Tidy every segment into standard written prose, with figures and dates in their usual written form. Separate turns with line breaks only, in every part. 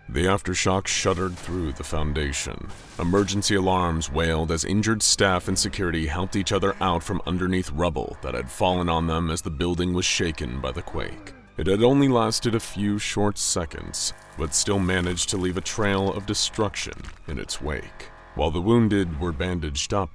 The aftershock shuddered through the Foundation. Emergency alarms wailed as injured staff and security helped each other out from underneath rubble that had fallen on them as the building was shaken by the quake. It had only lasted a few short seconds, but still managed to leave a trail of destruction in its wake. While the wounded were bandaged up,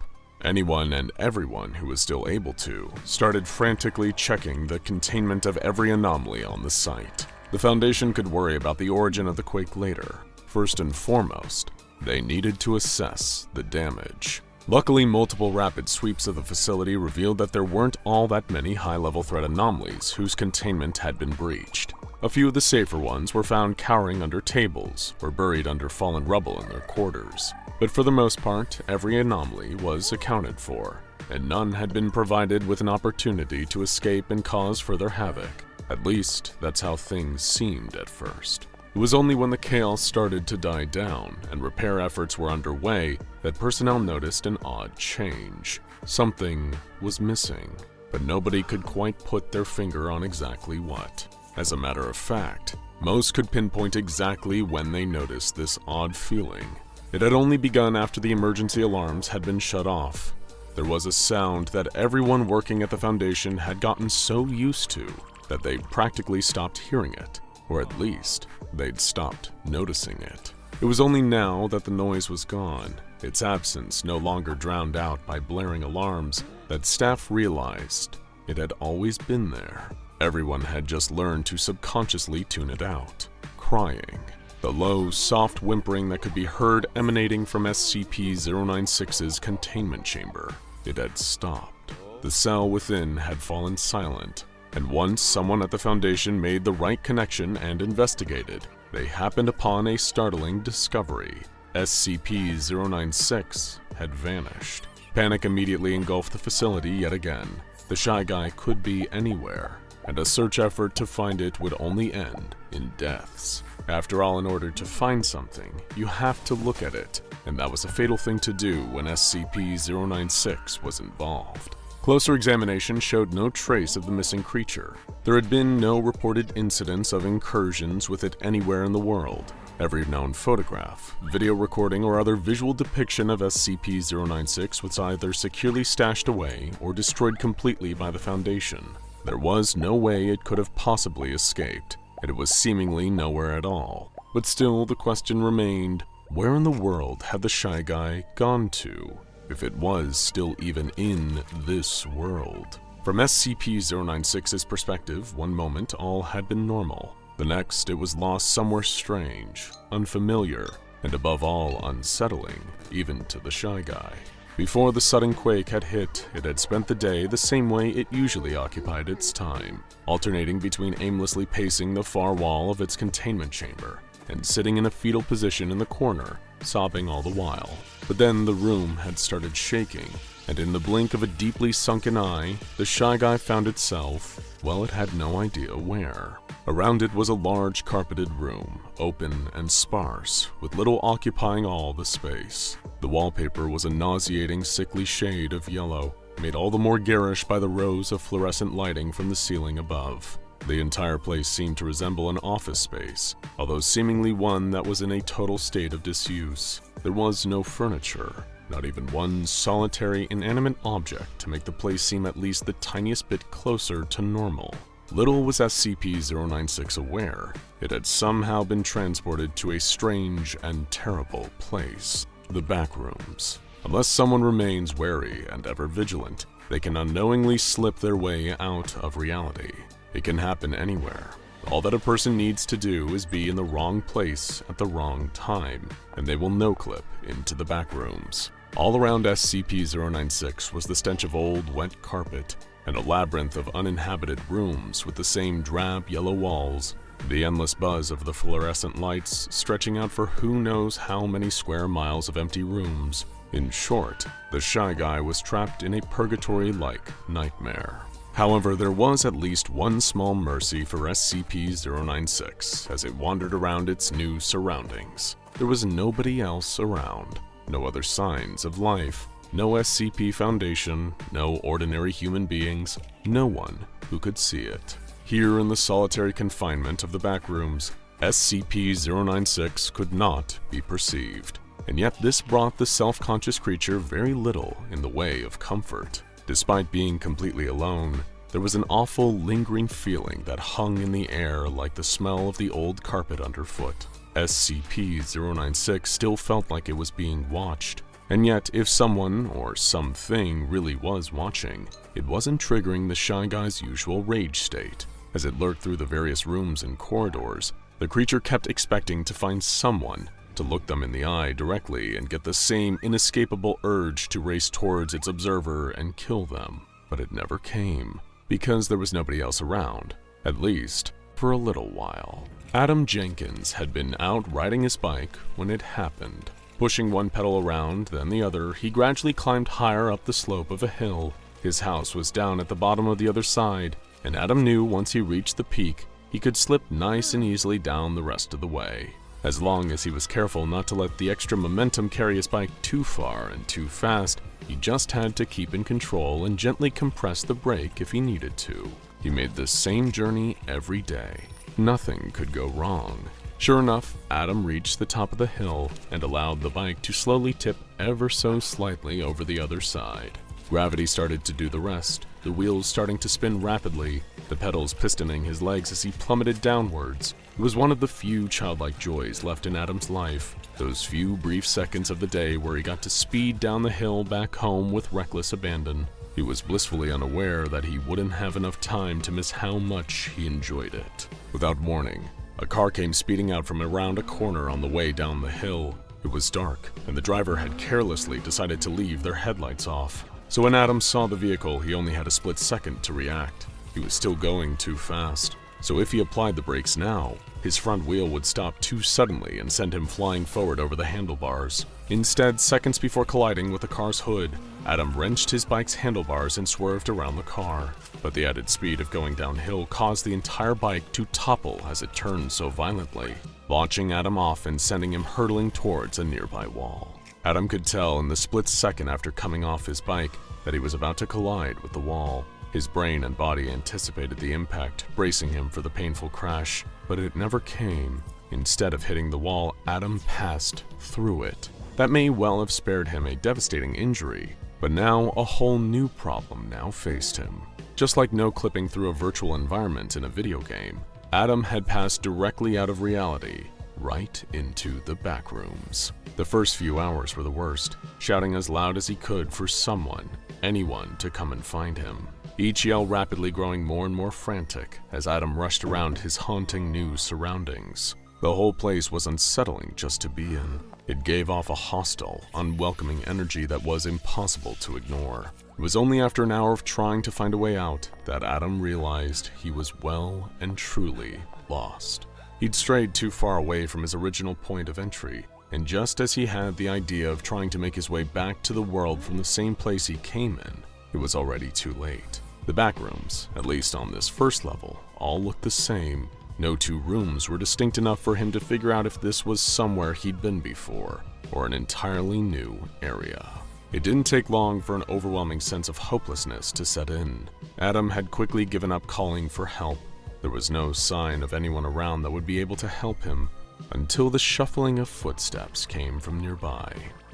anyone and everyone who was still able to started frantically checking the containment of every anomaly on the site. The Foundation could worry about the origin of the quake later. First and foremost, they needed to assess the damage. Luckily, multiple rapid sweeps of the facility revealed that there weren't all that many high-level threat anomalies whose containment had been breached. A few of the safer ones were found cowering under tables or buried under fallen rubble in their quarters. But for the most part, every anomaly was accounted for, and none had been provided with an opportunity to escape and cause further havoc. At least, that's how things seemed at first. It was only when the chaos started to die down and repair efforts were underway that personnel noticed an odd change. Something was missing, but nobody could quite put their finger on exactly what. As a matter of fact, most could pinpoint exactly when they noticed this odd feeling. It had only begun after the emergency alarms had been shut off. There was a sound that everyone working at the Foundation had gotten so used to that they practically stopped hearing it, or at least, they'd stopped noticing it. It was only now that the noise was gone, its absence no longer drowned out by blaring alarms, that staff realized it had always been there. Everyone had just learned to subconsciously tune it out. Crying. The low, soft whimpering that could be heard emanating from SCP-096's containment chamber. It had stopped. The cell within had fallen silent. And once someone at the Foundation made the right connection and investigated, they happened upon a startling discovery. SCP-096 had vanished. Panic immediately engulfed the facility yet again. The Shy Guy could be anywhere, and a search effort to find it would only end in deaths. After all, in order to find something, you have to look at it, and that was a fatal thing to do when SCP-096 was involved. Closer examination showed no trace of the missing creature. There had been no reported incidents of incursions with it anywhere in the world. Every known photograph, video recording, or other visual depiction of SCP-096 was either securely stashed away or destroyed completely by the Foundation. There was no way it could have possibly escaped, and it was seemingly nowhere at all. But still, the question remained, where in the world had the Shy Guy gone to? If it was still even in this world. From SCP-096's perspective, one moment all had been normal. The next, it was lost somewhere strange, unfamiliar, and above all unsettling, even to the Shy Guy. Before the sudden quake had hit, it had spent the day the same way it usually occupied its time, alternating between aimlessly pacing the far wall of its containment chamber and sitting in a fetal position in the corner, sobbing all the while. But then the room had started shaking, and in the blink of a deeply sunken eye, the Shy Guy found itself, well, it had no idea where. Around it was a large carpeted room, open and sparse, with little occupying all the space. The wallpaper was a nauseating, sickly shade of yellow, made all the more garish by the rows of fluorescent lighting from the ceiling above. The entire place seemed to resemble an office space, although seemingly one that was in a total state of disuse. There was no furniture, not even one solitary inanimate object to make the place seem at least the tiniest bit closer to normal. Little was SCP-096 aware. It had somehow been transported to a strange and terrible place, the backrooms. Unless someone remains wary and ever vigilant, they can unknowingly slip their way out of reality. It can happen anywhere. All that a person needs to do is be in the wrong place at the wrong time, and they will no-clip into the back rooms. All around SCP-096 was the stench of old, wet carpet, and a labyrinth of uninhabited rooms with the same drab yellow walls, the endless buzz of the fluorescent lights stretching out for who knows how many square miles of empty rooms. In short, the Shy Guy was trapped in a purgatory-like nightmare. However, there was at least one small mercy for SCP-096 as it wandered around its new surroundings. There was nobody else around, no other signs of life, no SCP Foundation, no ordinary human beings, no one who could see it. Here in the solitary confinement of the backrooms, SCP-096 could not be perceived, and yet this brought the self-conscious creature very little in the way of comfort. Despite being completely alone, there was an awful, lingering feeling that hung in the air like the smell of the old carpet underfoot. SCP-096 still felt like it was being watched, and yet if someone or something really was watching, it wasn't triggering the Shy Guy's usual rage state. As it lurked through the various rooms and corridors, the creature kept expecting to find someone, to look them in the eye directly and get the same inescapable urge to race towards its observer and kill them. But it never came, because there was nobody else around, at least for a little while. Adam Jenkins had been out riding his bike when it happened. Pushing one pedal around, then the other, he gradually climbed higher up the slope of a hill. His house was down at the bottom of the other side, and Adam knew once he reached the peak, he could slip nice and easily down the rest of the way. As long as he was careful not to let the extra momentum carry his bike too far and too fast, he just had to keep in control and gently compress the brake if he needed to. He made the same journey every day. Nothing could go wrong. Sure enough, Adam reached the top of the hill and allowed the bike to slowly tip ever so slightly over the other side. Gravity started to do the rest, the wheels starting to spin rapidly, the pedals pistoning his legs as he plummeted downwards. It was one of the few childlike joys left in Adam's life, those few brief seconds of the day where he got to speed down the hill back home with reckless abandon. He was blissfully unaware that he wouldn't have enough time to miss how much he enjoyed it. Without warning, a car came speeding out from around a corner on the way down the hill. It was dark, and the driver had carelessly decided to leave their headlights off. So when Adam saw the vehicle, he only had a split second to react. He was still going too fast, so if he applied the brakes now, his front wheel would stop too suddenly and send him flying forward over the handlebars. Instead, seconds before colliding with the car's hood, Adam wrenched his bike's handlebars and swerved around the car. But the added speed of going downhill caused the entire bike to topple as it turned so violently, launching Adam off and sending him hurtling towards a nearby wall. Adam could tell in the split second after coming off his bike that he was about to collide with the wall. His brain and body anticipated the impact, bracing him for the painful crash, but it never came. Instead of hitting the wall, Adam passed through it. That may well have spared him a devastating injury, but now a whole new problem now faced him. Just like no clipping through a virtual environment in a video game, Adam had passed directly out of reality, right into the back rooms. The first few hours were the worst, shouting as loud as he could for someone, anyone, to come and find him. Each yell rapidly growing more and more frantic as Adam rushed around his haunting new surroundings. The whole place was unsettling just to be in. It gave off a hostile, unwelcoming energy that was impossible to ignore. It was only after an hour of trying to find a way out that Adam realized he was well and truly lost. He'd strayed too far away from his original point of entry, and just as he had the idea of trying to make his way back to the world from the same place he came in, it was already too late. The back rooms, at least on this first level, all looked the same. No two rooms were distinct enough for him to figure out if this was somewhere he'd been before, or an entirely new area. It didn't take long for an overwhelming sense of hopelessness to set in. Adam had quickly given up calling for help. There was no sign of anyone around that would be able to help him, until the shuffling of footsteps came from nearby.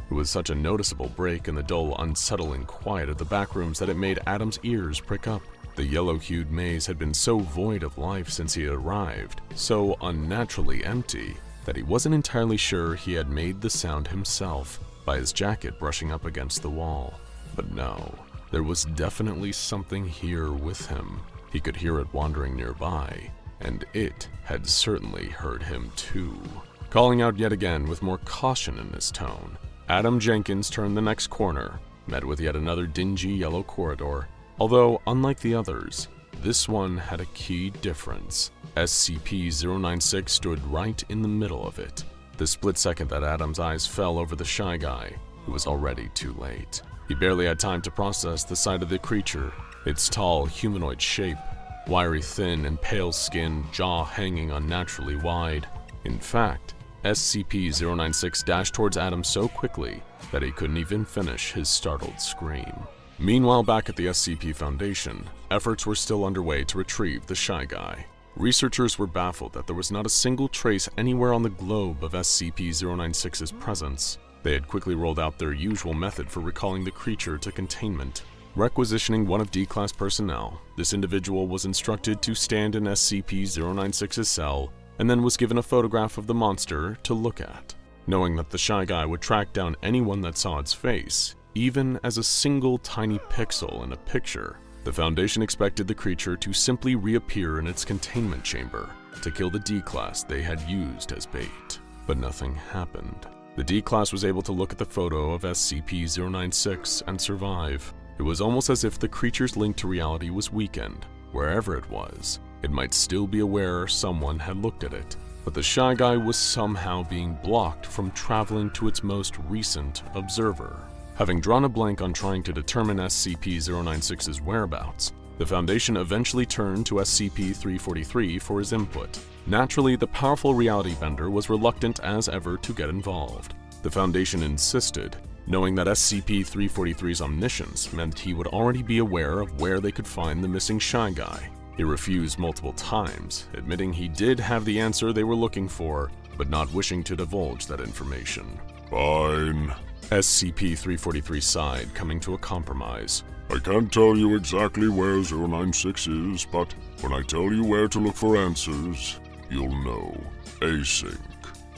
It was such a noticeable break in the dull, unsettling quiet of the back rooms that it made Adam's ears prick up. The yellow-hued maze had been so void of life since he had arrived, so unnaturally empty, that he wasn't entirely sure he had made the sound himself by his jacket brushing up against the wall. But no, there was definitely something here with him. He could hear it wandering nearby, and it had certainly heard him too. Calling out yet again with more caution in his tone, Adam Jenkins turned the next corner, met with yet another dingy yellow corridor. Although, unlike the others, this one had a key difference. SCP-096 stood right in the middle of it. The split second that Adam's eyes fell over the Shy Guy, it was already too late. He barely had time to process the sight of the creature, its tall, humanoid shape, wiry, thin, and pale skin, jaw hanging unnaturally wide. In fact, SCP-096 dashed towards Adam so quickly that he couldn't even finish his startled scream. Meanwhile, back at the SCP Foundation, efforts were still underway to retrieve the Shy Guy. Researchers were baffled that there was not a single trace anywhere on the globe of SCP-096's presence. They had quickly rolled out their usual method for recalling the creature to containment. Requisitioning one of D-Class personnel, this individual was instructed to stand in SCP-096's cell and then was given a photograph of the monster to look at. Knowing that the Shy Guy would track down anyone that saw its face, even as a single tiny pixel in a picture, the Foundation expected the creature to simply reappear in its containment chamber to kill the D-Class they had used as bait. But nothing happened. The D-Class was able to look at the photo of SCP-096 and survive. It was almost as if the creature's link to reality was weakened. Wherever it was, it might still be aware someone had looked at it, but the Shy Guy was somehow being blocked from traveling to its most recent observer. Having drawn a blank on trying to determine SCP-096's whereabouts, the Foundation eventually turned to SCP-343 for his input. Naturally, the powerful reality bender was reluctant as ever to get involved. The Foundation insisted, knowing that SCP-343's omniscience meant he would already be aware of where they could find the missing Shy Guy. He refused multiple times, admitting he did have the answer they were looking for, but not wishing to divulge that information.
Fine.
SCP-343 sighed, coming to a compromise.
I can't tell you exactly where 096 is, but when I tell you where to look for answers, you'll know. Async.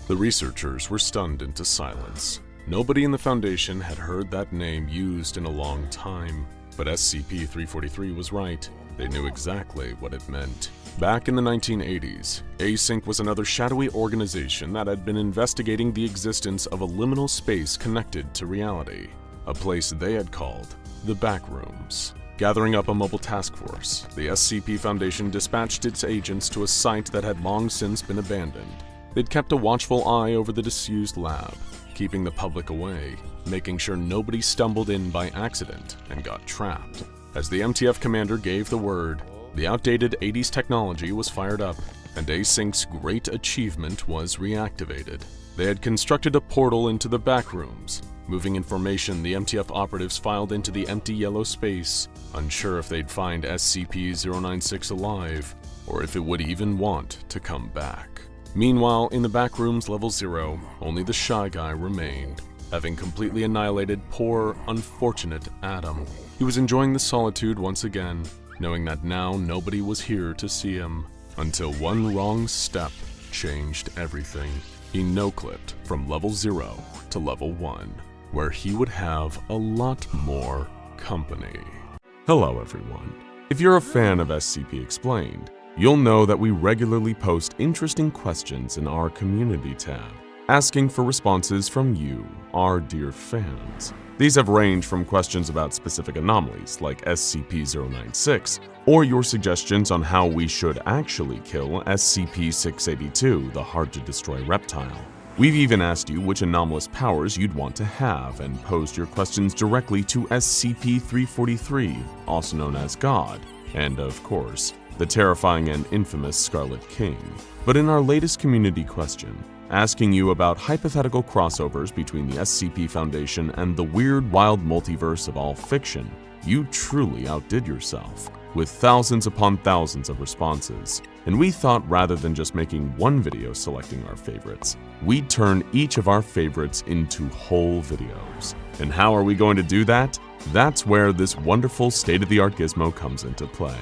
The researchers were stunned into silence. Nobody in the Foundation had heard that name used in a long time, but SCP-343 was right. They knew exactly what it meant. Back in the 1980s, Async was another shadowy organization that had been investigating the existence of a liminal space connected to reality, a place they had called the Backrooms. Gathering up a mobile task force, the SCP Foundation dispatched its agents to a site that had long since been abandoned. They'd kept a watchful eye over the disused lab, keeping the public away, making sure nobody stumbled in by accident and got trapped. As the MTF commander gave the word, the outdated 80s technology was fired up, and Async's great achievement was reactivated. They had constructed a portal into the Backrooms, moving information the MTF operatives filed into the empty yellow space, unsure if they'd find SCP-096 alive, or if it would even want to come back. Meanwhile, in the Backrooms Level 0, only the Shy Guy remained, having completely annihilated poor, unfortunate Adam. He was enjoying the solitude once again, knowing that now nobody was here to see him, until one wrong step changed everything. He no-clipped from Level 0 to Level 1, where he would have a lot more company. Hello everyone. If you're a fan of SCP Explained, you'll know that we regularly post interesting questions in our community tab, asking for responses from you, our dear fans. These have ranged from questions about specific anomalies like SCP-096, or your suggestions on how we should actually kill SCP-682, the hard-to-destroy reptile. We've even asked you which anomalous powers you'd want to have and posed your questions directly to SCP-343, also known as God, and of course, the terrifying and infamous Scarlet King. But in our latest community question, asking you about hypothetical crossovers between the SCP Foundation and the weird, wild multiverse of all fiction, you truly outdid yourself, with thousands upon thousands of responses. And we thought rather than just making one video selecting our favorites, we'd turn each of our favorites into whole videos. And how are we going to do that? That's where this wonderful state-of-the-art gizmo comes into play.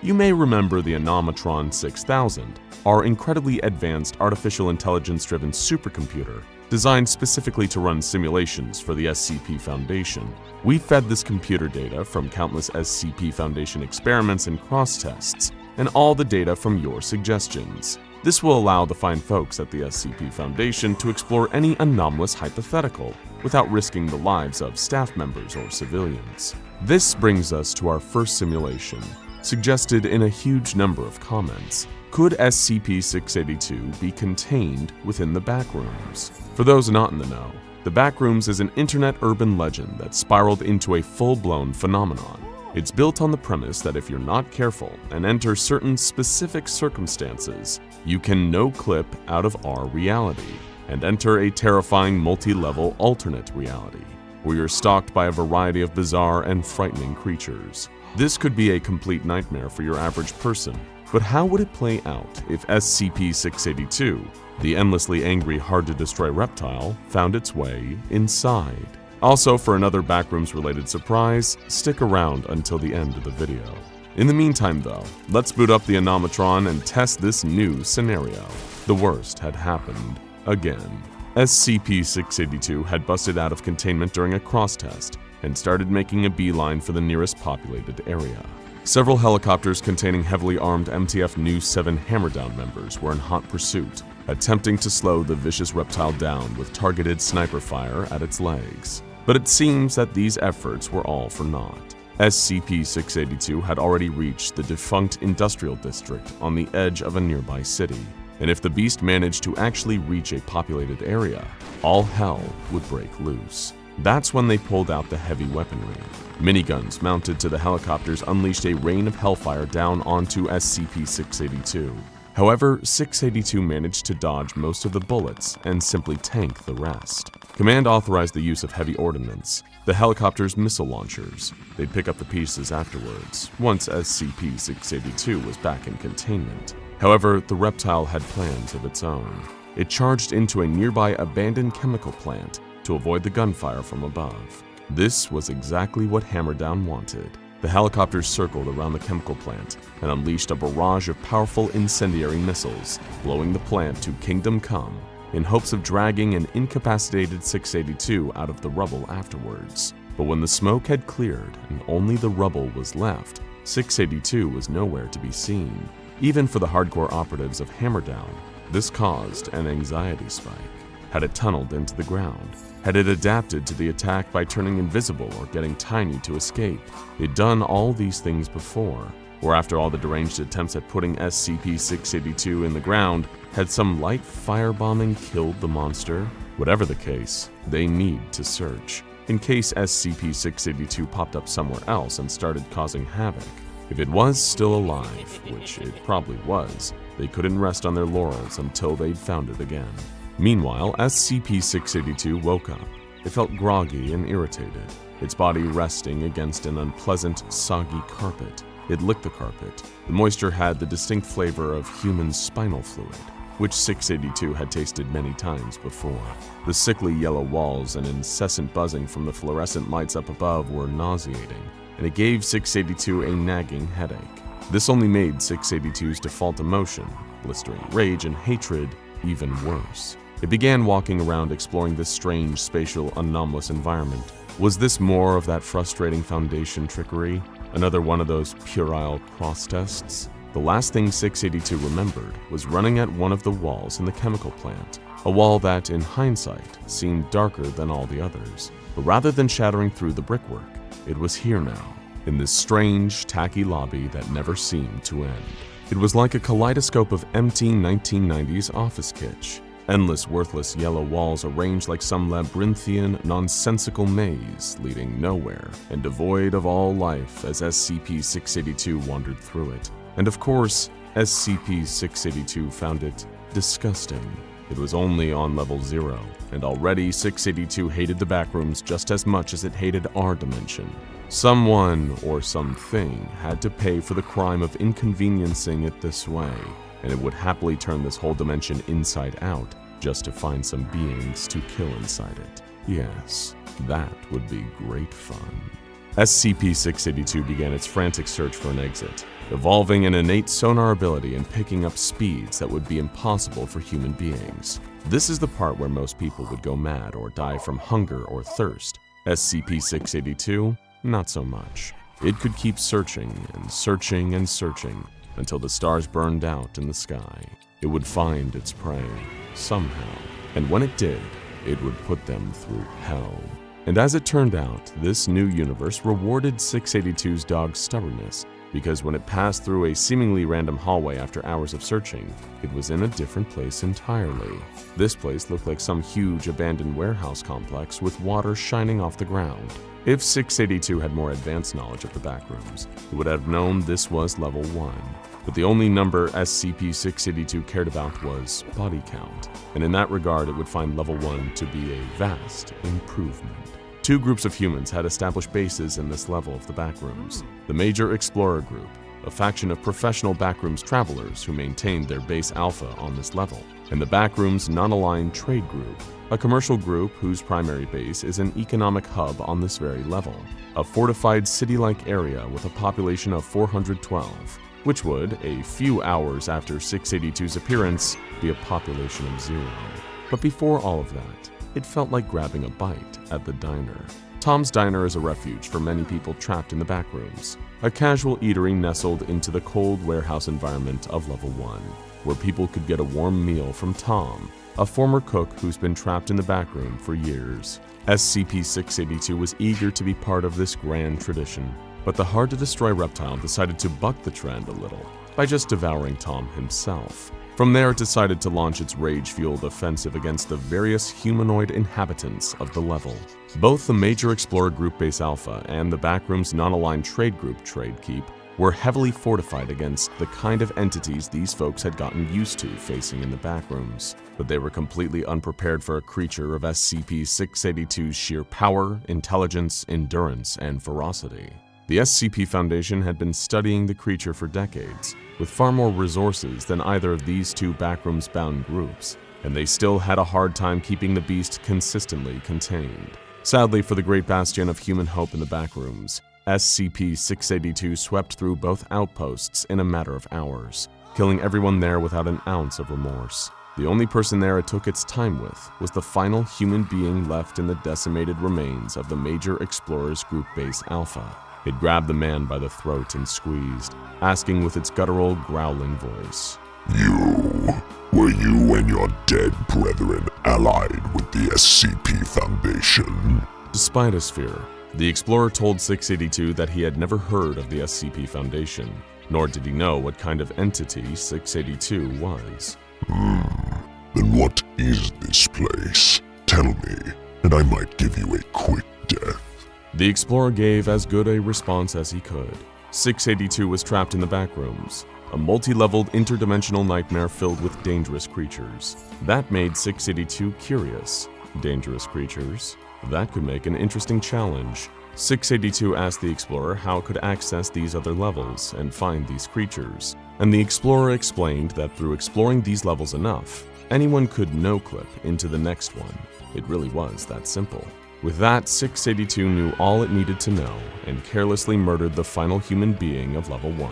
You may remember the Anomatron 6000, our incredibly advanced artificial intelligence-driven supercomputer designed specifically to run simulations for the SCP Foundation. We fed this computer data from countless SCP Foundation experiments and cross-tests, and all the data from your suggestions. This will allow the fine folks at the SCP Foundation to explore any anomalous hypothetical without risking the lives of staff members or civilians. This brings us to our first simulation, suggested in a huge number of comments. Could SCP-682 be contained within the Backrooms? For those not in the know, the Backrooms is an internet urban legend that spiraled into a full-blown phenomenon. It's built on the premise that if you're not careful and enter certain specific circumstances, you can no-clip out of our reality and enter a terrifying multi-level alternate reality, where you're stalked by a variety of bizarre and frightening creatures. This could be a complete nightmare for your average person, But how would it play out if SCP-682, the endlessly angry, hard-to-destroy reptile, found its way inside? Also, for another Backrooms-related surprise, stick around until the end of the video. In the meantime, though, let's boot up the Anomatron and test this new scenario. The worst had happened again. SCP-682 had busted out of containment during a cross-test and started making a beeline for the nearest populated area. Several helicopters containing heavily armed MTF Nu 7 Hammerdown members were in hot pursuit, attempting to slow the vicious reptile down with targeted sniper fire at its legs. But it seems that these efforts were all for naught. SCP-682 had already reached the defunct industrial district on the edge of a nearby city, and if the beast managed to actually reach a populated area, all hell would break loose. That's when they pulled out the heavy weaponry. Miniguns mounted to the helicopters unleashed a rain of hellfire down onto SCP-682. However, 682 managed to dodge most of the bullets and simply tank the rest. Command authorized the use of heavy ordnance, the helicopter's missile launchers. They'd pick up the pieces afterwards, once SCP-682 was back in containment. However, the reptile had plans of its own. It charged into a nearby abandoned chemical plant to avoid the gunfire from above. This was exactly what Hammerdown wanted. The helicopters circled around the chemical plant and unleashed a barrage of powerful incendiary missiles, blowing the plant to Kingdom Come, in hopes of dragging an incapacitated 682 out of the rubble afterwards. But when the smoke had cleared and only the rubble was left, 682 was nowhere to be seen. Even for the hardcore operatives of Hammerdown, this caused an anxiety spike. Had it tunneled into the ground? Had it adapted to the attack by turning invisible or getting tiny to escape? It'd done all these things before. Or after all the deranged attempts at putting SCP-682 in the ground, had some light firebombing killed the monster? Whatever the case, they need to search, in case SCP-682 popped up somewhere else and started causing havoc. If it was still alive, which it probably was, they couldn't rest on their laurels until they'd found it again. Meanwhile, SCP-682 woke up. It felt groggy and irritated, its body resting against an unpleasant, soggy carpet. It licked the carpet. The moisture had the distinct flavor of human spinal fluid, which 682 had tasted many times before. The sickly yellow walls and incessant buzzing from the fluorescent lights up above were nauseating, and it gave 682 a nagging headache. This only made 682's default emotion, blistering rage and hatred, even worse. It began walking around exploring this strange, spatial, anomalous environment. Was this more of that frustrating Foundation trickery? Another one of those puerile cross tests? The last thing 682 remembered was running at one of the walls in the chemical plant, a wall that, in hindsight, seemed darker than all the others. But rather than shattering through the brickwork, it was here now, in this strange, tacky lobby that never seemed to end. It was like a kaleidoscope of empty 1990s office kitsch. Endless, worthless yellow walls arranged like some labyrinthian, nonsensical maze leading nowhere and devoid of all life as SCP-682 wandered through it. And of course, SCP-682 found it disgusting. It was only on level 0, and already 682 hated the Backrooms just as much as it hated our dimension. Someone or something had to pay for the crime of inconveniencing it this way, and it would happily turn this whole dimension inside out just to find some beings to kill inside it. Yes, that would be great fun. SCP-682 began its frantic search for an exit, evolving an innate sonar ability and picking up speeds that would be impossible for human beings. This is the part where most people would go mad or die from hunger or thirst. SCP-682, not so much. It could keep searching and searching and searching until the stars burned out in the sky. It would find its prey, somehow, and when it did, it would put them through hell. And as it turned out, this new universe rewarded 682's dog's stubbornness, because when it passed through a seemingly random hallway after hours of searching, it was in a different place entirely. This place looked like some huge abandoned warehouse complex with water shining off the ground. If 682 had more advanced knowledge of the Backrooms, it would have known this was level 1. But the only number SCP-682 cared about was body count, and in that regard it would find level 1 to be a vast improvement. 2 groups of humans had established bases in this level of the Backrooms. The Major Explorer Group, a faction of professional Backrooms travelers who maintained their base alpha on this level, and the Backrooms Non-Aligned Trade Group, a commercial group whose primary base is an economic hub on this very level, a fortified city-like area with a population of 412, which would, a few hours after 682's appearance, be a population of 0. But before all of that, it felt like grabbing a bite at the diner. Tom's Diner is a refuge for many people trapped in the Backrooms, a casual eatery nestled into the cold warehouse environment of Level 1, where people could get a warm meal from Tom, a former cook who's been trapped in the backroom for years. SCP-682 was eager to be part of this grand tradition, but the hard-to-destroy reptile decided to buck the trend a little by just devouring Tom himself. From there, it decided to launch its rage-fueled offensive against the various humanoid inhabitants of the level. Both the Major Explorer Group Base Alpha and the Backrooms Non-Aligned Trade Group Trade Keep were heavily fortified against the kind of entities these folks had gotten used to facing in the Backrooms, but they were completely unprepared for a creature of SCP-682's sheer power, intelligence, endurance, and ferocity. The SCP Foundation had been studying the creature for decades, with far more resources than either of these two Backrooms-bound groups, and they still had a hard time keeping the beast consistently contained. Sadly for the great bastion of human hope in the Backrooms, SCP-682 swept through both outposts in a matter of hours, killing everyone there without an ounce of remorse. The only person there it took its time with was the final human being left in the decimated remains of the Major Explorers Group Base Alpha. It grabbed the man by the throat and squeezed, asking with its guttural, growling voice,
Were you and your dead brethren allied with the SCP Foundation?"
Despite his fear, the Explorer told 682 that he had never heard of the SCP Foundation, nor did he know what kind of entity 682 was.
Then what is this place? Tell me, and I might give you a quick death."
The Explorer gave as good a response as he could. 682 was trapped in the Backrooms, a multi-leveled interdimensional nightmare filled with dangerous creatures. That made 682 curious. Dangerous creatures? That could make an interesting challenge. 682 asked the Explorer how it could access these other levels and find these creatures, and the Explorer explained that through exploring these levels enough, anyone could no-clip into the next one. It really was that simple. With that, 682 knew all it needed to know and carelessly murdered the final human being of Level 1.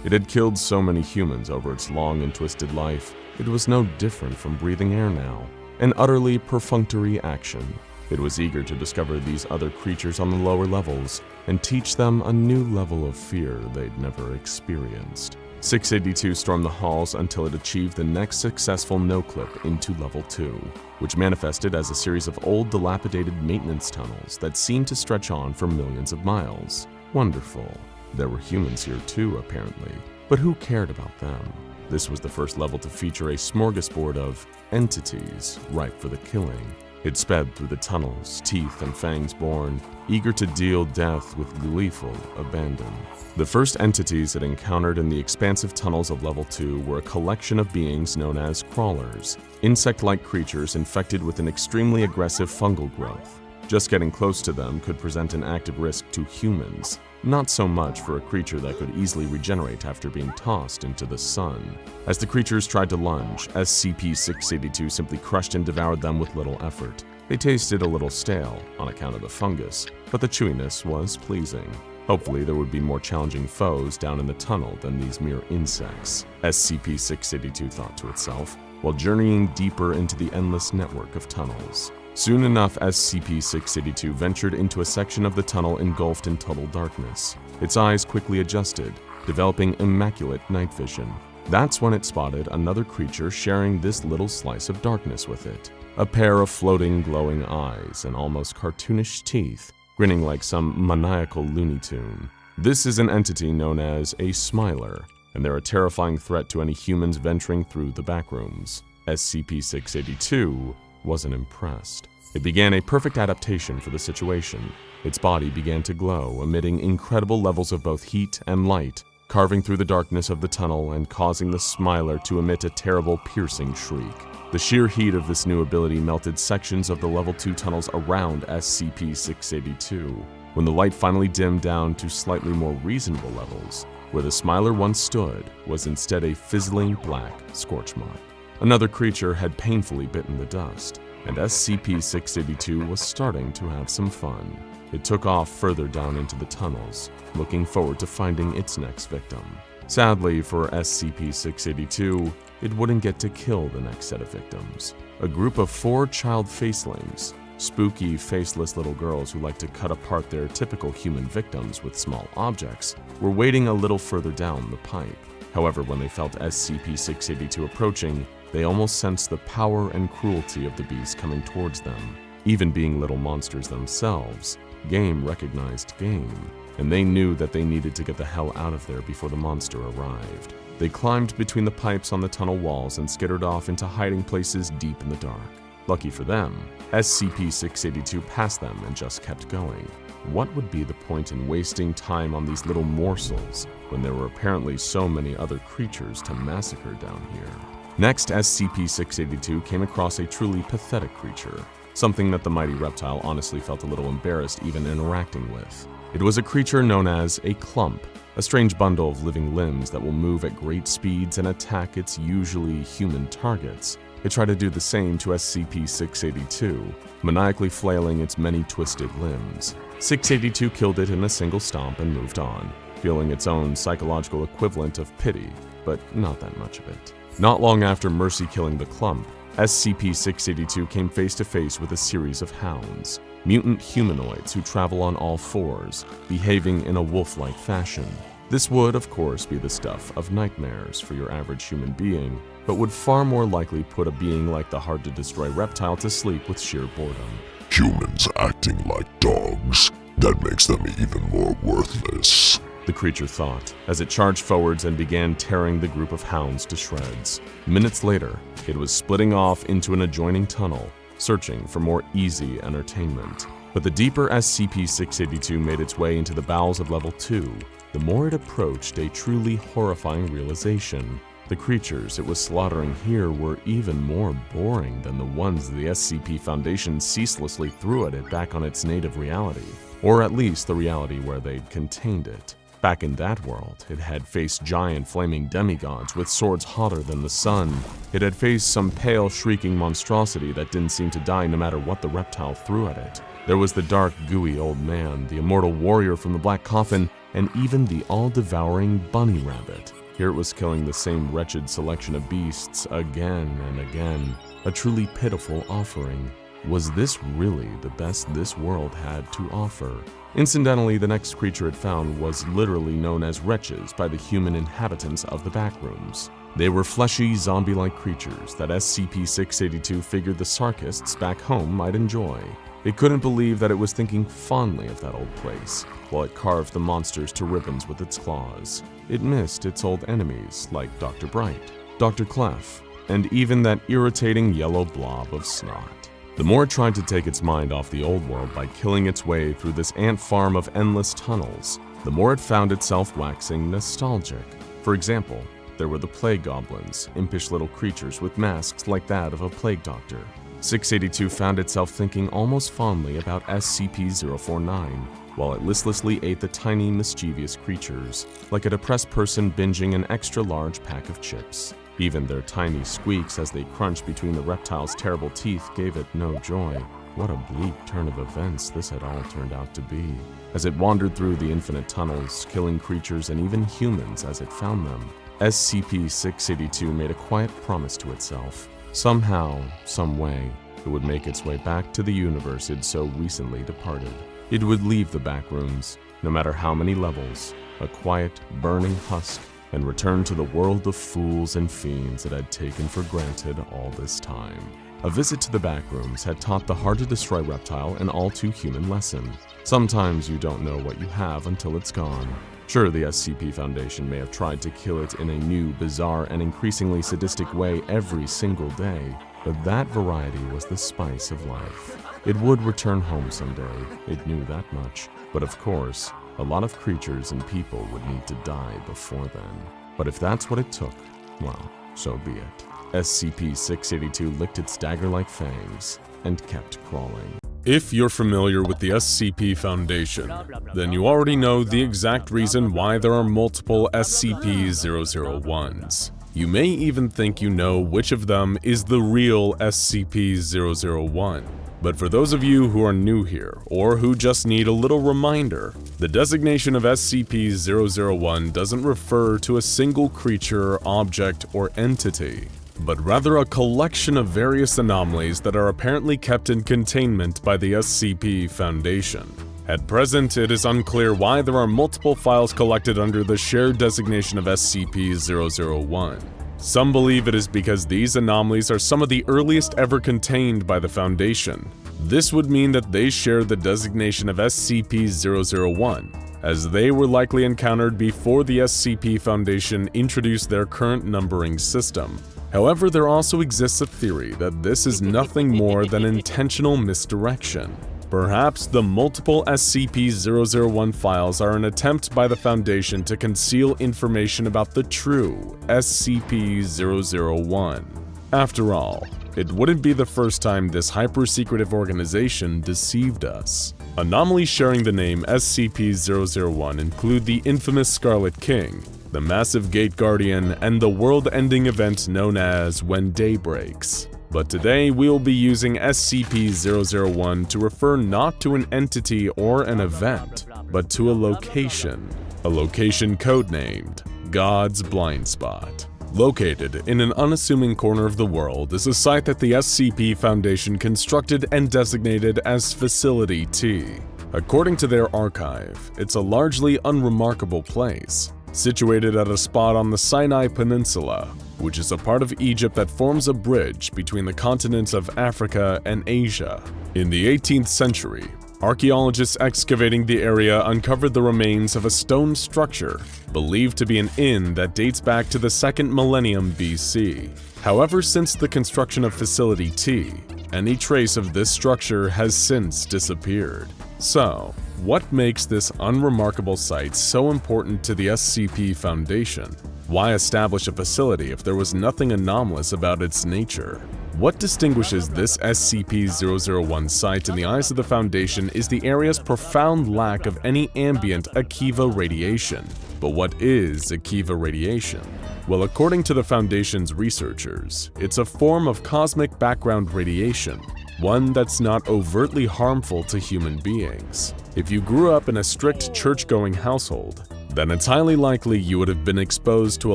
It had killed so many humans over its long and twisted life, it was no different from breathing air now. An utterly perfunctory action. It was eager to discover these other creatures on the lower levels and teach them a new level of fear they'd never experienced. 682 stormed the halls until it achieved the next successful no-clip into Level 2, which manifested as a series of old, dilapidated maintenance tunnels that seemed to stretch on for millions of miles. Wonderful. There were humans here too, apparently, but who cared about them? This was the first level to feature a smorgasbord of entities ripe for the killing. It sped through the tunnels, teeth and fangs born, eager to deal death with gleeful abandon. The first entities it encountered in the expansive tunnels of Level 2 were a collection of beings known as crawlers, insect-like creatures infected with an extremely aggressive fungal growth. Just getting close to them could present an active risk to humans, not so much for a creature that could easily regenerate after being tossed into the sun. As the creatures tried to lunge, SCP-682 simply crushed and devoured them with little effort. They tasted a little stale on account of the fungus, but the chewiness was pleasing. Hopefully there would be more challenging foes down in the tunnel than these mere insects, SCP-682 thought to itself, while journeying deeper into the endless network of tunnels. Soon enough, SCP-682 ventured into a section of the tunnel engulfed in total darkness. Its eyes quickly adjusted, developing immaculate night vision. That's when it spotted another creature sharing this little slice of darkness with it. A pair of floating, glowing eyes and almost cartoonish teeth, grinning like some maniacal Looney Tune. This is an entity known as a Smiler, and they're a terrifying threat to any humans venturing through the Backrooms. SCP-682 wasn't impressed. It began a perfect adaptation for the situation. Its body began to glow, emitting incredible levels of both heat and light, carving through the darkness of the tunnel and causing the Smiler to emit a terrible, piercing shriek. The sheer heat of this new ability melted sections of the Level 2 tunnels around SCP-682. When the light finally dimmed down to slightly more reasonable levels, Where the Smiler once stood was instead a fizzling black scorch mark. Another creature had painfully bitten the dust, and SCP-682 was starting to have some fun. It took off further down into the tunnels, looking forward to finding its next victim. Sadly for SCP-682, it wouldn't get to kill the next set of victims. A group of 4 child facelings, spooky, faceless little girls who like to cut apart their typical human victims with small objects, were waiting a little further down the pipe. However, when they felt SCP-682 approaching, they almost sensed the power and cruelty of the beast coming towards them. Even being little monsters themselves, Game recognized Game, and they knew that they needed to get the hell out of there before the monster arrived. They climbed between the pipes on the tunnel walls and skittered off into hiding places deep in the dark. Lucky for them, SCP-682 passed them and just kept going. What would be the point in wasting time on these little morsels when there were apparently so many other creatures to massacre down here? Next, SCP-682 came across a truly pathetic creature, something that the mighty reptile honestly felt a little embarrassed even interacting with. It was a creature known as a clump, a strange bundle of living limbs that will move at great speeds and attack its usually human targets. It tried to do the same to SCP-682, maniacally flailing its many twisted limbs. 682 killed it in a single stomp and moved on, feeling its own psychological equivalent of pity, but not that much of it. Not long after Mercy killing the clump, SCP-682 came face to face with a series of hounds, mutant humanoids who travel on all fours, behaving in a wolf-like fashion. This would, of course, be the stuff of nightmares for your average human being, but would far more likely put a being like the hard-to-destroy reptile to sleep with sheer boredom.
Humans acting like dogs. That makes them even more worthless,
the creature thought, as it charged forwards and began tearing the group of hounds to shreds. Minutes later, it was splitting off into an adjoining tunnel, searching for more easy entertainment. But the deeper SCP-682 made its way into the bowels of Level 2, the more it approached a truly horrifying realization. The creatures it was slaughtering here were even more boring than the ones the SCP Foundation ceaselessly threw at it back on its native reality, or at least the reality where they'd contained it. Back in that world, it had faced giant flaming demigods with swords hotter than the sun. It had faced some pale, shrieking monstrosity that didn't seem to die no matter what the reptile threw at it. There was the dark, gooey old man, the immortal warrior from the Black Coffin, and even the all-devouring bunny rabbit. Here it was killing the same wretched selection of beasts again and again. A truly pitiful offering. Was this really the best this world had to offer? Incidentally, the next creature it found was literally known as wretches by the human inhabitants of the backrooms. They were fleshy, zombie-like creatures that SCP-682 figured the Sarkists back home might enjoy. It couldn't believe that it was thinking fondly of that old place, while it carved the monsters to ribbons with its claws. It missed its old enemies like Dr. Bright, Dr. Clef, and even that irritating yellow blob of snot. The more it tried to take its mind off the old world by killing its way through this ant farm of endless tunnels, the more it found itself waxing nostalgic. For example, there were the plague goblins, impish little creatures with masks like that of a plague doctor. 682 found itself thinking almost fondly about SCP-049, while it listlessly ate the tiny, mischievous creatures, like a depressed person binging an extra-large pack of chips. Even their tiny squeaks as they crunched between the reptile's terrible teeth gave it no joy. What a bleak turn of events this had all turned out to be. As it wandered through the infinite tunnels, killing creatures and even humans as it found them, SCP-682 made a quiet promise to itself. Somehow, some way, it would make its way back to the universe it so recently departed. It would leave the backrooms, no matter how many levels, a quiet, burning husk, and return to the world of fools and fiends it had taken for granted all this time. A visit to the backrooms had taught the hard-to-destroy reptile an all-too-human lesson. Sometimes you don't know what you have until it's gone. Sure, the SCP Foundation may have tried to kill it in a new, bizarre, and increasingly sadistic way every single day, but that variety was the spice of life. It would return home someday, it knew that much, but of course, a lot of creatures and people would need to die before then. But if that's what it took, well, so be it. SCP-682 licked its dagger-like fangs and kept crawling. If you're familiar with the SCP Foundation, then you already know the exact reason why there are multiple SCP-001s. You may even think you know which of them is the real SCP-001. But for those of you who are new here, or who just need a little reminder, the designation of SCP-001 doesn't refer to a single creature, object, or entity, but rather a collection of various anomalies that are apparently kept in containment by the SCP Foundation. At present, it is unclear why there are multiple files collected under the shared designation of SCP-001. Some believe it is because these anomalies are some of the earliest ever contained by the Foundation. This would mean that they share the designation of SCP-001, as they were likely encountered before the SCP Foundation introduced their current numbering system. However, there also exists a theory that this is nothing more than intentional misdirection. Perhaps the multiple SCP-001 files are an attempt by the Foundation to conceal information about the true SCP-001. After all, it wouldn't be the first time this hyper-secretive organization deceived us. Anomalies sharing the name SCP-001 include the infamous Scarlet King, the massive Gate Guardian, and the world-ending event known as When Day Breaks. But today, we'll be using SCP-001 to refer not to an entity or an event, but to a location codenamed God's Blind Spot. Located in an unassuming corner of the world is a site that the SCP Foundation constructed and designated as Facility T. According to their archive, it's a largely unremarkable place, situated at a spot on the Sinai Peninsula, which is a part of Egypt that forms a bridge between the continents of Africa and Asia. In the 18th century, archaeologists excavating the area uncovered the remains of a stone structure believed to be an inn that dates back to the 2nd millennium BC. However, since the construction of Facility T, any trace of this structure has since disappeared. So, what makes this unremarkable site so important to the SCP Foundation? Why establish a facility if there was nothing anomalous about its nature? What distinguishes this SCP-001 site in the eyes of the Foundation is the area's profound lack of any ambient Akiva radiation. But what is Akiva radiation? Well, according to the Foundation's researchers, it's a form of cosmic background radiation, one that's not overtly harmful to human beings. If you grew up in a strict church-going household, then it's highly likely you would have been exposed to a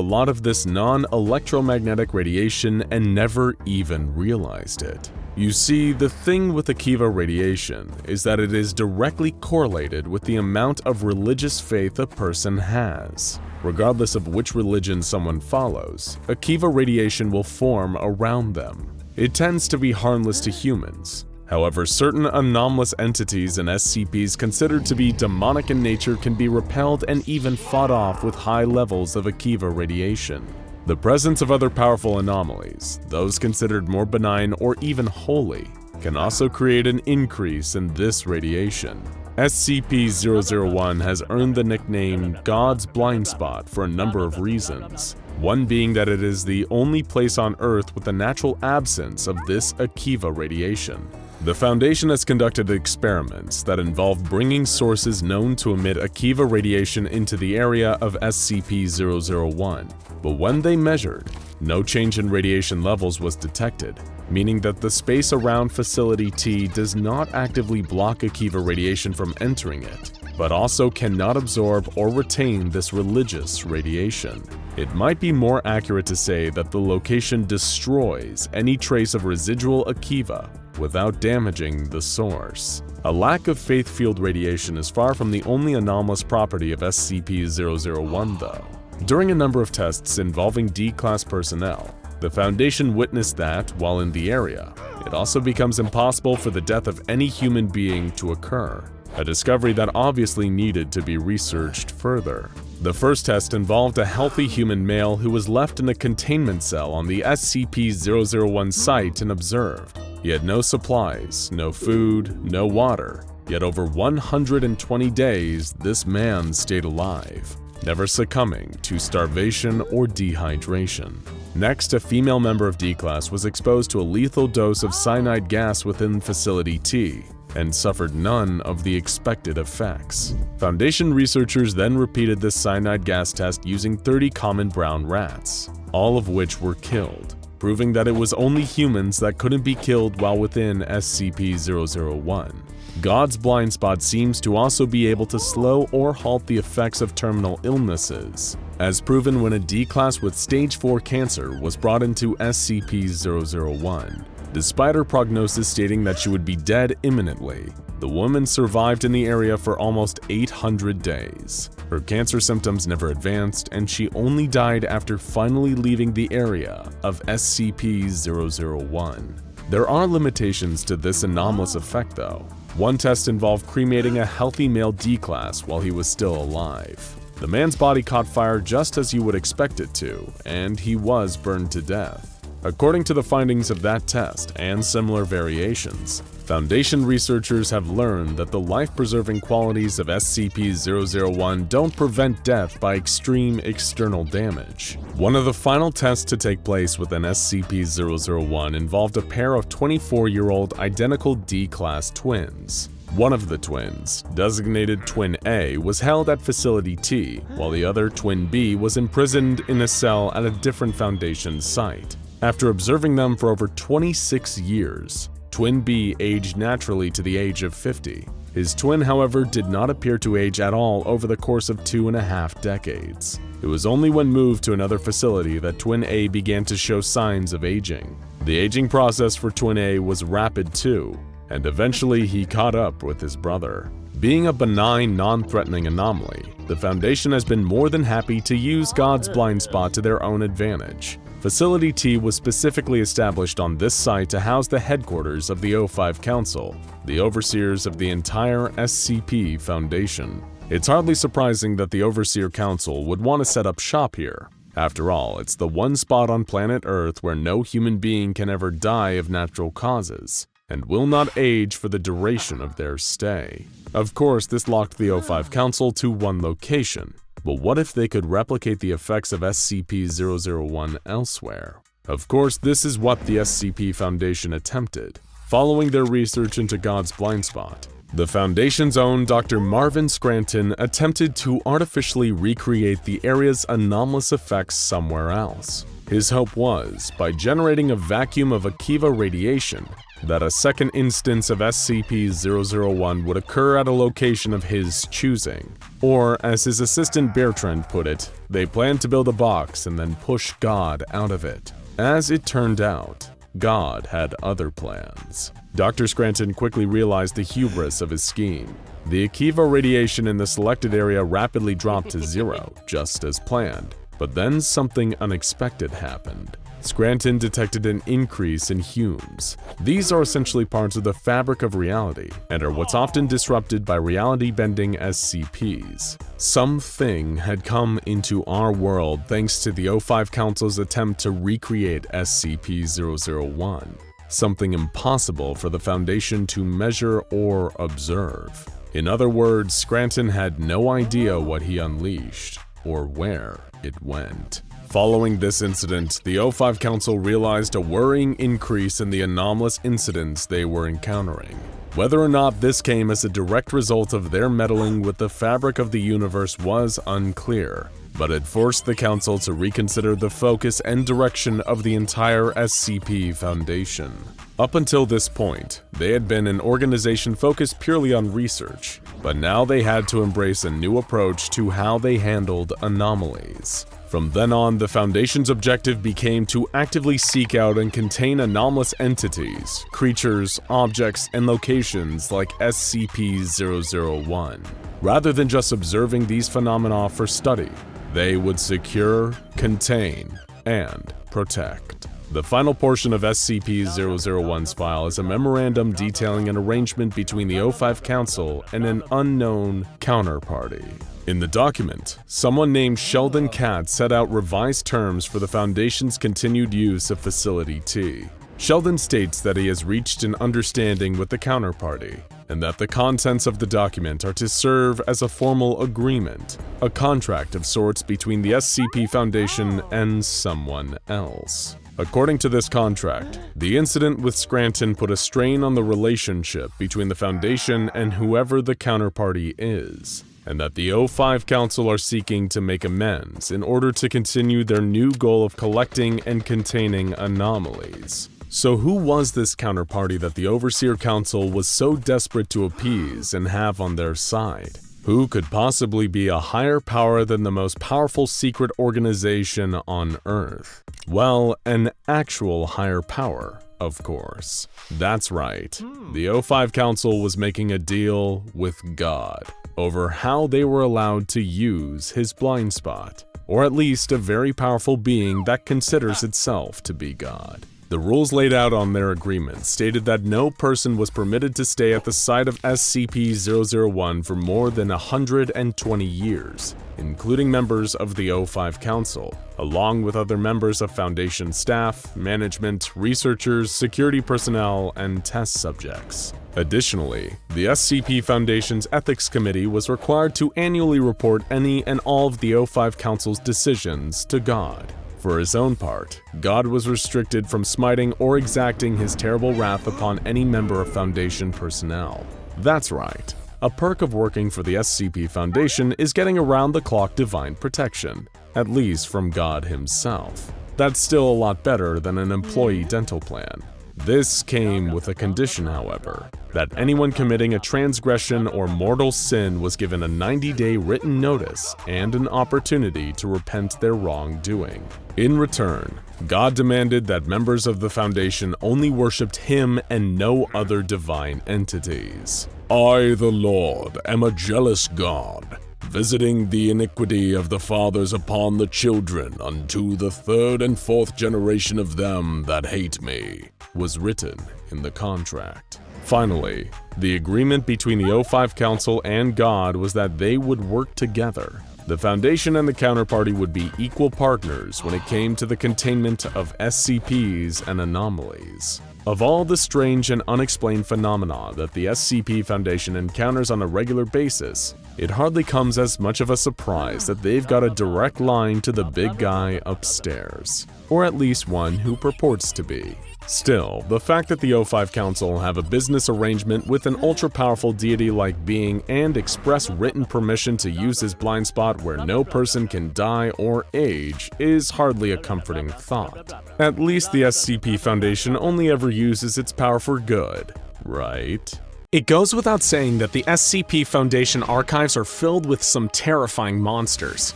lot of this non-electromagnetic radiation and never even realized it. You see, the thing with Akiva radiation is that it is directly correlated with the amount of religious faith a person has. Regardless of which religion someone follows, Akiva radiation will form around them. It tends to be harmless to humans. However, certain anomalous entities and SCPs considered to be demonic in nature can be repelled and even fought off with high levels of Akiva radiation. The presence of other powerful anomalies, those considered more benign or even holy, can also create an increase in this radiation. SCP-001 has earned the nickname God's Blind Spot for a number of reasons, one being that it is the only place on Earth with a natural absence of this Akiva radiation. The Foundation has conducted experiments that involve bringing sources known to emit Akiva radiation into the area of SCP-001, but when they measured, no change in radiation levels was detected, meaning that the space around Facility T does not actively block Akiva radiation from entering it, but also cannot absorb or retain this religious radiation. It might be more accurate to say that the location destroys any trace of residual Akiva without damaging the source. A lack of faith-field radiation is far from the only anomalous property of SCP-001 though. During a number of tests involving D-Class personnel, the Foundation witnessed that, while in the area, it also becomes impossible for the death of any human being to occur, a discovery that obviously needed to be researched further. The first test involved a healthy human male who was left in a containment cell on the SCP-001 site and observed. He had no supplies, no food, no water, yet over 120 days this man stayed alive, never succumbing to starvation or dehydration. Next, a female member of D-Class was exposed to a lethal dose of cyanide gas within Facility T. and suffered none of the expected effects. Foundation researchers then repeated this cyanide gas test using 30 common brown rats, all of which were killed, proving that it was only humans that couldn't be killed while within SCP-001. God's blind spot seems to also be able to slow or halt the effects of terminal illnesses, as proven when a D-Class with stage 4 cancer was brought into SCP-001. Despite her prognosis stating that she would be dead imminently, the woman survived in the area for almost 800 days. Her cancer symptoms never advanced, and she only died after finally leaving the area of SCP-001. There are limitations to this anomalous effect though. One test involved cremating a healthy male D-Class while he was still alive. The man's body caught fire just as you would expect it to, and he was burned to death. According to the findings of that test and similar variations, Foundation researchers have learned that the life-preserving qualities of SCP-001 don't prevent death by extreme external damage. One of the final tests to take place within SCP-001 involved a pair of 24-year-old identical D-Class twins. One of the twins, designated Twin A, was held at Facility T, while the other, Twin B, was imprisoned in a cell at a different Foundation site. After observing them for over 26 years, Twin B aged naturally to the age of 50. His twin, however, did not appear to age at all over the course of 2.5 decades. It was only when moved to another facility that Twin A began to show signs of aging. The aging process for Twin A was rapid too, and eventually he caught up with his brother. Being a benign, non-threatening anomaly, the Foundation has been more than happy to use God's blind spot to their own advantage. Facility T was specifically established on this site to house the headquarters of the O5 Council, the overseers of the entire SCP Foundation. It's hardly surprising that the Overseer Council would want to set up shop here. After all, it's the one spot on planet Earth where no human being can ever die of natural causes, and will not age for the duration of their stay. Of course, this locked the O5 Council to one location. But what if they could replicate the effects of SCP-001 elsewhere? Of course, this is what the SCP Foundation attempted, following their research into God's blind spot. The Foundation's own Dr. Marvin Scranton attempted to artificially recreate the area's anomalous effects somewhere else. His hope was, by generating a vacuum of Akiva radiation, that a second instance of SCP-001 would occur at a location of his choosing. Or, as his assistant Bertrand put it, they planned to build a box and then push God out of it. As it turned out, God had other plans. Dr. Scranton quickly realized the hubris of his scheme. The Akiva radiation in the selected area rapidly dropped to 0, just as planned. But then something unexpected happened. Scranton detected an increase in Humes. These are essentially parts of the fabric of reality, and are what's often disrupted by reality-bending SCPs. Something had come into our world thanks to the O5 Council's attempt to recreate SCP-001. Something impossible for the Foundation to measure or observe. In other words, Scranton had no idea what he unleashed, or where it went. Following this incident, the O5 Council realized a worrying increase in the anomalous incidents they were encountering. Whether or not this came as a direct result of their meddling with the fabric of the universe was unclear, but it forced the Council to reconsider the focus and direction of the entire SCP Foundation. Up until this point, they had been an organization focused purely on research, but now they had to embrace a new approach to how they handled anomalies. From then on, the Foundation's objective became to actively seek out and contain anomalous entities, creatures, objects, and locations like SCP-001. Rather than just observing these phenomena for study, they would secure, contain, and protect. The final portion of SCP-001's file is a memorandum detailing an arrangement between the O5 Council and an unknown counterparty. In the document, someone named Sheldon Katz set out revised terms for the Foundation's continued use of Facility T. Sheldon states that he has reached an understanding with the counterparty, and that the contents of the document are to serve as a formal agreement, a contract of sorts between the SCP Foundation and someone else. According to this contract, the incident with Scranton put a strain on the relationship between the Foundation and whoever the counterparty is, and that the O5 Council are seeking to make amends in order to continue their new goal of collecting and containing anomalies. So who was this counterparty that the Overseer Council was so desperate to appease and have on their side? Who could possibly be a higher power than the most powerful secret organization on Earth? Well, an actual higher power, of course. That's right. The O5 Council was making a deal with God over how they were allowed to use his blind spot, or at least a very powerful being that considers itself to be God. The rules laid out on their agreement stated that no person was permitted to stay at the site of SCP-001 for more than 120 years, including members of the O5 Council, along with other members of Foundation staff, management, researchers, security personnel, and test subjects. Additionally, the SCP Foundation's Ethics Committee was required to annually report any and all of the O5 Council's decisions to God. For his own part, God was restricted from smiting or exacting his terrible wrath upon any member of Foundation personnel. That's right. A perk of working for the SCP Foundation is getting around-the-clock divine protection, at least from God himself. That's still a lot better than an employee dental plan. This came with a condition, however, that anyone committing a transgression or mortal sin was given a 90-day written notice and an opportunity to repent their wrongdoing. In return, God demanded that members of the Foundation only worshipped him and no other divine entities.
I, the Lord, am a jealous God, visiting the iniquity of the fathers upon the children unto the third and fourth generation of them that hate me,
was written in the contract. Finally, the agreement between the O5 Council and God was that they would work together. The Foundation and the counterparty would be equal partners when it came to the containment of SCPs and anomalies. Of all the strange and unexplained phenomena that the SCP Foundation encounters on a regular basis, it hardly comes as much of a surprise that they've got a direct line to the big guy upstairs, or at least one who purports to be. Still, the fact that the O5 Council have a business arrangement with an ultra-powerful deity-like being and express written permission to use his blind spot where no person can die or age is hardly a comforting thought. At least the SCP Foundation only ever uses its power for good, right? It goes without saying that the SCP Foundation archives are filled with some terrifying monsters.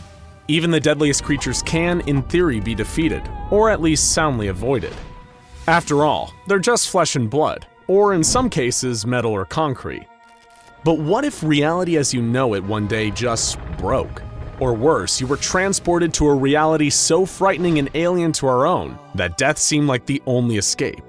Even the deadliest creatures can, in theory, be defeated, or at least soundly avoided. After all, they're just flesh and blood, or in some cases, metal or concrete. But what if reality as you know it one day just broke? Or worse, you were transported to a reality so frightening and alien to our own that death seemed like the only escape.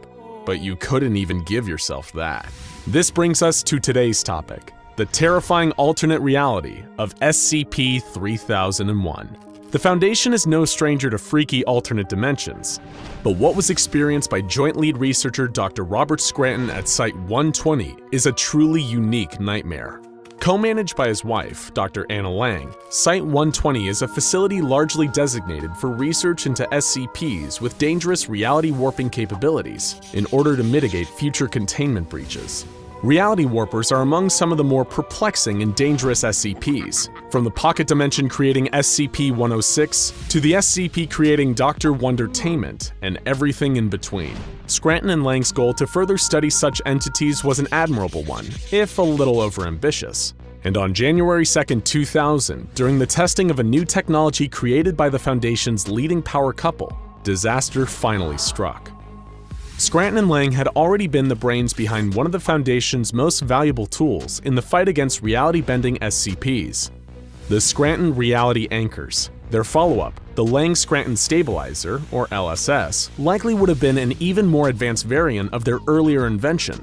But you couldn't even give yourself that. This brings us to today's topic, the terrifying alternate reality of SCP-3001. The Foundation is no stranger to freaky alternate dimensions, but what was experienced by Joint Lead Researcher Dr. Robert Scranton at Site-120 is a truly unique nightmare. Co-managed by his wife, Dr. Anna Lang, Site-120 is a facility largely designated for research into SCPs with dangerous reality warping capabilities in order to mitigate future containment breaches. Reality warpers are among some of the more perplexing and dangerous SCPs, from the Pocket Dimension creating SCP-106 to the SCP creating Dr. Wondertainment and everything in between. Scranton and Lang's goal to further study such entities was an admirable one, if a little overambitious. And on January 2, 2000, during the testing of a new technology created by the Foundation's leading power couple, disaster finally struck. Scranton and Lang had already been the brains behind one of the Foundation's most valuable tools in the fight against reality-bending SCPs, the Scranton Reality Anchors. Their follow-up, the Lang-Scranton Stabilizer, or LSS, likely would have been an even more advanced variant of their earlier invention,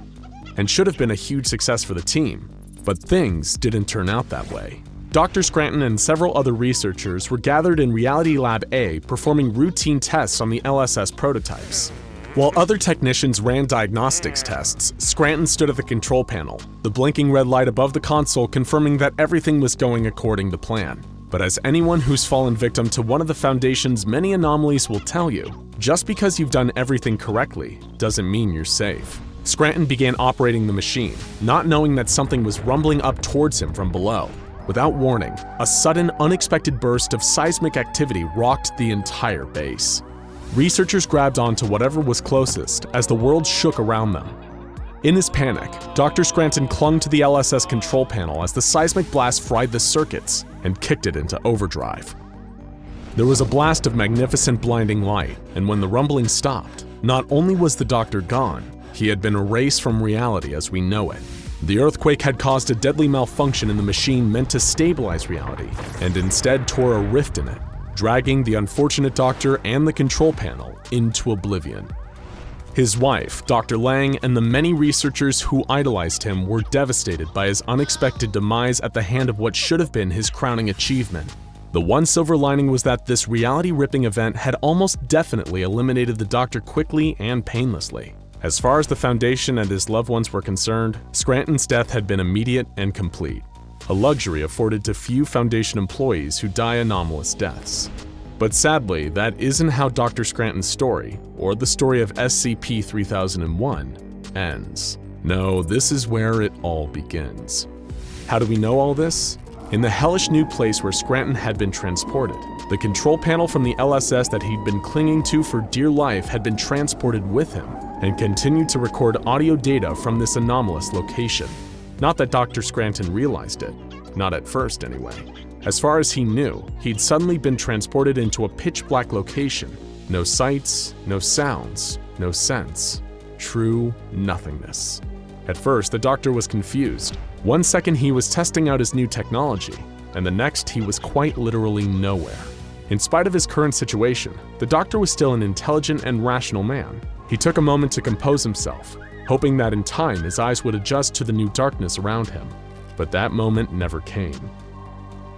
and should have been a huge success for the team. But things didn't turn out that way. Dr. Scranton and several other researchers were gathered in Reality Lab A performing routine tests on the LSS prototypes. While other technicians ran diagnostics tests, Scranton stood at the control panel, the blinking red light above the console confirming that everything was going according to plan. But as anyone who's fallen victim to one of the Foundation's many anomalies will tell you, just because you've done everything correctly doesn't mean you're safe. Scranton began operating the machine, not knowing that something was rumbling up towards him from below. Without warning, a sudden, unexpected burst of seismic activity rocked the entire base. Researchers grabbed onto whatever was closest as the world shook around them. In his panic, Dr. Scranton clung to the LSS control panel as the seismic blast fried the circuits and kicked it into overdrive. There was a blast of magnificent blinding light, and when the rumbling stopped, not only was the doctor gone, he had been erased from reality as we know it. The earthquake had caused a deadly malfunction in the machine meant to stabilize reality, and instead tore a rift in it, dragging the unfortunate doctor and the control panel into oblivion. His wife, Dr. Lang, and the many researchers who idolized him were devastated by his unexpected demise at the hand of what should have been his crowning achievement. The one silver lining was that this reality-ripping event had almost definitely eliminated the doctor quickly and painlessly. As far as the Foundation and his loved ones were concerned, Scranton's death had been immediate and complete, a luxury afforded to few Foundation employees who die anomalous deaths. But sadly, that isn't how Dr. Scranton's story, or the story of SCP-3001, ends. No, this is where it all begins. How do we know all this? In the hellish new place where Scranton had been transported, the control panel from the LSS that he'd been clinging to for dear life had been transported with him and continued to record audio data from this anomalous location. Not that Dr. Scranton realized it, not at first anyway. As far as he knew, he'd suddenly been transported into a pitch-black location. No sights, no sounds, no sense. True nothingness. At first, the doctor was confused. One second he was testing out his new technology, and the next he was quite literally nowhere. In spite of his current situation, the doctor was still an intelligent and rational man. He took a moment to compose himself, hoping that in time his eyes would adjust to the new darkness around him. But that moment never came.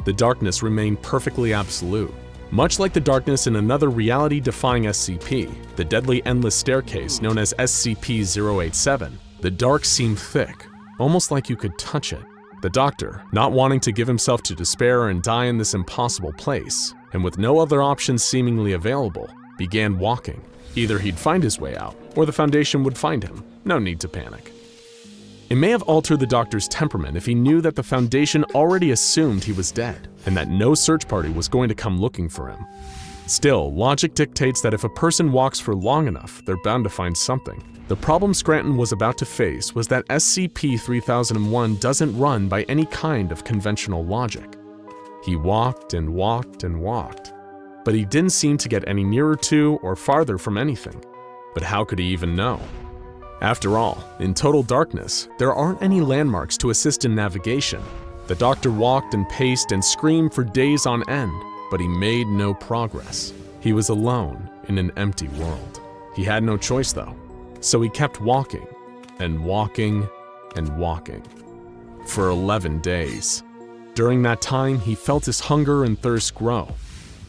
The darkness remained perfectly absolute. Much like the darkness in another reality-defying SCP, the deadly endless staircase known as SCP-087, the dark seemed thick, almost like you could touch it. The doctor, not wanting to give himself to despair and die in this impossible place, and with no other options seemingly available, began walking. Either he'd find his way out, or the Foundation would find him. No need to panic. It may have altered the doctor's temperament if he knew that the Foundation already assumed he was dead, and that no search party was going to come looking for him. Still, logic dictates that if a person walks for long enough, they're bound to find something. The problem Scranton was about to face was that SCP-3001 doesn't run by any kind of conventional logic. He walked and walked and walked, but he didn't seem to get any nearer to or farther from anything. But how could he even know? After all, in total darkness, there aren't any landmarks to assist in navigation. The doctor walked and paced and screamed for days on end, but he made no progress. He was alone in an empty world. He had no choice though, so he kept walking and walking and walking for 11 days. During that time, he felt his hunger and thirst grow.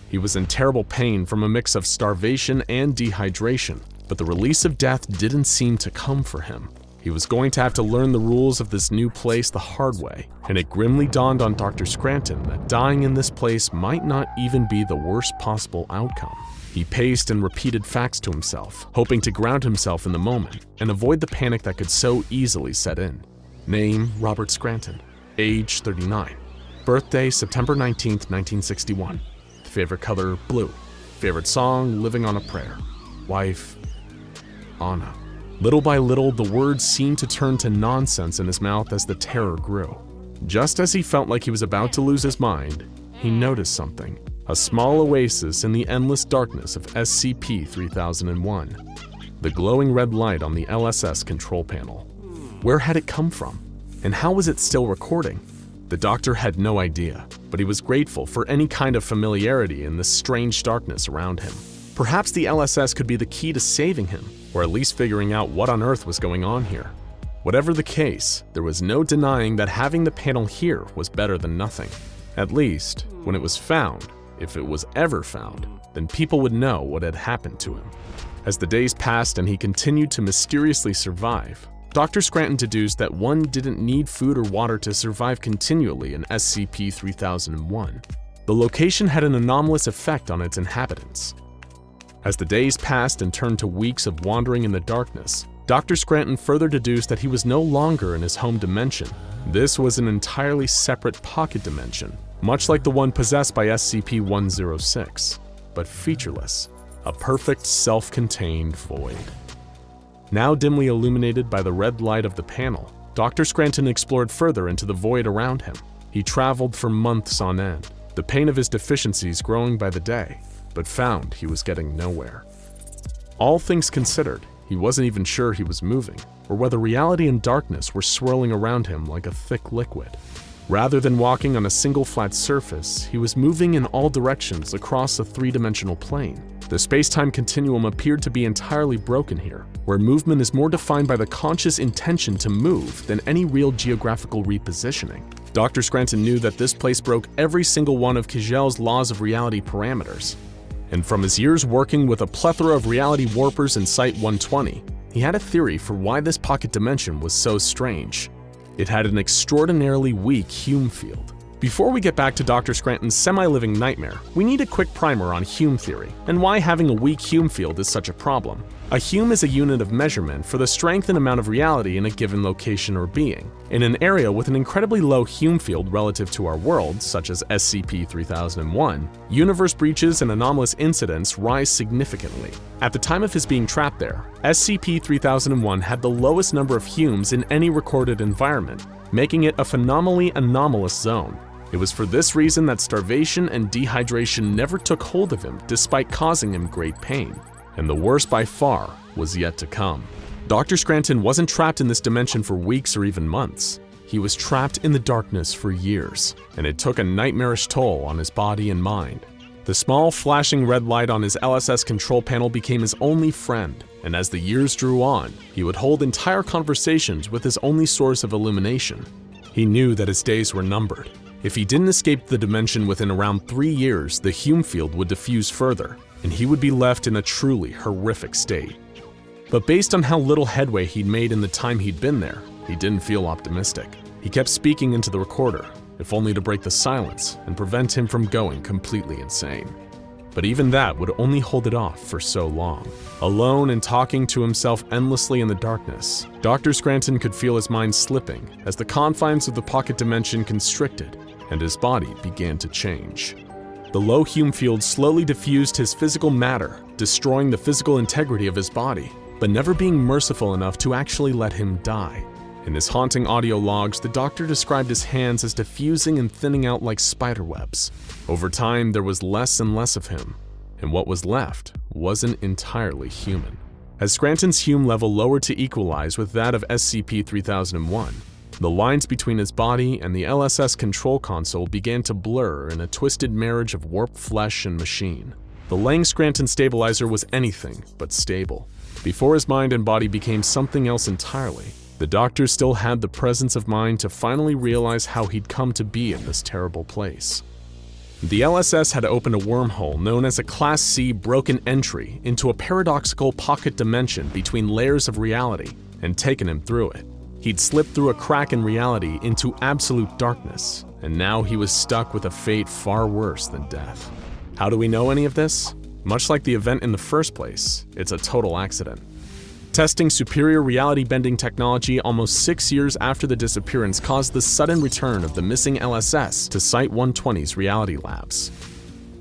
He was in terrible pain from a mix of starvation and dehydration, but the release of death didn't seem to come for him. He was going to have to learn the rules of this new place the hard way, and it grimly dawned on Dr. Scranton that dying in this place might not even be the worst possible outcome. He paced and repeated facts to himself, hoping to ground himself in the moment and avoid the panic that could so easily set in. Name, Robert Scranton. Age, 39. Birthday, September 19th, 1961. Favorite color, blue. Favorite song, Living on a Prayer. Wife, Anna. Little by little, the words seemed to turn to nonsense in his mouth as the terror grew. Just as he felt like he was about to lose his mind, he noticed something. A small oasis in the endless darkness of SCP-3001. The glowing red light on the LSS control panel. Where had it come from? And how was it still recording? The doctor had no idea, but he was grateful for any kind of familiarity in this strange darkness around him. Perhaps the LSS could be the key to saving him, or at least figuring out what on earth was going on here. Whatever the case, there was no denying that having the panel here was better than nothing. At least, when it was found, if it was ever found, then people would know what had happened to him. As the days passed and he continued to mysteriously survive, Dr. Scranton deduced that one didn't need food or water to survive continually in SCP-3001. The location had an anomalous effect on its inhabitants. As the days passed and turned to weeks of wandering in the darkness, Dr. Scranton further deduced that he was no longer in his home dimension. This was an entirely separate pocket dimension, much like the one possessed by SCP-106, but featureless, a perfect self-contained void. Now dimly illuminated by the red light of the panel, Dr. Scranton explored further into the void around him. He traveled for months on end, the pain of his deficiencies growing by the day, but found he was getting nowhere. All things considered, he wasn't even sure he was moving, or whether reality and darkness were swirling around him like a thick liquid. Rather than walking on a single flat surface, he was moving in all directions across a three-dimensional plane. The space-time continuum appeared to be entirely broken here, where movement is more defined by the conscious intention to move than any real geographical repositioning. Dr. Scranton knew that this place broke every single one of Kijel's laws of reality parameters. And from his years working with a plethora of reality warpers in Site-120, he had a theory for why this pocket dimension was so strange. It had an extraordinarily weak Hume field. Before we get back to Dr. Scranton's semi-living nightmare, we need a quick primer on Hume theory and why having a weak Hume field is such a problem. A Hume is a unit of measurement for the strength and amount of reality in a given location or being. In an area with an incredibly low Hume field relative to our world, such as SCP-3001, universe breaches and anomalous incidents rise significantly. At the time of his being trapped there, SCP-3001 had the lowest number of Humes in any recorded environment, making it a phenomenally anomalous zone. It was for this reason that starvation and dehydration never took hold of him despite causing him great pain. And the worst by far was yet to come. Dr. Scranton wasn't trapped in this dimension for weeks or even months. He was trapped in the darkness for years, and it took a nightmarish toll on his body and mind. The small flashing red light on his LSS control panel became his only friend, and as the years drew on, he would hold entire conversations with his only source of illumination. He knew that his days were numbered. If he didn't escape the dimension within around 3 years, the Hume field would diffuse further, and he would be left in a truly horrific state. But based on how little headway he'd made in the time he'd been there, he didn't feel optimistic. He kept speaking into the recorder, if only to break the silence and prevent him from going completely insane. But even that would only hold it off for so long. Alone and talking to himself endlessly in the darkness, Dr. Scranton could feel his mind slipping as the confines of the pocket dimension constricted and his body began to change. The low Hume field slowly diffused his physical matter, destroying the physical integrity of his body, but never being merciful enough to actually let him die. In his haunting audio logs, the doctor described his hands as diffusing and thinning out like spiderwebs. Over time, there was less and less of him, and what was left wasn't entirely human. As Scranton's Hume level lowered to equalize with that of SCP-3001, the lines between his body and the LSS control console began to blur in a twisted marriage of warped flesh and machine. The Lang Scranton stabilizer was anything but stable. Before his mind and body became something else entirely, the doctor still had the presence of mind to finally realize how he'd come to be in this terrible place. The LSS had opened a wormhole known as a Class C broken entry into a paradoxical pocket dimension between layers of reality and taken him through it. He'd slipped through a crack in reality into absolute darkness, and now he was stuck with a fate far worse than death. How do we know any of this? Much like the event in the first place, it's a total accident. Testing superior reality-bending technology almost 6 years after the disappearance caused the sudden return of the missing LSS to Site-120's reality labs.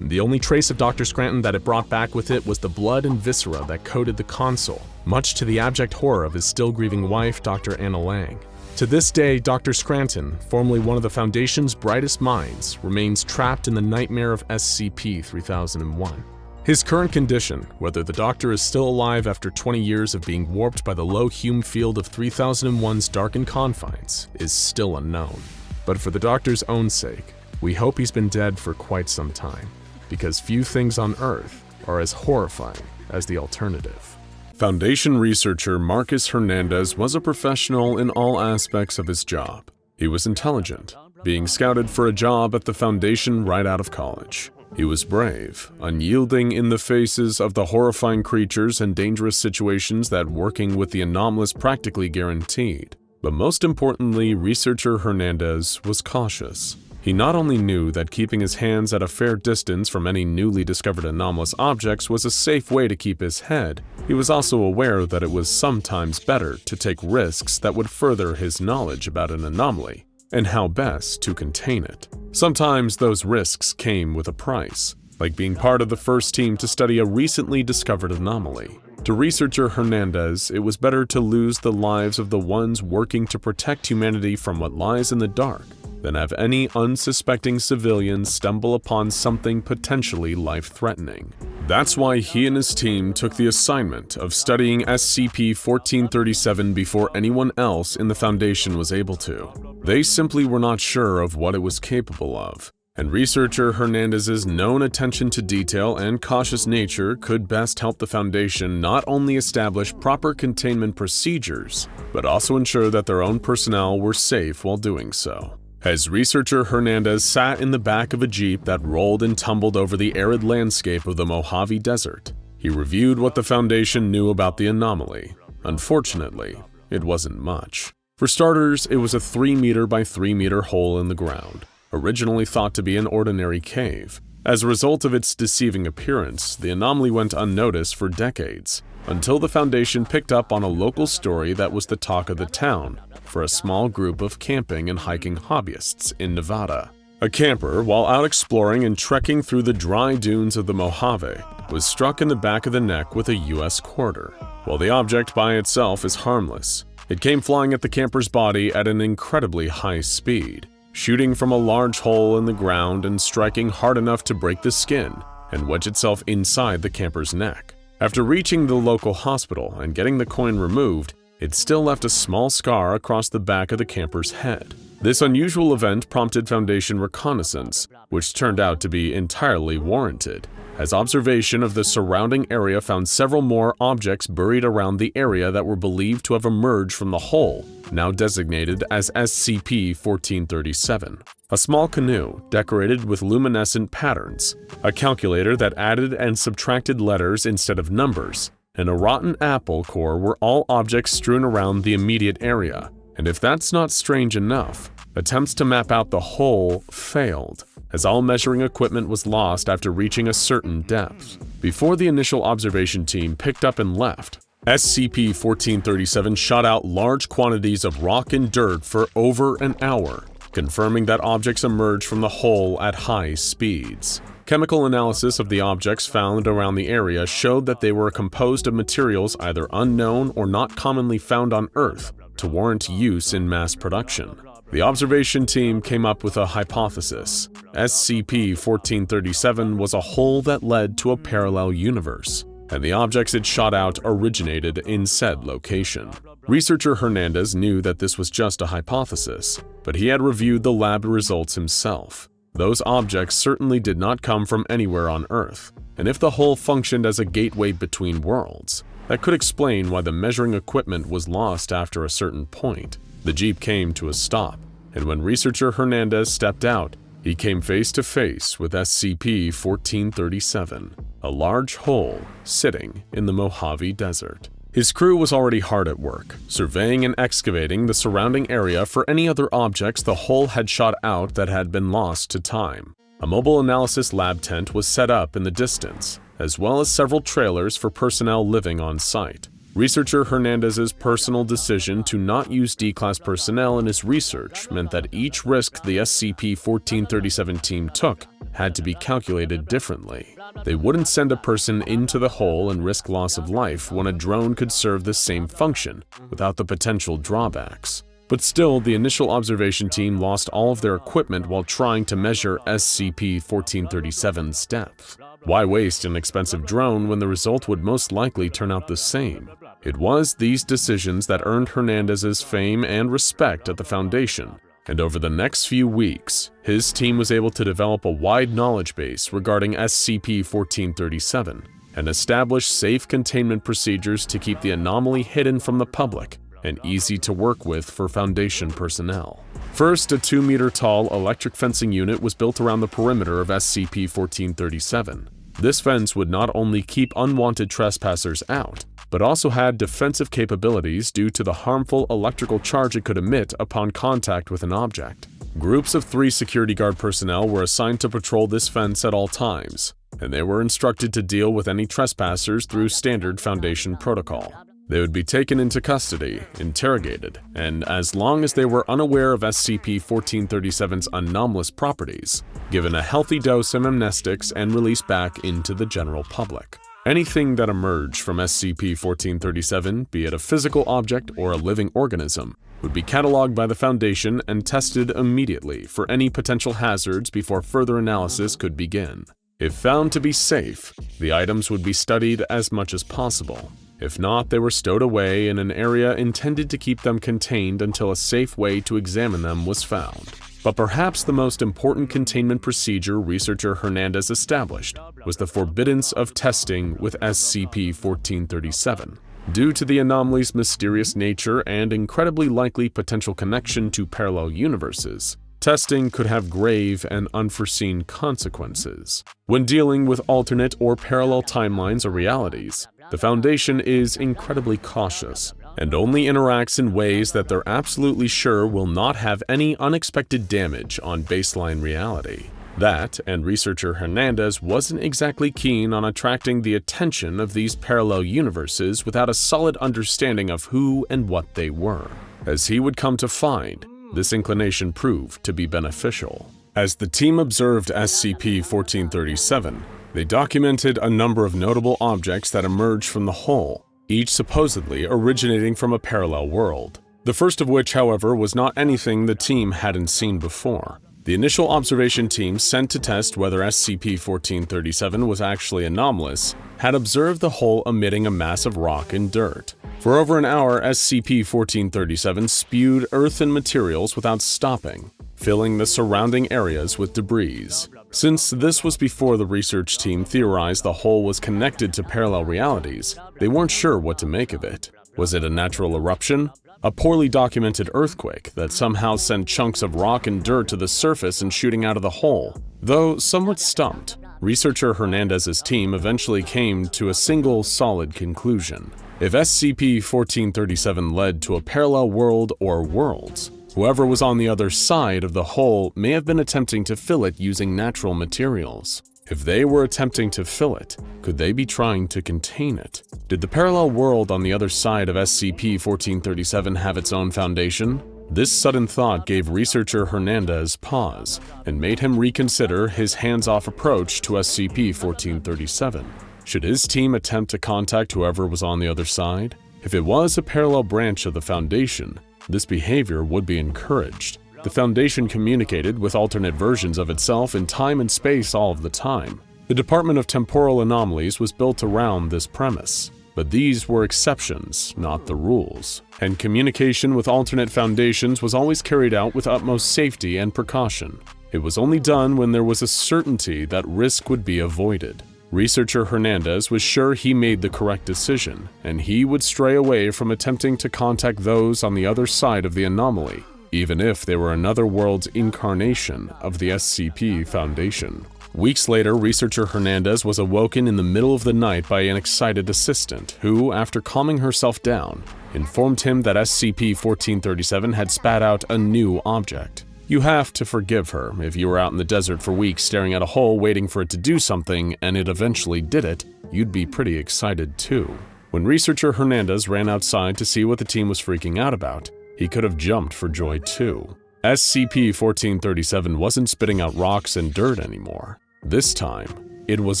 The only trace of Dr. Scranton that it brought back with it was the blood and viscera that coated the console, much to the abject horror of his still-grieving wife, Dr. Anna Lang. To this day, Dr. Scranton, formerly one of the Foundation's brightest minds, remains trapped in the nightmare of SCP-3001. His current condition, whether the Doctor is still alive after 20 years of being warped by the low Hume field of 3001's darkened confines, is still unknown. But for the Doctor's own sake, we hope he's been dead for quite some time, because few things on Earth are as horrifying as the alternative.
Foundation researcher Marcus Hernandez was a professional in all aspects of his job. He was intelligent, being scouted for a job at the Foundation right out of college. He was brave, unyielding in the faces of the horrifying creatures and dangerous situations that working with the anomalous practically guaranteed. But most importantly, researcher Hernandez was cautious.
He not only knew that keeping his hands at a fair distance from any newly discovered anomalous objects was a safe way to keep his head, he was also aware that it was sometimes better to take risks that would further his knowledge about an anomaly and how best to contain it. Sometimes those risks came with a price, like being part of the first team to study a recently discovered anomaly. To researcher Hernandez, it was better to lose the lives of the ones working to protect humanity from what lies in the dark than have any unsuspecting civilians stumble upon something potentially life-threatening. That's why he and his team took the assignment of studying SCP-1437 before anyone else in the Foundation was able to. They simply were not sure of what it was capable of, and researcher Hernandez's known attention to detail and cautious nature could best help the Foundation not only establish proper containment procedures, but also ensure that their own personnel were safe while doing so. As researcher Hernandez sat in the back of a jeep that rolled and tumbled over the arid landscape of the Mojave Desert, he reviewed what the Foundation knew about the anomaly. Unfortunately, it wasn't much. For starters, it was a 3-meter by 3-meter hole in the ground, originally thought to be an ordinary cave. As a result of its deceiving appearance, the anomaly went unnoticed for decades, until the Foundation picked up on a local story that was the talk of the town for a small group of camping and hiking hobbyists in Nevada. A camper, while out exploring and trekking through the dry dunes of the Mojave, was struck in the back of the neck with a U.S. quarter. While the object by itself is harmless, it came flying at the camper's body at an incredibly high speed, shooting from a large hole in the ground and striking hard enough to break the skin and wedge itself inside the camper's neck. After reaching the local hospital and getting the coin removed, it still left a small scar across the back of the camper's head. This unusual event prompted Foundation reconnaissance, which turned out to be entirely warranted, as observation of the surrounding area found several more objects buried around the area that were believed to have emerged from the hole, now designated as SCP-1437. A small canoe decorated with luminescent patterns, a calculator that added and subtracted letters instead of numbers, and a rotten apple core were all objects strewn around the immediate area. And if that's not strange enough, attempts to map out the hole failed, as all measuring equipment was lost after reaching a certain depth. Before the initial observation team picked up and left, SCP-1437 shot out large quantities of rock and dirt for over an hour, confirming that objects emerged from the hole at high speeds. Chemical analysis of the objects found around the area showed that they were composed of materials either unknown or not commonly found on Earth to warrant use in mass production. The observation team came up with a hypothesis. SCP-1437 was a hole that led to a parallel universe, and the objects it shot out originated in said location. Researcher Hernandez knew that this was just a hypothesis, but he had reviewed the lab results himself. Those objects certainly did not come from anywhere on Earth, and if the hole functioned as a gateway between worlds, that could explain why the measuring equipment was lost after a certain point. The jeep came to a stop, and when researcher Hernandez stepped out, he came face to face with SCP-1437, a large hole sitting in the Mojave Desert. His crew was already hard at work, surveying and excavating the surrounding area for any other objects the hole had shot out that had been lost to time. A mobile analysis lab tent was set up in the distance, as well as several trailers for personnel living on site. Researcher Hernandez's personal decision to not use D-Class personnel in his research meant that each risk the SCP-1437 team took had to be calculated differently. They wouldn't send a person into the hole and risk loss of life when a drone could serve the same function without the potential drawbacks. But still, the initial observation team lost all of their equipment while trying to measure SCP-1437's depth. Why waste an expensive drone when the result would most likely turn out the same? It was these decisions that earned Hernandez's fame and respect at the Foundation, and over the next few weeks, his team was able to develop a wide knowledge base regarding SCP-1437 and establish safe containment procedures to keep the anomaly hidden from the public and easy to work with for Foundation personnel. First, a 2-meter-tall electric fencing unit was built around the perimeter of SCP-1437. This fence would not only keep unwanted trespassers out, but also had defensive capabilities due to the harmful electrical charge it could emit upon contact with an object. Groups of 3 security guard personnel were assigned to patrol this fence at all times, and they were instructed to deal with any trespassers through standard Foundation protocol. They would be taken into custody, interrogated, and as long as they were unaware of SCP-1437's anomalous properties, given a healthy dose of amnestics and released back into the general public. Anything that emerged from SCP-1437, be it a physical object or a living organism, would be cataloged by the Foundation and tested immediately for any potential hazards before further analysis could begin. If found to be safe, the items would be studied as much as possible. If not, they were stowed away in an area intended to keep them contained until a safe way to examine them was found. But perhaps the most important containment procedure researcher Hernandez established was the forbiddance of testing with SCP-1437. Due to the anomaly's mysterious nature and incredibly likely potential connection to parallel universes, testing could have grave and unforeseen consequences. When dealing with alternate or parallel timelines or realities, the Foundation is incredibly cautious and only interacts in ways that they're absolutely sure will not have any unexpected damage on baseline reality. That, and researcher Hernandez wasn't exactly keen on attracting the attention of these parallel universes without a solid understanding of who and what they were. As he would come to find, this inclination proved to be beneficial. As the team observed SCP-1437, they documented a number of notable objects that emerged from the hull, each supposedly originating from a parallel world. The first of which, however, was not anything the team hadn't seen before. The initial observation team sent to test whether SCP-1437 was actually anomalous had observed the hull emitting a mass of rock and dirt. For over an hour, SCP-1437 spewed earthen materials without stopping, filling the surrounding areas with debris. Since this was before the research team theorized the hull was connected to parallel realities, they weren't sure what to make of it. Was it a natural eruption? A poorly documented earthquake that somehow sent chunks of rock and dirt to the surface and shooting out of the hole? Though somewhat stumped, researcher Hernandez's team eventually came to a single solid conclusion. If SCP-1437 led to a parallel world or worlds, whoever was on the other side of the hole may have been attempting to fill it using natural materials. If they were attempting to fill it, could they be trying to contain it? Did the parallel world on the other side of SCP-1437 have its own foundation? This sudden thought gave researcher Hernandez pause and made him reconsider his hands-off approach to SCP-1437. Should his team attempt to contact whoever was on the other side? If it was a parallel branch of the Foundation, this behavior would be encouraged. The Foundation communicated with alternate versions of itself in time and space all of the time. The Department of Temporal Anomalies was built around this premise. But these were exceptions, not the rules. And communication with alternate foundations was always carried out with utmost safety and precaution. It was only done when there was a certainty that risk would be avoided. Researcher Hernandez was sure he made the correct decision, and he would stray away from attempting to contact those on the other side of the anomaly, even if they were another world's incarnation of the SCP Foundation. Weeks later, researcher Hernandez was awoken in the middle of the night by an excited assistant who, after calming herself down, informed him that SCP-1437 had spat out a new object. You have to forgive her. If you were out in the desert for weeks staring at a hole waiting for it to do something and it eventually did it, you'd be pretty excited too. When researcher Hernandez ran outside to see what the team was freaking out about, he could have jumped for joy too. SCP-1437 wasn't spitting out rocks and dirt anymore. This time, it was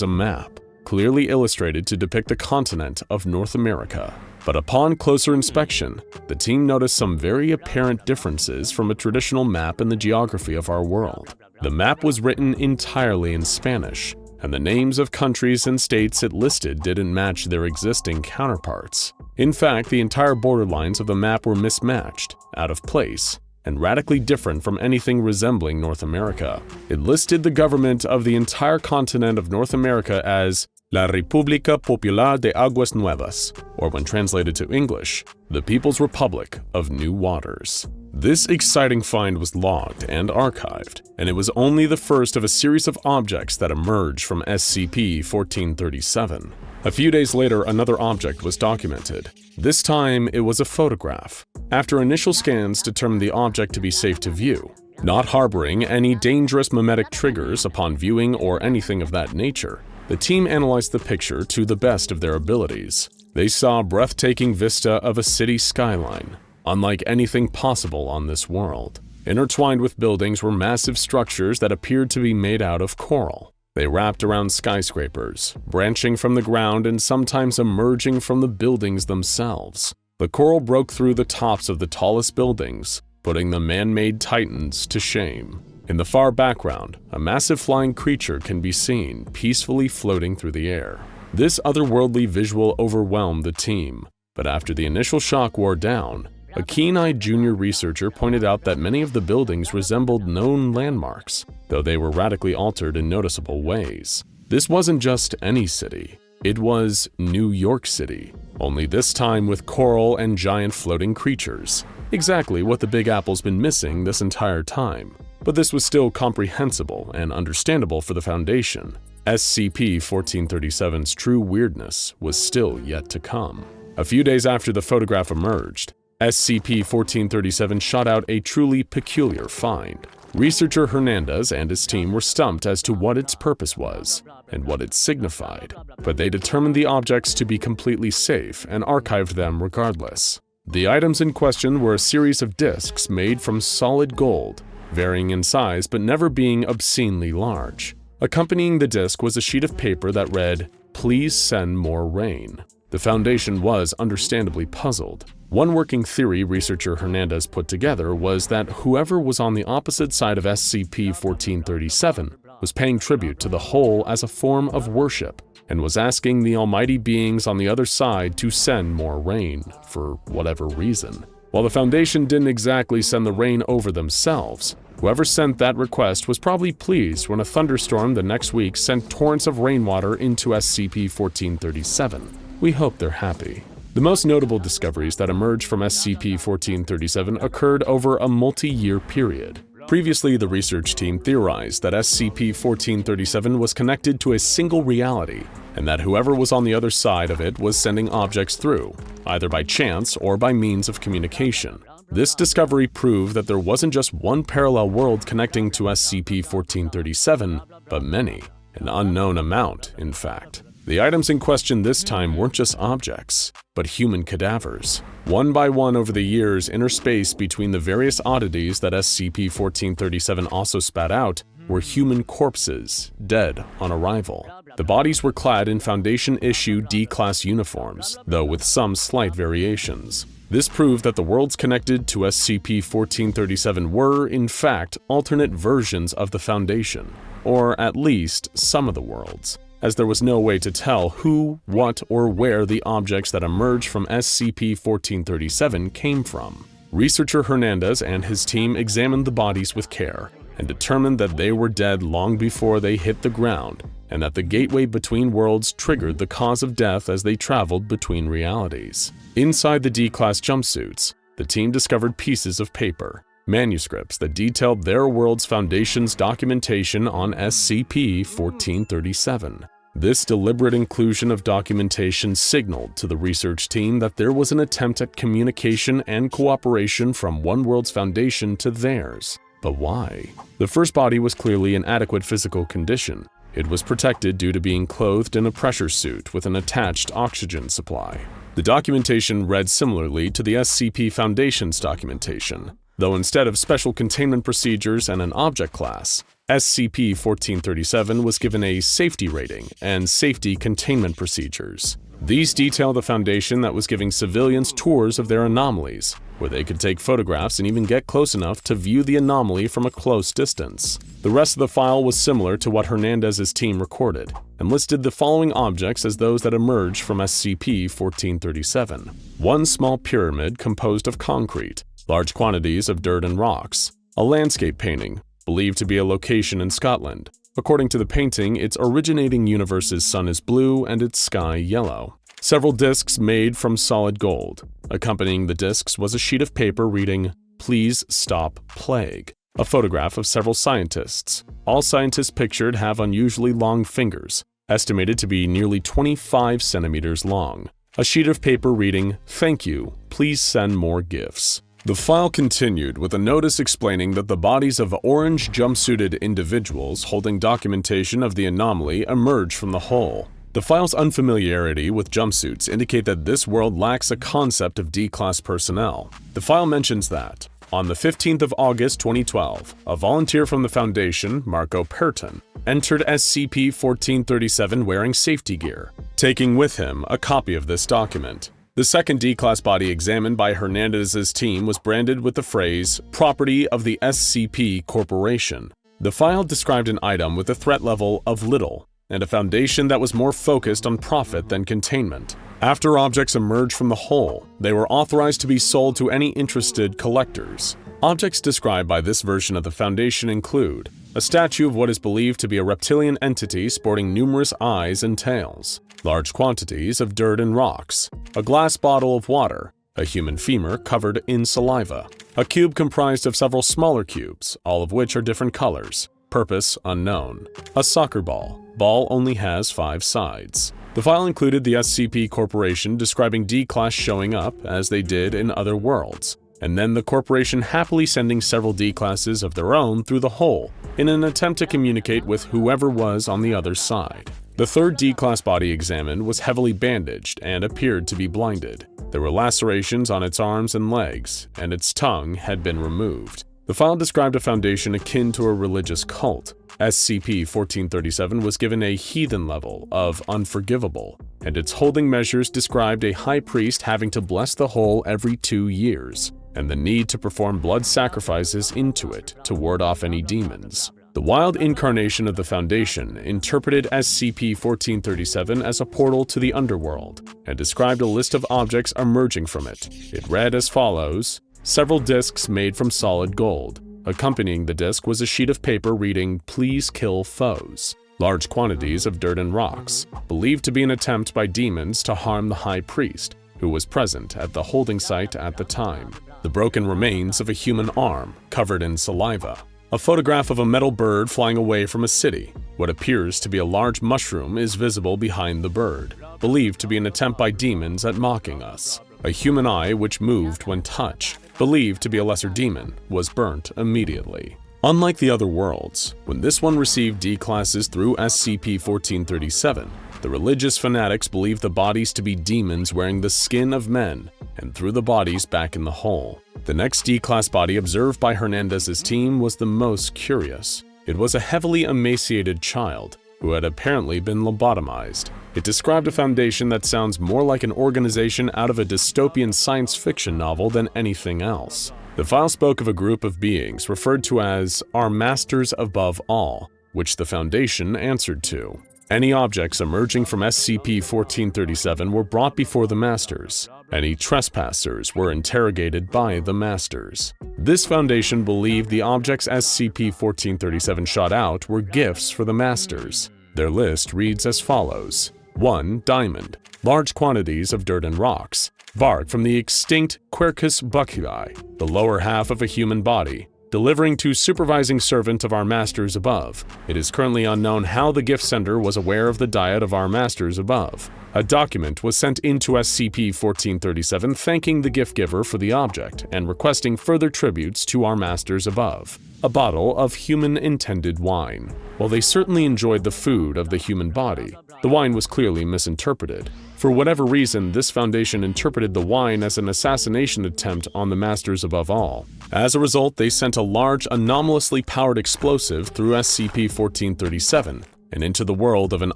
a map, clearly illustrated to depict the continent of North America. But upon closer inspection, the team noticed some very apparent differences from a traditional map in the geography of our world. The map was written entirely in Spanish, and the names of countries and states it listed didn't match their existing counterparts. In fact, the entire borderlines of the map were mismatched, out of place, and radically different from anything resembling North America. It listed the government of the entire continent of North America as La República Popular de Aguas Nuevas, or when translated to English, the People's Republic of New Waters. This exciting find was logged and archived, and it was only the first of a series of objects that emerged from SCP-1437. A few days later, another object was documented. This time, it was a photograph. After initial scans determined the object to be safe to view, Not harboring any dangerous mimetic triggers upon viewing or anything of that nature, the team analyzed the picture to the best of their abilities. They saw a breathtaking vista of a city skyline, unlike anything possible on this world. Intertwined with buildings were massive structures that appeared to be made out of coral. They wrapped around skyscrapers, branching from the ground and sometimes emerging from the buildings themselves. The coral broke through the tops of the tallest buildings, putting the man-made titans to shame. In the far background, a massive flying creature can be seen, peacefully floating through the air. This otherworldly visual overwhelmed the team, but after the initial shock wore down, a keen-eyed junior researcher pointed out that many of the buildings resembled known landmarks, though they were radically altered in noticeable ways. This wasn't just any city, it was New York City, only this time with coral and giant floating creatures. Exactly what the Big Apple's been missing this entire time. But this was still comprehensible and understandable for the Foundation. SCP-1437's true weirdness was still yet to come. A few days after the photograph emerged, SCP-1437 shot out a truly peculiar find. Researcher Hernandez and his team were stumped as to what its purpose was and what it signified, but they determined the objects to be completely safe and archived them regardless. The items in question were a series of discs made from solid gold, varying in size but never being obscenely large. Accompanying the disc was a sheet of paper that read, "Please send more rain." The Foundation was understandably puzzled. One working theory researcher Hernandez put together was that whoever was on the opposite side of SCP-1437 was paying tribute to the whole as a form of worship and was asking the almighty beings on the other side to send more rain for whatever reason. While the Foundation didn't exactly send the rain over themselves, whoever sent that request was probably pleased when a thunderstorm the next week sent torrents of rainwater into SCP-1437. We hope they're happy. The most notable discoveries that emerged from SCP-1437 occurred over a multi-year period. Previously, the research team theorized that SCP-1437 was connected to a single reality, and that whoever was on the other side of it was sending objects through, either by chance or by means of communication. This discovery proved that there wasn't just one parallel world connecting to SCP-1437, but many, an unknown amount, in fact. The items in question this time weren't just objects, but human cadavers. One by one over the years, interspersed between the various oddities that SCP-1437 also spat out were human corpses, dead on arrival. The bodies were clad in Foundation-issue D-Class uniforms, though with some slight variations. This proved that the worlds connected to SCP-1437 were, in fact, alternate versions of the Foundation, or at least some of the worlds, as there was no way to tell who, what, or where the objects that emerged from SCP-1437 came from. Researcher Hernandez and his team examined the bodies with care and determined that they were dead long before they hit the ground, and that the gateway between worlds triggered the cause of death as they traveled between realities. Inside the D-Class jumpsuits, the team discovered pieces of paper, manuscripts that detailed their world's Foundation's documentation on SCP-1437. This deliberate inclusion of documentation signaled to the research team that there was an attempt at communication and cooperation from one world's Foundation to theirs. But why? The first body was clearly in adequate physical condition. It was protected due to being clothed in a pressure suit with an attached oxygen supply. The documentation read similarly to the SCP Foundation's documentation, though instead of special containment procedures and an object class, SCP-1437 was given a safety rating and safety containment procedures. These detail the Foundation that was giving civilians tours of their anomalies, where they could take photographs and even get close enough to view the anomaly from a close distance. The rest of the file was similar to what Hernandez's team recorded, and listed the following objects as those that emerged from SCP-1437. One small pyramid composed of concrete, large quantities of dirt and rocks, a landscape painting, believed to be a location in Scotland. According to the painting, its originating universe's sun is blue and its sky yellow. Several discs made from solid gold. Accompanying the discs was a sheet of paper reading, "Please stop plague." A photograph of several scientists. All scientists pictured have unusually long fingers, estimated to be nearly 25 centimeters long. A sheet of paper reading, "Thank you, please send more gifts." The file continued with a notice explaining that the bodies of orange jumpsuited individuals holding documentation of the anomaly emerged from the hole. The file's unfamiliarity with jumpsuits indicate that this world lacks a concept of D-Class personnel. The file mentions that, on the 15th of August 2012, a volunteer from the Foundation, Marco Perton, entered SCP-1437 wearing safety gear, taking with him a copy of this document. The second D-Class body examined by Hernandez's team was branded with the phrase, "Property of the SCP Corporation." The file described an item with a threat level of little, and a Foundation that was more focused on profit than containment. After objects emerged from the hole, they were authorized to be sold to any interested collectors. Objects described by this version of the Foundation include a statue of what is believed to be a reptilian entity sporting numerous eyes and tails, large quantities of dirt and rocks, a glass bottle of water, a human femur covered in saliva, a cube comprised of several smaller cubes, all of which are different colors, purpose unknown, a soccer ball, ball only has 5 sides. The file included the SCP Corporation describing D-Class showing up as they did in other worlds, and then the Corporation happily sending several D-Classes of their own through the hole in an attempt to communicate with whoever was on the other side. The third D-Class body examined was heavily bandaged and appeared to be blinded. There were lacerations on its arms and legs, and its tongue had been removed. The file described a Foundation akin to a religious cult. SCP-1437 was given a heathen level of unforgivable, and its holding measures described a high priest having to bless the hole every 2 years, and the need to perform blood sacrifices into it to ward off any demons. The wild incarnation of the Foundation interpreted SCP-1437 as a portal to the underworld, and described a list of objects emerging from it. It read as follows: several discs made from solid gold. Accompanying the disc was a sheet of paper reading, "Please kill foes." Large quantities of dirt and rocks, believed to be an attempt by demons to harm the High Priest, who was present at the holding site at the time. The broken remains of a human arm, covered in saliva. A photograph of a metal bird flying away from a city. What appears to be a large mushroom is visible behind the bird, believed to be an attempt by demons at mocking us. A human eye which moved when touched, believed to be a lesser demon, was burnt immediately. Unlike the other worlds, when this one received D-Classes through SCP-1437, the religious fanatics believed the bodies to be demons wearing the skin of men, and threw the bodies back in the hole. The next D-Class body observed by Hernandez's team was the most curious. It was a heavily emaciated child, who had apparently been lobotomized. It described a Foundation that sounds more like an organization out of a dystopian science fiction novel than anything else. The file spoke of a group of beings referred to as our Masters Above All, which the Foundation answered to. Any objects emerging from SCP-1437 were brought before the Masters. Any trespassers were interrogated by the Masters. This Foundation believed the objects SCP-1437 shot out were gifts for the Masters. Their list reads as follows: 1. Diamond. Large quantities of dirt and rocks. Bark from the extinct Quercus buckii, the lower half of a human body. Delivering to supervising servant of our Masters Above. It is currently unknown how the gift sender was aware of the diet of our Masters Above. A document was sent into SCP-1437 thanking the gift giver for the object and requesting further tributes to our Masters Above. A bottle of human-intended wine. While they certainly enjoyed the food of the human body, the wine was clearly misinterpreted. For whatever reason, this Foundation interpreted the wine as an assassination attempt on the Masters Above All. As a result, they sent a large, anomalously powered explosive through SCP-1437 and into the world of an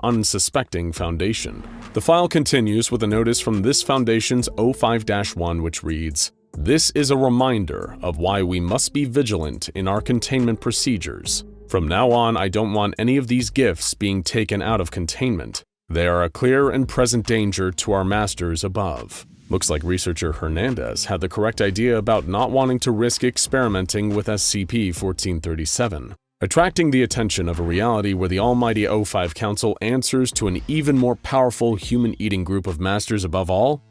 unsuspecting Foundation. The file continues with a notice from this Foundation's O5-1 which reads, "This is a reminder of why we must be vigilant in our containment procedures. From now on, I don't want any of these gifts being taken out of containment. They are a clear and present danger to our Masters Above." Looks like researcher Hernandez had the correct idea about not wanting to risk experimenting with SCP-1437. Attracting the attention of a reality where the almighty O5 Council answers to an even more powerful human-eating group of Masters Above All?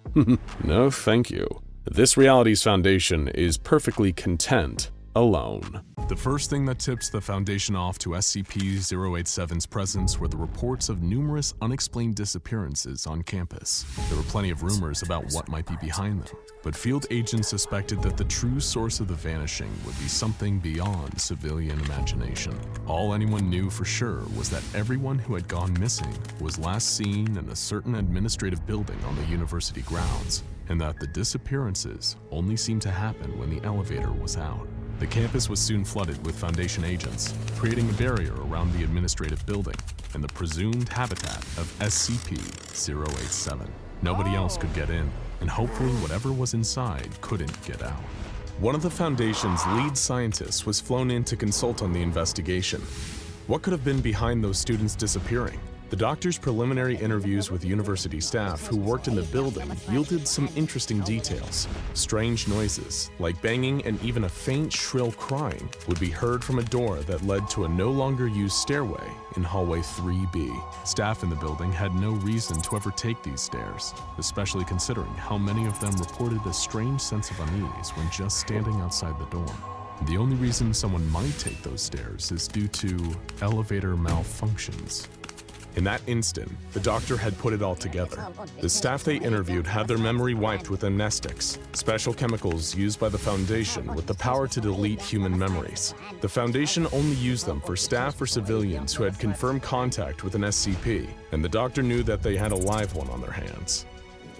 No, thank you. This reality's Foundation is perfectly content alone. The first thing that tipped the Foundation off to SCP-087's presence were the reports of numerous unexplained disappearances on campus. There were plenty of rumors about what might be behind them, but field agents suspected that the true source of the vanishing would be something beyond civilian imagination. All anyone knew for sure was that everyone who had gone missing was last seen in a certain administrative building on the university grounds, and that the disappearances only seemed to happen when the elevator was out. The campus was soon flooded with Foundation agents, creating a barrier around the administrative building and the presumed habitat of SCP-087. Nobody else could get in, and hopefully whatever was inside couldn't get out. One of the Foundation's lead scientists was flown in to consult on the investigation. What could have been behind those students disappearing? The doctor's preliminary interviews with university staff who worked in the building yielded some interesting details. Strange noises, like banging and even a faint, shrill crying, would be heard from a door that led to a no longer used stairway in hallway 3B. Staff in the building had no reason to ever take these stairs, especially considering how many of them reported a strange sense of unease when just standing outside the dorm. The only reason someone might take those stairs is due to elevator malfunctions. In that instant, the doctor had put it all together. The staff they interviewed had their memory wiped with amnestics, special chemicals used by the Foundation with the power to delete human memories. The Foundation only used them for staff or civilians who had confirmed contact with an SCP, and the doctor knew that they had a live one on their hands.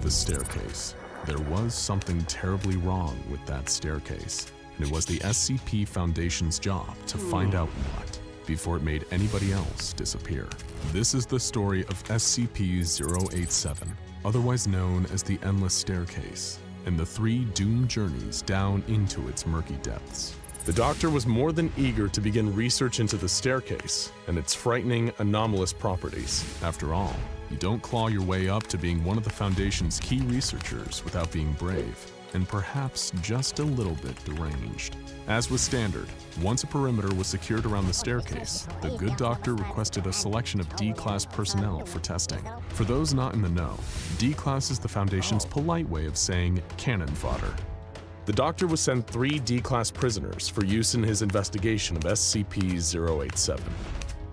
The staircase. There was something terribly wrong with that staircase, and it was the SCP Foundation's job to find out what, before it made anybody else disappear. This is the story of SCP-087, otherwise known as the Endless Staircase, and the 3 doomed journeys down into its murky depths. The doctor was more than eager to begin research into the staircase and its frightening, anomalous properties. After all, you don't claw your way up to being one of the Foundation's key researchers without being brave, and perhaps just a little bit deranged. As was standard, once a perimeter was secured around the staircase, the good doctor requested a selection of D-Class personnel for testing. For those not in the know, D-Class is the Foundation's polite way of saying cannon fodder. The doctor was sent 3 D-Class prisoners for use in his investigation of SCP-087.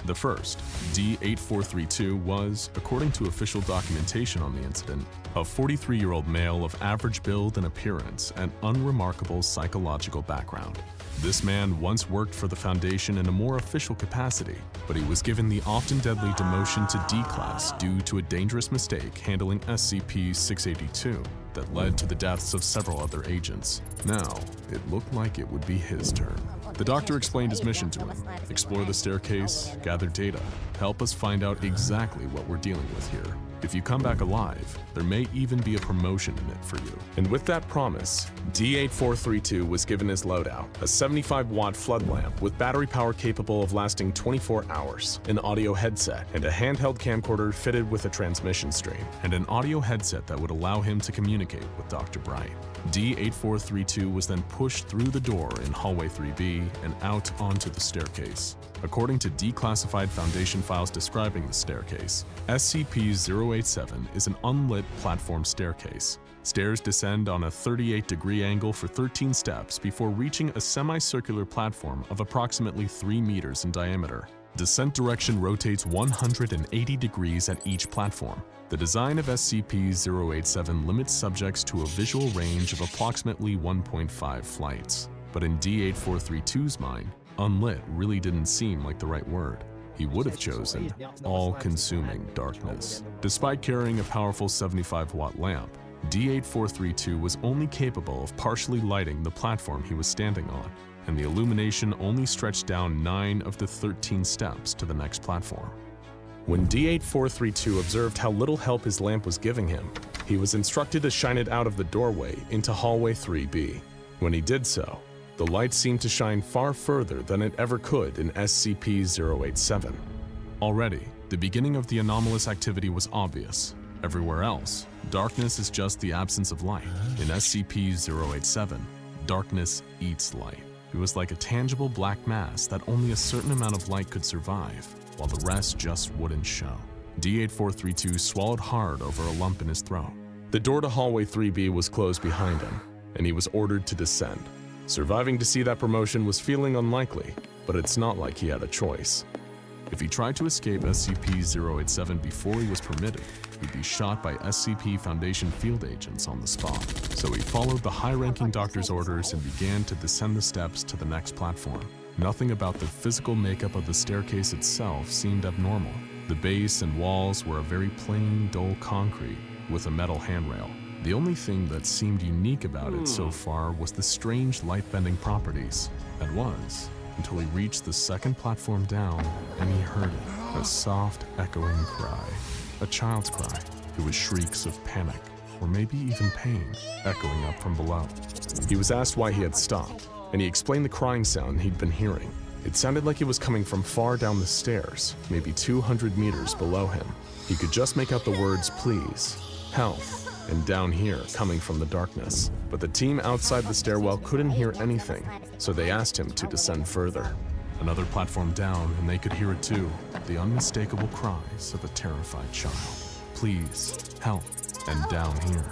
The first, D-8432, was, according to official documentation on the incident, a 43-year-old male of average build and appearance and unremarkable psychological background. This man once worked for the Foundation in a more official capacity, but he was given the often deadly demotion to D-Class due to a dangerous mistake handling SCP-682 that led to the deaths of several other agents. Now, it looked like it would be his turn. The doctor explained his mission to him: explore the staircase, gather data, help us find out exactly what we're dealing with here. If you come back alive, there may even be a promotion in it for you. And with that promise, D-8432 was given his loadout, a 75-watt flood lamp with battery power capable of lasting 24 hours, an audio headset, and a handheld camcorder fitted with a transmission stream, and an audio headset that would allow him to communicate with Dr. Bright. D-8432 was then pushed through the door in hallway 3B and out onto the staircase. According to declassified Foundation files describing the staircase, SCP-087 is an unlit platform staircase. Stairs descend on a 38-degree angle for 13 steps before reaching a semicircular platform of approximately 3 meters in diameter. Descent direction rotates 180 degrees at each platform. The design of SCP-087 limits subjects to a visual range of approximately 1.5 flights. But in D-8432's mind, unlit really didn't seem like the right word. He would have chosen all-consuming darkness. Despite carrying a powerful 75-watt lamp, D-8432 was only capable of partially lighting the platform he was standing on, and the illumination only stretched down 9 of the 13 steps to the next platform. When D-8432 observed how little help his lamp was giving him, he was instructed to shine it out of the doorway into hallway 3B. When he did so, the light seemed to shine far further than it ever could in SCP-087. Already, the beginning of the anomalous activity was obvious. Everywhere else, darkness is just the absence of light. In SCP-087, darkness eats light. It was like a tangible black mass that only a certain amount of light could survive, while the rest just wouldn't show. D-8432 swallowed hard over a lump in his throat. The door to hallway 3B was closed behind him, and he was ordered to descend. Surviving to see that promotion was feeling unlikely, but it's not like he had a choice. If he tried to escape SCP-087 before he was permitted, he'd be shot by SCP Foundation field agents on the spot. So he followed the high-ranking doctor's orders and began to descend the steps to the next platform. Nothing about the physical makeup of the staircase itself seemed abnormal. The base and walls were a very plain, dull concrete with a metal handrail. The only thing that seemed unique about it so far was the strange light-bending properties. That was, until he reached the second platform down and he heard it, a soft, echoing cry. A child's cry. It was shrieks of panic, or maybe even pain, echoing up from below. He was asked why he had stopped, and he explained the crying sound he'd been hearing. It sounded like it was coming from far down the stairs, maybe 200 meters below him. He could just make out the words, "Please, help," and "down here," coming from the darkness. But the team outside the stairwell couldn't hear anything, so they asked him to descend further. Another platform down, and they could hear it too, the unmistakable cries of a terrified child. "Please, help," and "down here."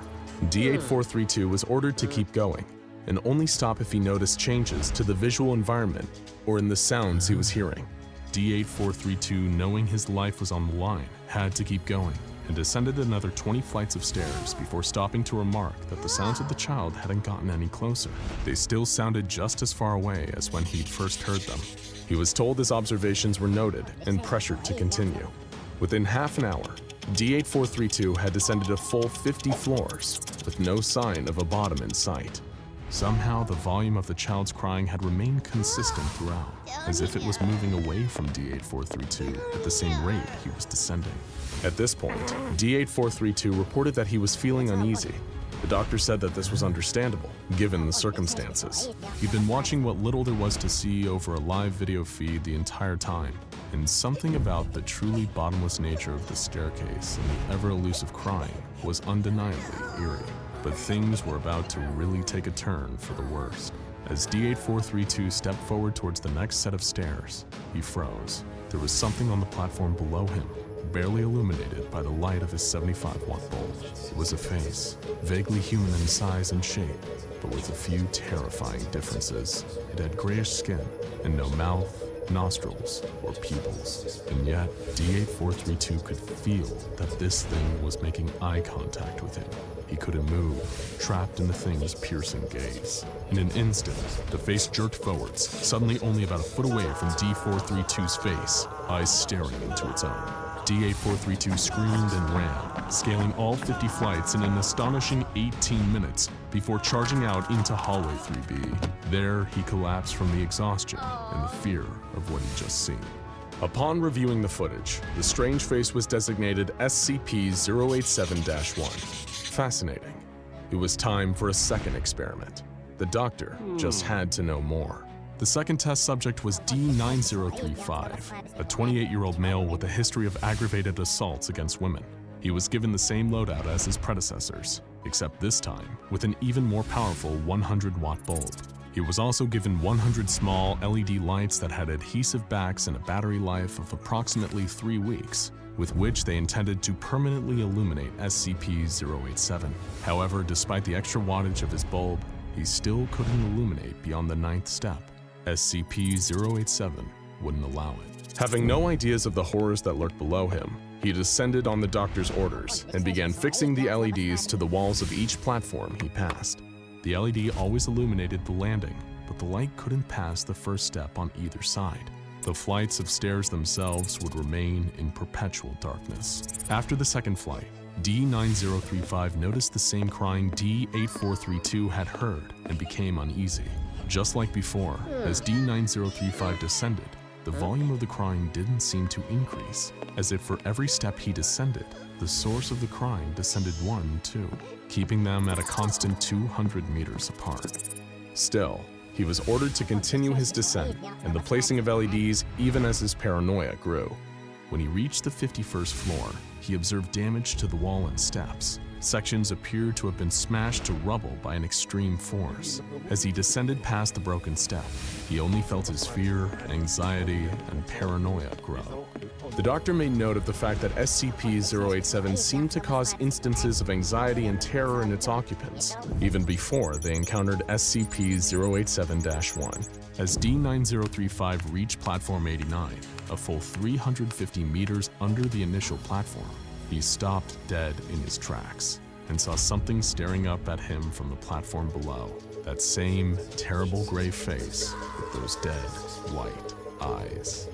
D8432 was ordered to keep going, and only stop if he noticed changes to the visual environment or in the sounds he was hearing. D8432, knowing his life was on the line, had to keep going, and descended another 20 flights of stairs before stopping to remark that the sounds of the child hadn't gotten any closer. They still sounded just as far away as when he'd first heard them. He was told his observations were noted and pressured to continue. Within half an hour, D8432 had descended a full 50 floors with no sign of a bottom in sight. Somehow, the volume of the child's crying had remained consistent throughout, as if it was moving away from D8432 at the same rate he was descending. At this point, D8432 reported that he was feeling uneasy. The doctor said that this was understandable, given the circumstances. He'd been watching what little there was to see over a live video feed the entire time, and something about the truly bottomless nature of the staircase and the ever-elusive crying was undeniably eerie. But things were about to really take a turn for the worst. As D8432 stepped forward towards the next set of stairs, he froze. There was something on the platform below him, barely illuminated by the light of his 75-watt bulb. It was a face, vaguely human in size and shape, but with a few terrifying differences. It had grayish skin and no mouth, nostrils, or pupils. And yet, D8432 could feel that this thing was making eye contact with him. He couldn't move, trapped in the thing's piercing gaze. In an instant, the face jerked forwards, suddenly only about a foot away from D432's face, eyes staring into its own. D8432 screamed and ran, scaling all 50 flights in an astonishing 18 minutes before charging out into Hallway 3B. There, he collapsed from the exhaustion and the fear of what he'd just seen. Upon reviewing the footage, the strange face was designated SCP-087-1. Fascinating. It was time for a second experiment. The doctor just had to know more. The second test subject was D9035, a 28-year-old male with a history of aggravated assaults against women. He was given the same loadout as his predecessors, except this time with an even more powerful 100-watt bulb. He was also given 100 small LED lights that had adhesive backs and a battery life of approximately 3 weeks, with which they intended to permanently illuminate SCP-087. However, despite the extra wattage of his bulb, he still couldn't illuminate beyond the 9th step. SCP-087 wouldn't allow it. Having no ideas of the horrors that lurked below him, he descended on the doctor's orders and began fixing the LEDs to the walls of each platform he passed. The LED always illuminated the landing, but the light couldn't pass the first step on either side. The flights of stairs themselves would remain in perpetual darkness. After the second flight, D9035 noticed the same crying D8432 had heard and became uneasy. Just like before, as D9035 descended, the volume of the crying didn't seem to increase, as if for every step he descended, the source of the crying descended 1, 2, keeping them at a constant 200 meters apart. Still, he was ordered to continue his descent and the placing of LEDs even as his paranoia grew. When he reached the 51st floor, he observed damage to the wall and steps. Sections appeared to have been smashed to rubble by an extreme force. As he descended past the broken step, he only felt his fear, anxiety, and paranoia grow. The doctor made note of the fact that SCP-087 seemed to cause instances of anxiety and terror in its occupants, even before they encountered SCP-087-1. As D-9035 reached Platform 89, a full 350 meters under the initial platform, he stopped dead in his tracks and saw something staring up at him from the platform below. That same terrible gray face with those dead white eyes.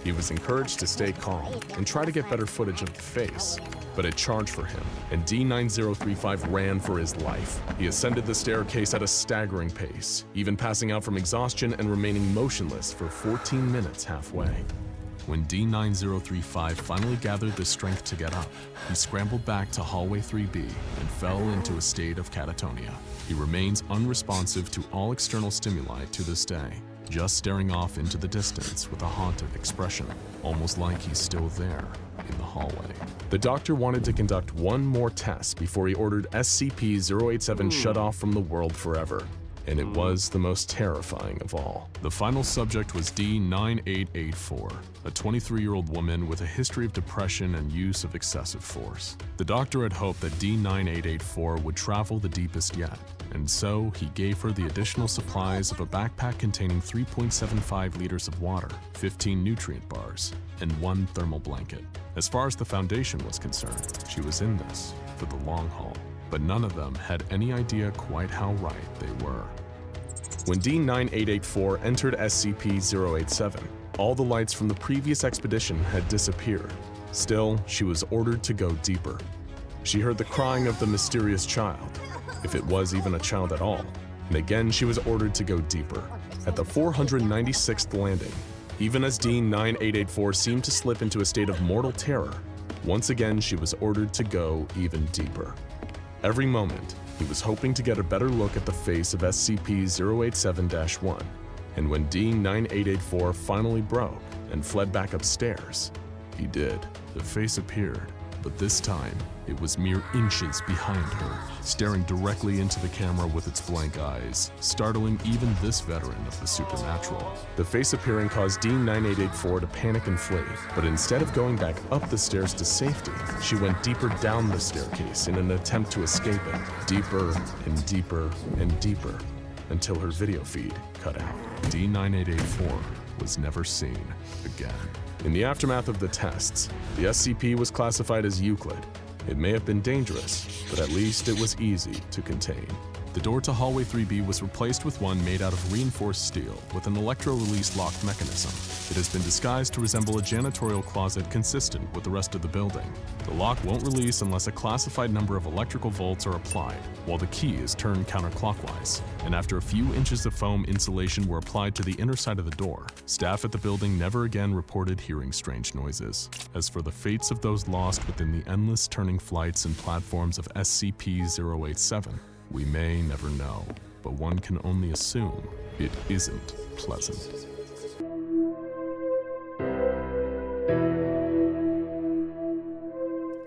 He was encouraged to stay calm and try to get better footage of the face, but it charged for him, and D-9035 ran for his life. He ascended the staircase at a staggering pace, even passing out from exhaustion and remaining motionless for 14 minutes halfway. When D-9035 finally gathered the strength to get up, he scrambled back to hallway 3B and fell into a state of catatonia. He remains unresponsive to all external stimuli to this day, just staring off into the distance with a haunted expression, almost like he's still there in the hallway. The doctor wanted to conduct one more test before he ordered SCP-087 shut off from the world forever. And it was the most terrifying of all. The final subject was D-9884, a 23-year-old woman with a history of depression and use of excessive force. The doctor had hoped that D-9884 would travel the deepest yet, and so he gave her the additional supplies of a backpack containing 3.75 liters of water, 15 nutrient bars, and 1 thermal blanket. As far as the Foundation was concerned, she was in this for the long haul. But none of them had any idea quite how right they were. When D-9884 entered SCP-087, all the lights from the previous expedition had disappeared. Still, she was ordered to go deeper. She heard the crying of the mysterious child, if it was even a child at all, and again she was ordered to go deeper. At the 496th landing, even as D-9884 seemed to slip into a state of mortal terror, once again she was ordered to go even deeper. Every moment, he was hoping to get a better look at the face of SCP-087-1, and when D-9884 finally broke and fled back upstairs, he did. The face appeared, but this time, it was mere inches behind her, staring directly into the camera with its blank eyes, startling even this veteran of the supernatural. The face appearing caused D-9884 to panic and flee, but instead of going back up the stairs to safety, she went deeper down the staircase in an attempt to escape it, deeper and deeper and deeper, until her video feed cut out. D-9884 was never seen again. In the aftermath of the tests, the SCP was classified as Euclid. It may have been dangerous, but at least it was easy to contain. The door to hallway 3B was replaced with one made out of reinforced steel with an electro-release lock mechanism. It has been disguised to resemble a janitorial closet consistent with the rest of the building. The lock won't release unless a classified number of electrical volts are applied, while the key is turned counterclockwise. And after a few inches of foam insulation were applied to the inner side of the door, staff at the building never again reported hearing strange noises. As for the fates of those lost within the endless turning flights and platforms of SCP-087, we may never know, but one can only assume it isn't pleasant.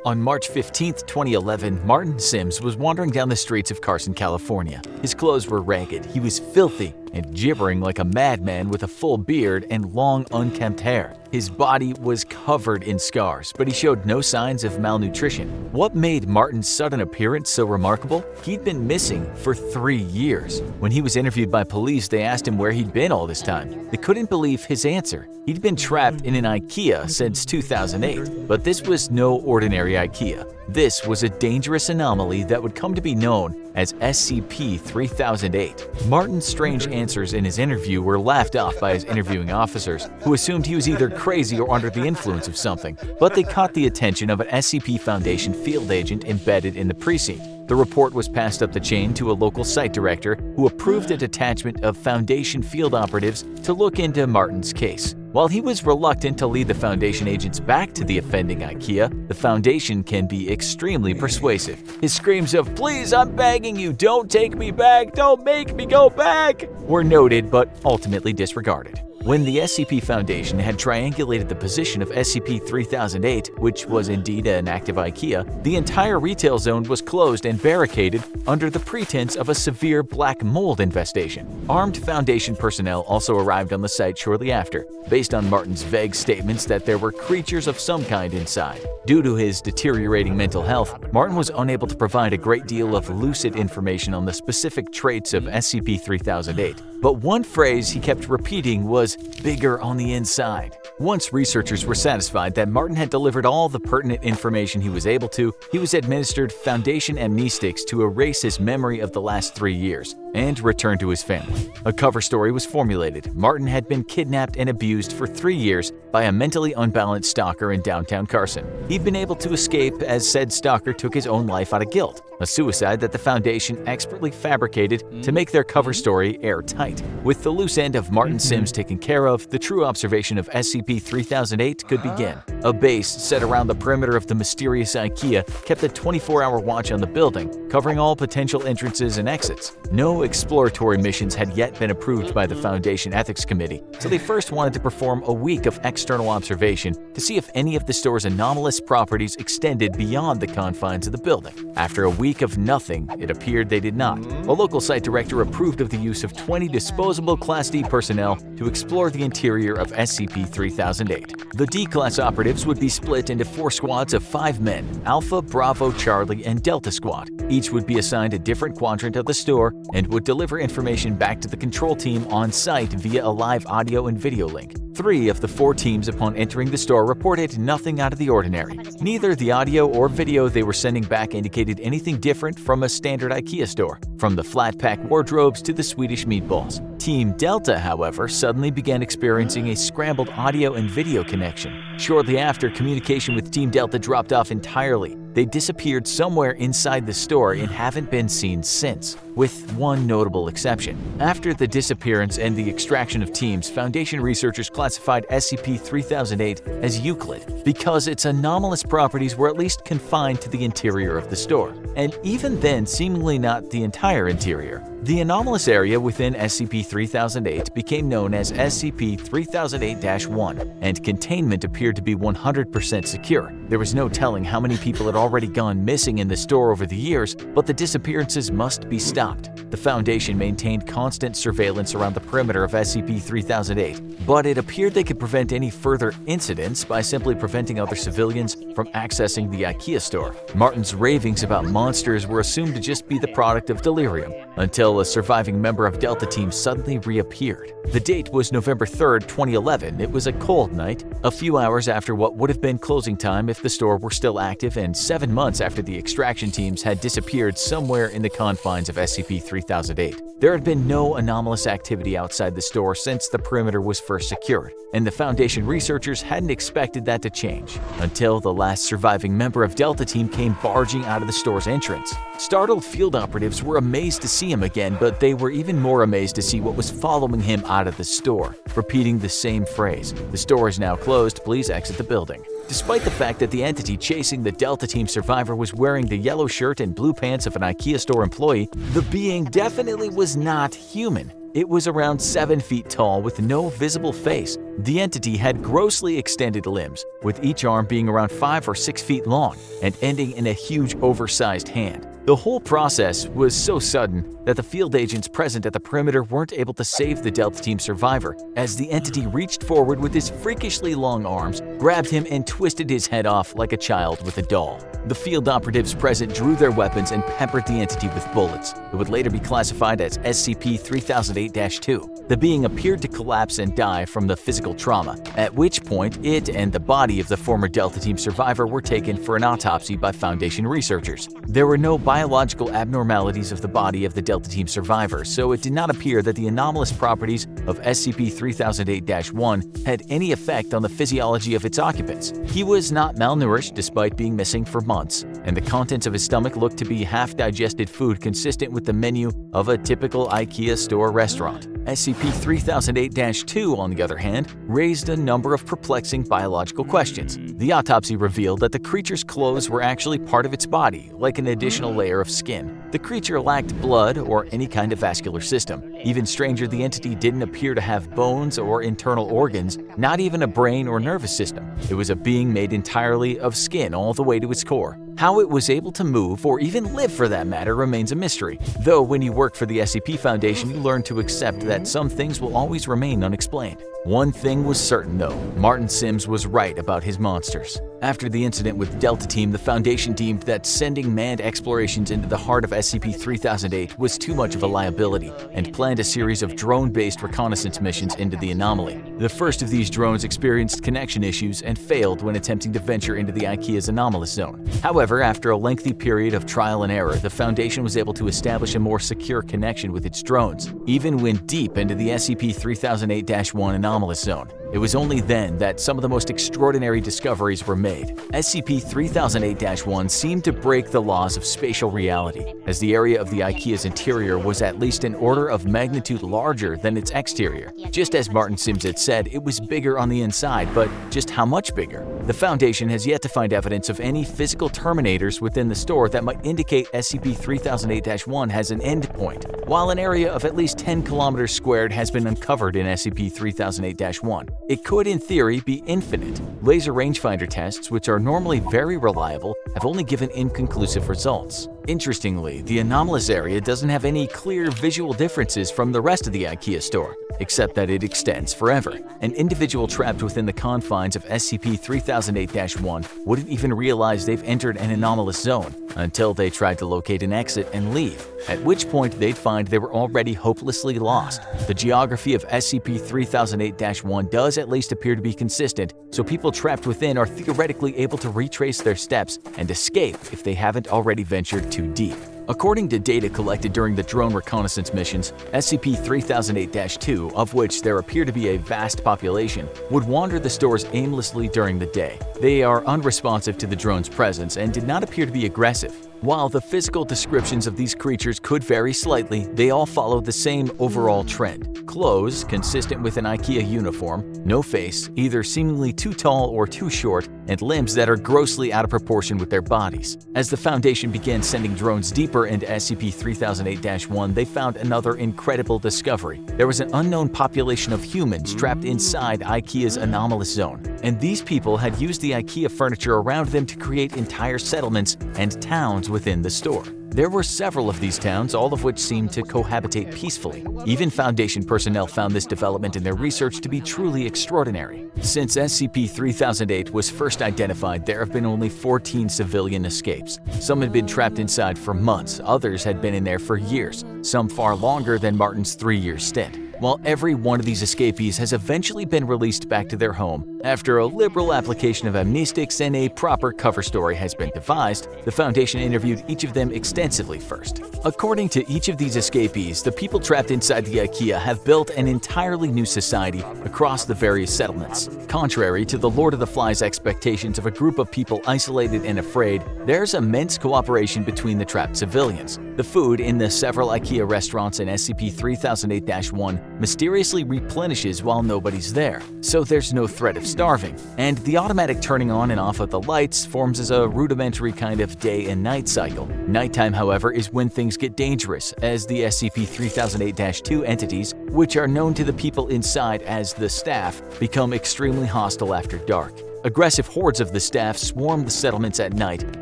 On March 15, 2011, Martin Sims was wandering down the streets of Carson, California. His clothes were ragged, he was filthy, and gibbering like a madman with a full beard and long, unkempt hair. His body was covered in scars, but he showed no signs of malnutrition. What made Martin's sudden appearance so remarkable? He'd been missing for 3 years. When he was interviewed by police, they asked him where he'd been all this time. They couldn't believe his answer. He'd been trapped in an IKEA since 2008, but this was no ordinary IKEA. This was a dangerous anomaly that would come to be known as SCP-3008. Martin's strange answers in his interview were laughed off by his interviewing officers, who assumed he was either crazy or under the influence of something, but they caught the attention of an SCP Foundation field agent embedded in the precinct. The report was passed up the chain to a local site director who approved a detachment of Foundation field operatives to look into Martin's case. While he was reluctant to lead the Foundation agents back to the offending IKEA, the Foundation can be extremely persuasive. His screams of, "Please, I'm begging you, don't take me back, don't make me go back," were noted but ultimately disregarded. When the SCP Foundation had triangulated the position of SCP-3008, which was indeed an active IKEA, the entire retail zone was closed and barricaded under the pretense of a severe black mold infestation. Armed Foundation personnel also arrived on the site shortly after, based on Martin's vague statements that there were creatures of some kind inside. Due to his deteriorating mental health, Martin was unable to provide a great deal of lucid information on the specific traits of SCP-3008. But one phrase he kept repeating was "bigger on the inside." Once researchers were satisfied that Martin had delivered all the pertinent information he was able to, he was administered Foundation amnestics to erase his memory of the last 3 years and return to his family. A cover story was formulated. Martin had been kidnapped and abused for 3 years by a mentally unbalanced stalker in downtown Carson. He'd been able to escape as said stalker took his own life out of guilt, a suicide that the Foundation expertly fabricated to make their cover story airtight. With the loose end of Martin Sims taken care of, the true observation of SCP-3008 could begin. A base set around the perimeter of the mysterious IKEA kept a 24-hour watch on the building, covering all potential entrances and exits. No exploratory missions had yet been approved by the Foundation Ethics Committee, so they first wanted to perform a week of external observation to see if any of the store's anomalous properties extended beyond the confines of the building. After a week of nothing, it appeared they did not. A local site director approved of the use of 20 disposable Class D personnel to explore the interior of SCP-3008. The D-Class operatives would be split into 4 squads of 5 men: Alpha, Bravo, Charlie, and Delta Squad. Each would be assigned a different quadrant of the store and would deliver information back to the control team on site via a live audio and video link. 3 of the 4 teams upon entering the store reported nothing out of the ordinary. Neither the audio or video they were sending back indicated anything different from a standard IKEA store, from the flat-pack wardrobes to the Swedish meatballs. Team Delta, however, suddenly began experiencing a scrambled audio and video connection. Shortly after, communication with Team Delta dropped off entirely. They disappeared somewhere inside the store and haven't been seen since, with one notable exception. After the disappearance and the extraction of teams, Foundation researchers classified SCP-3008 as Euclid because its anomalous properties were at least confined to the interior of the store, and even then seemingly not the entire interior. The anomalous area within SCP-3008 became known as SCP-3008-1, and containment appeared to be 100% secure. There was no telling how many people had already gone missing in the store over the years, but the disappearances must be stopped. The Foundation maintained constant surveillance around the perimeter of SCP-3008, but it appeared they could prevent any further incidents by simply preventing other civilians from accessing the IKEA store. Martin's ravings about monsters were assumed to just be the product of delirium, until a surviving member of Delta Team suddenly reappeared. The date was November 3rd, 2011. It was a cold night, a few hours after what would have been closing time if the store were still active, and 7 months after the extraction teams had disappeared somewhere in the confines of SCP-3008. There had been no anomalous activity outside the store since the perimeter was first secured, and the Foundation researchers hadn't expected that to change until the last surviving member of Delta Team came barging out of the store's entrance. Startled field operatives were amazed to see him again, but they were even more amazed to see what was following him out of the store, repeating the same phrase: "The store is now closed, please exit the building." Despite the fact that the entity chasing the Delta Team survivor was wearing the yellow shirt and blue pants of an IKEA store employee, the being definitely was not human. It was around 7 feet tall with no visible face. The entity had grossly extended limbs, with each arm being around 5 or 6 feet long and ending in a huge oversized hand. The whole process was so sudden that the field agents present at the perimeter weren't able to save the Delta Team survivor, as the entity reached forward with his freakishly long arms, grabbed him and twisted his head off like a child with a doll. The field operatives present drew their weapons and peppered the entity with bullets. It would later be classified as SCP-3008-2. The being appeared to collapse and die from the physical trauma, at which point it and the body of the former Delta Team survivor were taken for an autopsy by Foundation researchers. There were no biological abnormalities of the body of the Delta Team survivor, so it did not appear that the anomalous properties of SCP-3008-1 had any effect on the physiology of its occupants. He was not malnourished despite being missing for months, and the contents of his stomach looked to be half-digested food consistent with the menu of a typical IKEA store restaurant. SCP-3008-2, on the other hand, raised a number of perplexing biological questions. The autopsy revealed that the creature's clothes were actually part of its body, like an additional layer layer of skin. The creature lacked blood or any kind of vascular system. Even stranger, the entity didn't appear to have bones or internal organs, not even a brain or nervous system. It was a being made entirely of skin all the way to its core. How it was able to move, or even live for that matter, remains a mystery. Though when you work for the SCP Foundation, you learn to accept that some things will always remain unexplained. One thing was certain though, Martin Sims was right about his monsters. After the incident with Delta Team, the Foundation deemed that sending manned explorations into the heart of SCP-3008 was too much of a liability and planned a series of drone-based reconnaissance missions into the anomaly. The first of these drones experienced connection issues and failed when attempting to venture into the IKEA's anomalous zone. However, after a lengthy period of trial and error, the Foundation was able to establish a more secure connection with its drones, even when deep into the SCP-3008-1 anomalous zone. It was only then that some of the most extraordinary discoveries were made. SCP-3008-1 seemed to break the laws of spatial reality, as the area of the IKEA's interior was at least an order of magnitude larger than its exterior. Just as Martin Sims had said, it was bigger on the inside, but just how much bigger? The Foundation has yet to find evidence of any physical terminators within the store that might indicate SCP-3008-1 has an endpoint, while an area of at least 10 kilometers squared has been uncovered in SCP-3008-1. It could, in theory, be infinite. Laser rangefinder tests, which are normally very reliable, have only given inconclusive results. Interestingly, the anomalous area doesn't have any clear visual differences from the rest of the IKEA store, except that it extends forever. An individual trapped within the confines of SCP-3008-1 wouldn't even realize they've entered an anomalous zone until they tried to locate an exit and leave, at which point they'd find they were already hopelessly lost. The geography of SCP-3008-1 does at least appear to be consistent, so people trapped within are theoretically able to retrace their steps and escape if they haven't already ventured too deep. According to data collected during the drone reconnaissance missions, SCP-3008-2, of which there appear to be a vast population, would wander the stores aimlessly during the day. They are unresponsive to the drone's presence and did not appear to be aggressive. While the physical descriptions of these creatures could vary slightly, they all follow the same overall trend. Clothes consistent with an IKEA uniform, no face, either seemingly too tall or too short, and limbs that are grossly out of proportion with their bodies. As the Foundation began sending drones deeper into SCP-3008-1, they found another incredible discovery. There was an unknown population of humans trapped inside IKEA's anomalous zone, and these people had used the IKEA furniture around them to create entire settlements and towns within the store. There were several of these towns, all of which seemed to cohabitate peacefully. Even Foundation personnel found this development in their research to be truly extraordinary. Since SCP-3008 was first identified, there have been only 14 civilian escapes. Some had been trapped inside for months, others had been in there for years, some far longer than Martin's 3-year stint. While every one of these escapees has eventually been released back to their home, after a liberal application of amnestics and a proper cover story has been devised, the Foundation interviewed each of them extensively first. According to each of these escapees, the people trapped inside the IKEA have built an entirely new society across the various settlements. Contrary to the Lord of the Flies expectations of a group of people isolated and afraid, there's immense cooperation between the trapped civilians. The food in the several IKEA restaurants in SCP-3008-1 mysteriously replenishes while nobody's there, so there's no threat of starving. And the automatic turning on and off of the lights forms as a rudimentary kind of day and night cycle. Nighttime, however, is when things get dangerous, as the SCP-3008-2 entities, which are known to the people inside as the staff, become extremely hostile after dark. Aggressive hordes of the staff swarm the settlements at night,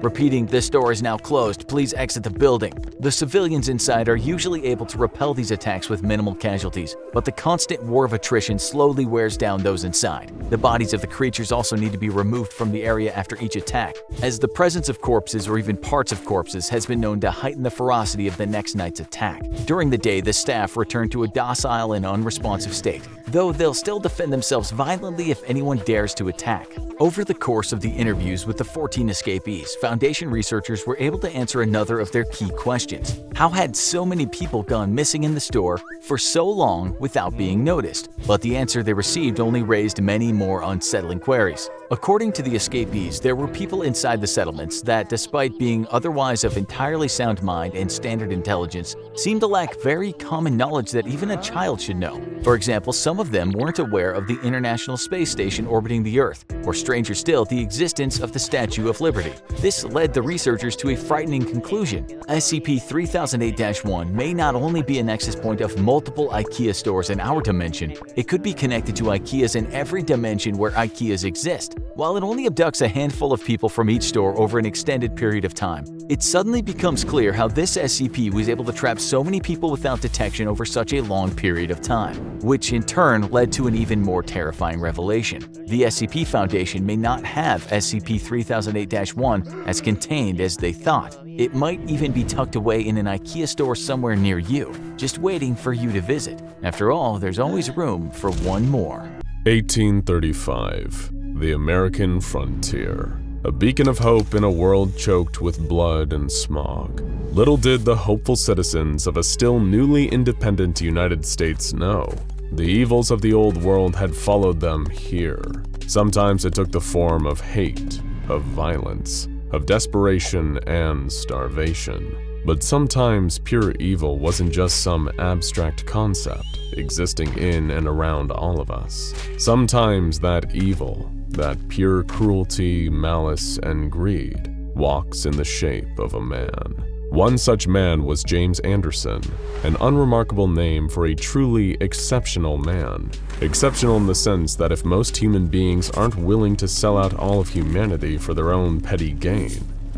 repeating, "This door is now closed, please exit the building." The civilians inside are usually able to repel these attacks with minimal casualties, but the constant war of attrition slowly wears down those inside. The bodies of the creatures also need to be removed from the area after each attack, as the presence of corpses or even parts of corpses has been known to heighten the ferocity of the next night's attack. During the day, the staff return to a docile and unresponsive state, though they'll still defend themselves violently if anyone dares to attack. Over the course of the interviews with the 14 escapees, Foundation researchers were able to answer another of their key questions. How had so many people gone missing in the store for so long without being noticed? But the answer they received only raised many more unsettling queries. According to the escapees, there were people inside the settlements that, despite being otherwise of entirely sound mind and standard intelligence, seemed to lack very common knowledge that even a child should know. For example, some of them weren't aware of the International Space Station orbiting the Earth, or stranger still, the existence of the Statue of Liberty. This led the researchers to a frightening conclusion. SCP-3008-1 may not only be a nexus point of multiple IKEA stores in our dimension, it could be connected to IKEAs in every dimension where IKEAs exist. While it only abducts a handful of people from each store over an extended period of time, it suddenly becomes clear how this SCP was able to trap so many people without detection over such a long period of time, which in turn led to an even more terrifying revelation. The SCP Foundation may not have SCP-3008-1 as contained as they thought. It might even be tucked away in an IKEA store somewhere near you, just waiting for you to visit. After all, there's always room for one more.
1835. The American Frontier. A beacon of hope in a world choked with blood and smog. Little did the hopeful citizens of a still newly independent United States know. The evils of the old world had followed them here. Sometimes it took the form of hate, of violence, of desperation and starvation. But sometimes pure evil wasn't just some abstract concept existing in and around all of us. Sometimes that evil, that pure cruelty, malice, and greed, walks in the shape of a man. One such man was James Anderson, an unremarkable name for a truly exceptional man. Exceptional in the sense that if most human beings aren't willing to sell out all of humanity for their own petty gain,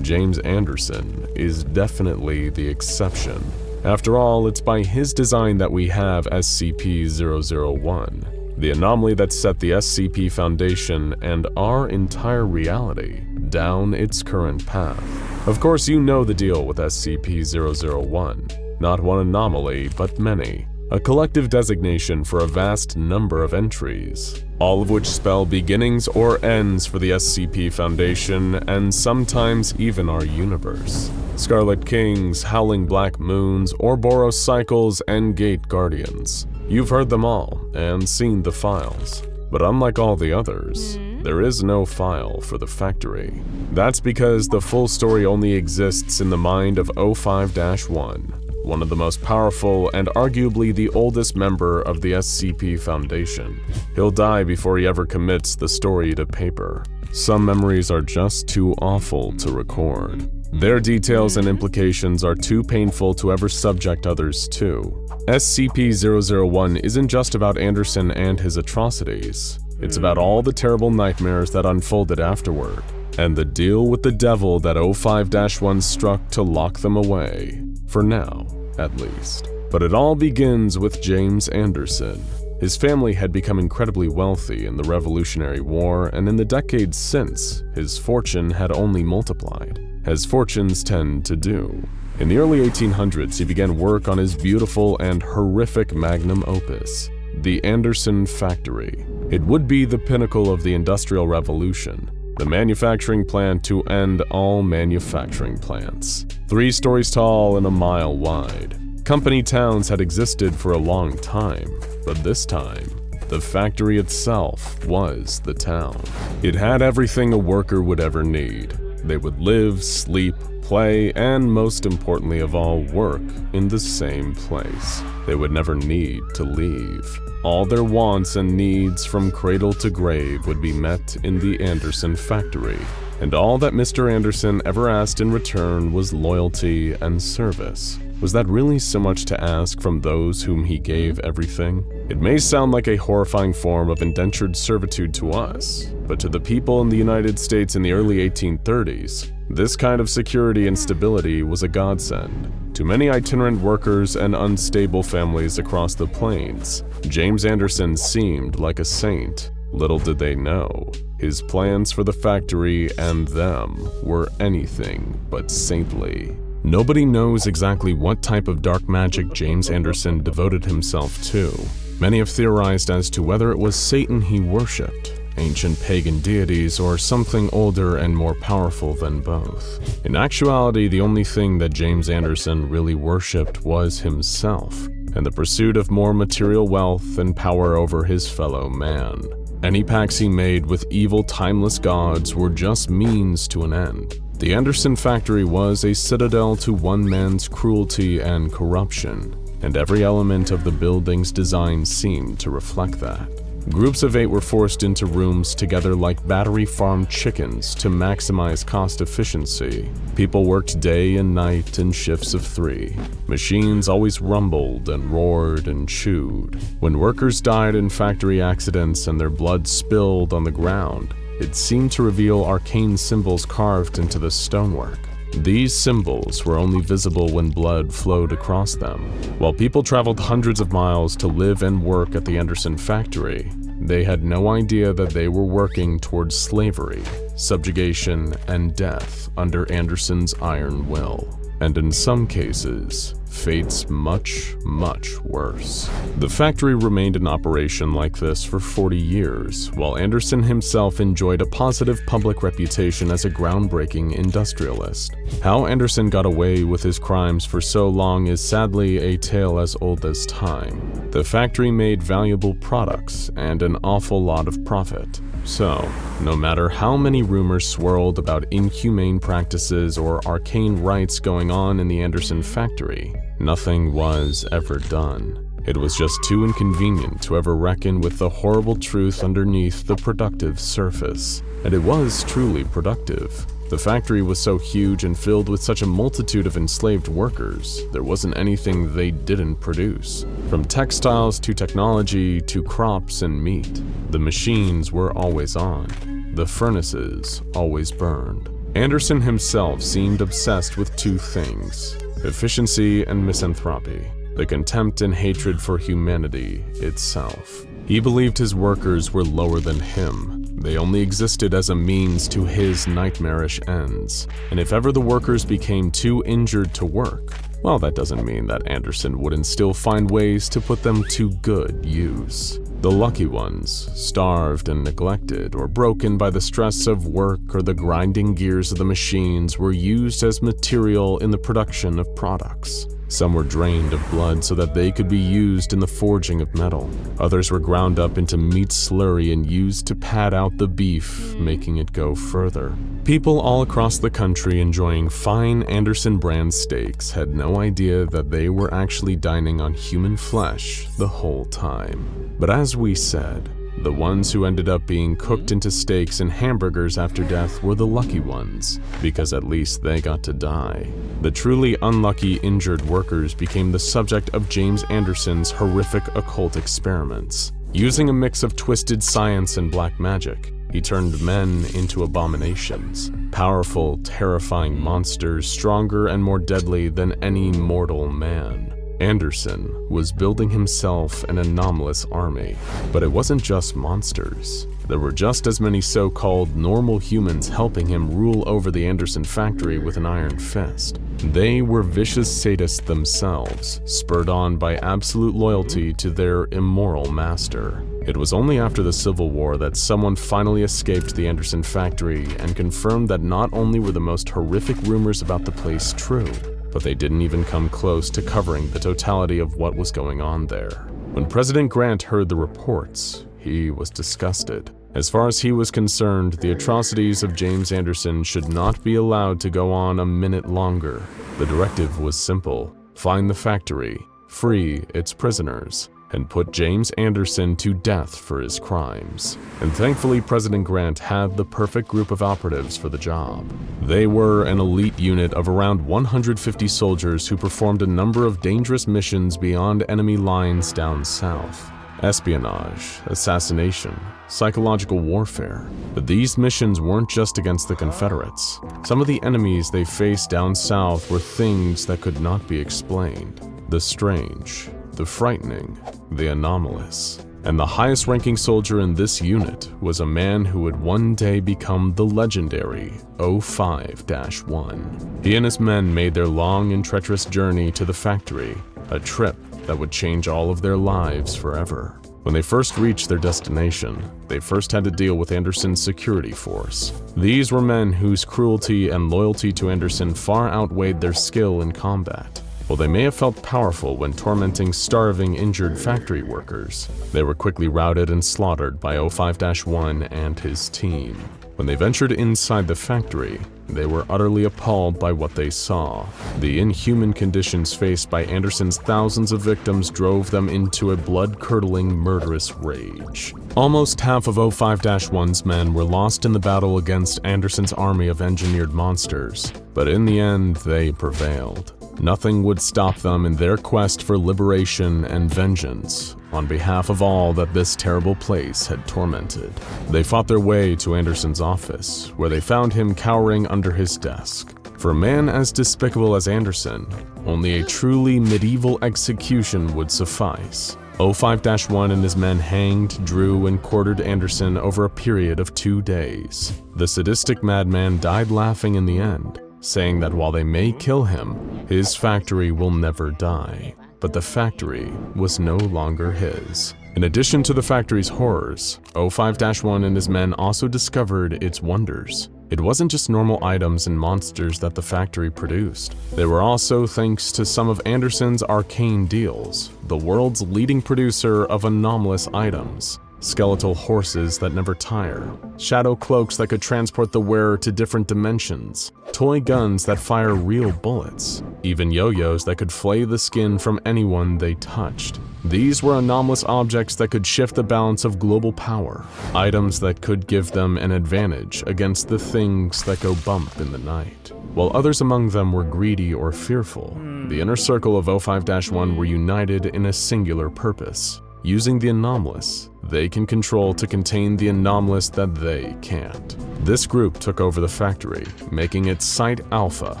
James Anderson is definitely the exception. After all, it's by his design that we have SCP-001, the anomaly that set the SCP Foundation and our entire reality down its current path. Of course, you know the deal with SCP-001. Not one anomaly, but many. A collective designation for a vast number of entries, all of which spell beginnings or ends for the SCP Foundation and sometimes even our universe. Scarlet Kings, Howling Black Moons, Ouroboros Cycles, and Gate Guardians. You've heard them all and seen the files. But unlike all the others, there is no file for the factory. That's because the full story only exists in the mind of O5-1. One of the most powerful and arguably the oldest member of the SCP Foundation. He'll die before he ever commits the story to paper. Some memories are just too awful to record. Their details and implications are too painful to ever subject others to. SCP-001 isn't just about Anderson and his atrocities. It's about all the terrible nightmares that unfolded afterward, and the deal with the devil that O5-1 struck to lock them away. For now, at least. But it all begins with James Anderson. His family had become incredibly wealthy in the Revolutionary War, and in the decades since, his fortune had only multiplied, as fortunes tend to do. In the early 1800s, he began work on his beautiful and horrific magnum opus, the Anderson Factory. It would be the pinnacle of the Industrial Revolution, the manufacturing plant to end all manufacturing plants. 3 stories tall and a mile wide. Company towns had existed for a long time, but this time, the factory itself was the town. It had everything a worker would ever need. They would live, sleep, play, and most importantly of all, work in the same place. They would never need to leave. All their wants and needs from cradle to grave would be met in the Anderson Factory, and all that Mr. Anderson ever asked in return was loyalty and service. Was that really so much to ask from those whom he gave everything? It may sound like a horrifying form of indentured servitude to us, but to the people in the United States in the early 1830s, this kind of security and stability was a godsend. To many itinerant workers and unstable families across the plains, James Anderson seemed like a saint. Little did they know, his plans for the factory and them were anything but saintly. Nobody knows exactly what type of dark magic James Anderson devoted himself to. Many have theorized as to whether it was Satan he worshipped, ancient pagan deities, or something older and more powerful than both. In actuality, the only thing that James Anderson really worshipped was himself, and the pursuit of more material wealth and power over his fellow man. Any pacts he made with evil, timeless gods were just means to an end. The Anderson factory was a citadel to one man's cruelty and corruption, and every element of the building's design seemed to reflect that. Groups of 8 were forced into rooms together like battery-farmed chickens to maximize cost efficiency. People worked day and night in shifts of 3. Machines always rumbled and roared and chewed. When workers died in factory accidents and their blood spilled on the ground, it seemed to reveal arcane symbols carved into the stonework. These symbols were only visible when blood flowed across them. While people traveled hundreds of miles to live and work at the Anderson factory, they had no idea that they were working towards slavery, subjugation, and death under Anderson's iron will. And in some cases, fates much, much worse. The factory remained in operation like this for 40 years, while Anderson himself enjoyed a positive public reputation as a groundbreaking industrialist. How Anderson got away with his crimes for so long is sadly a tale as old as time. The factory made valuable products and an awful lot of profit. So, no matter how many rumors swirled about inhumane practices or arcane rites going on in the Anderson factory, nothing was ever done. It was just too inconvenient to ever reckon with the horrible truth underneath the productive surface. And it was truly productive. The factory was so huge and filled with such a multitude of enslaved workers, there wasn't anything they didn't produce. From textiles to technology to crops and meat, the machines were always on. The furnaces always burned. Anderson himself seemed obsessed with 2 things: efficiency and misanthropy, the contempt and hatred for humanity itself. He believed his workers were lower than him. They only existed as a means to his nightmarish ends. And if ever the workers became too injured to work, well, that doesn't mean that Anderson wouldn't still find ways to put them to good use. The lucky ones, starved and neglected or broken by the stress of work or the grinding gears of the machines, were used as material in the production of products. Some were drained of blood so that they could be used in the forging of metal. Others were ground up into meat slurry and used to pad out the beef, making it go further. People all across the country enjoying fine Anderson brand steaks had no idea that they were actually dining on human flesh the whole time. But as we said, the ones who ended up being cooked into steaks and hamburgers after death were the lucky ones, because at least they got to die. The truly unlucky injured workers became the subject of James Anderson's horrific occult experiments. Using a mix of twisted science and black magic, he turned men into abominations, powerful, terrifying monsters stronger and more deadly than any mortal man. Anderson was building himself an anomalous army, but it wasn't just monsters. There were just as many so-called normal humans helping him rule over the Anderson factory with an iron fist. They were vicious sadists themselves, spurred on by absolute loyalty to their immoral master. It was only after the Civil War that someone finally escaped the Anderson factory and confirmed that not only were the most horrific rumors about the place true, but they didn't even come close to covering the totality of what was going on there. When President Grant heard the reports, he was disgusted. As far as he was concerned, the atrocities of James Anderson should not be allowed to go on a minute longer. The directive was simple: find the factory, free its prisoners, and put James Anderson to death for his crimes. And thankfully, President Grant had the perfect group of operatives for the job. They were an elite unit of around 150 soldiers who performed a number of dangerous missions beyond enemy lines down south. Espionage, assassination, psychological warfare. But these missions weren't just against the Confederates. Some of the enemies they faced down south were things that could not be explained. The strange, the frightening, the anomalous. And the highest-ranking soldier in this unit was a man who would one day become the legendary 05-1. He and his men made their long and treacherous journey to the factory, a trip that would change all of their lives forever. When they first reached their destination, they first had to deal with Anderson's security force. These were men whose cruelty and loyalty to Anderson far outweighed their skill in combat. While they may have felt powerful when tormenting starving, injured factory workers, they were quickly routed and slaughtered by O5-1 and his team. When they ventured inside the factory, they were utterly appalled by what they saw. The inhuman conditions faced by Anderson's thousands of victims drove them into a blood-curdling, murderous rage. Almost half of O5-1's men were lost in the battle against Anderson's army of engineered monsters, but in the end, they prevailed. Nothing would stop them in their quest for liberation and vengeance on behalf of all that this terrible place had tormented. They fought their way to Anderson's office, where they found him cowering under his desk. For a man as despicable as Anderson, only a truly medieval execution would suffice. O5-1 and his men hanged, drew, and quartered Anderson over a period of 2 days. The sadistic madman died laughing in the end, saying that while they may kill him, his factory will never die. But the factory was no longer his. In addition to the factory's horrors, O5-1 and his men also discovered its wonders. It wasn't just normal items and monsters that the factory produced. They were also thanks to some of Anderson's arcane deals, the world's leading producer of anomalous items. Skeletal horses that never tire, shadow cloaks that could transport the wearer to different dimensions, toy guns that fire real bullets, even yo-yos that could flay the skin from anyone they touched. These were anomalous objects that could shift the balance of global power, items that could give them an advantage against the things that go bump in the night. While others among them were greedy or fearful, the inner circle of O5-1 were united in a singular purpose. Using the anomalous, they can control to contain the anomalous that they can't. This group took over the factory, making it Site Alpha,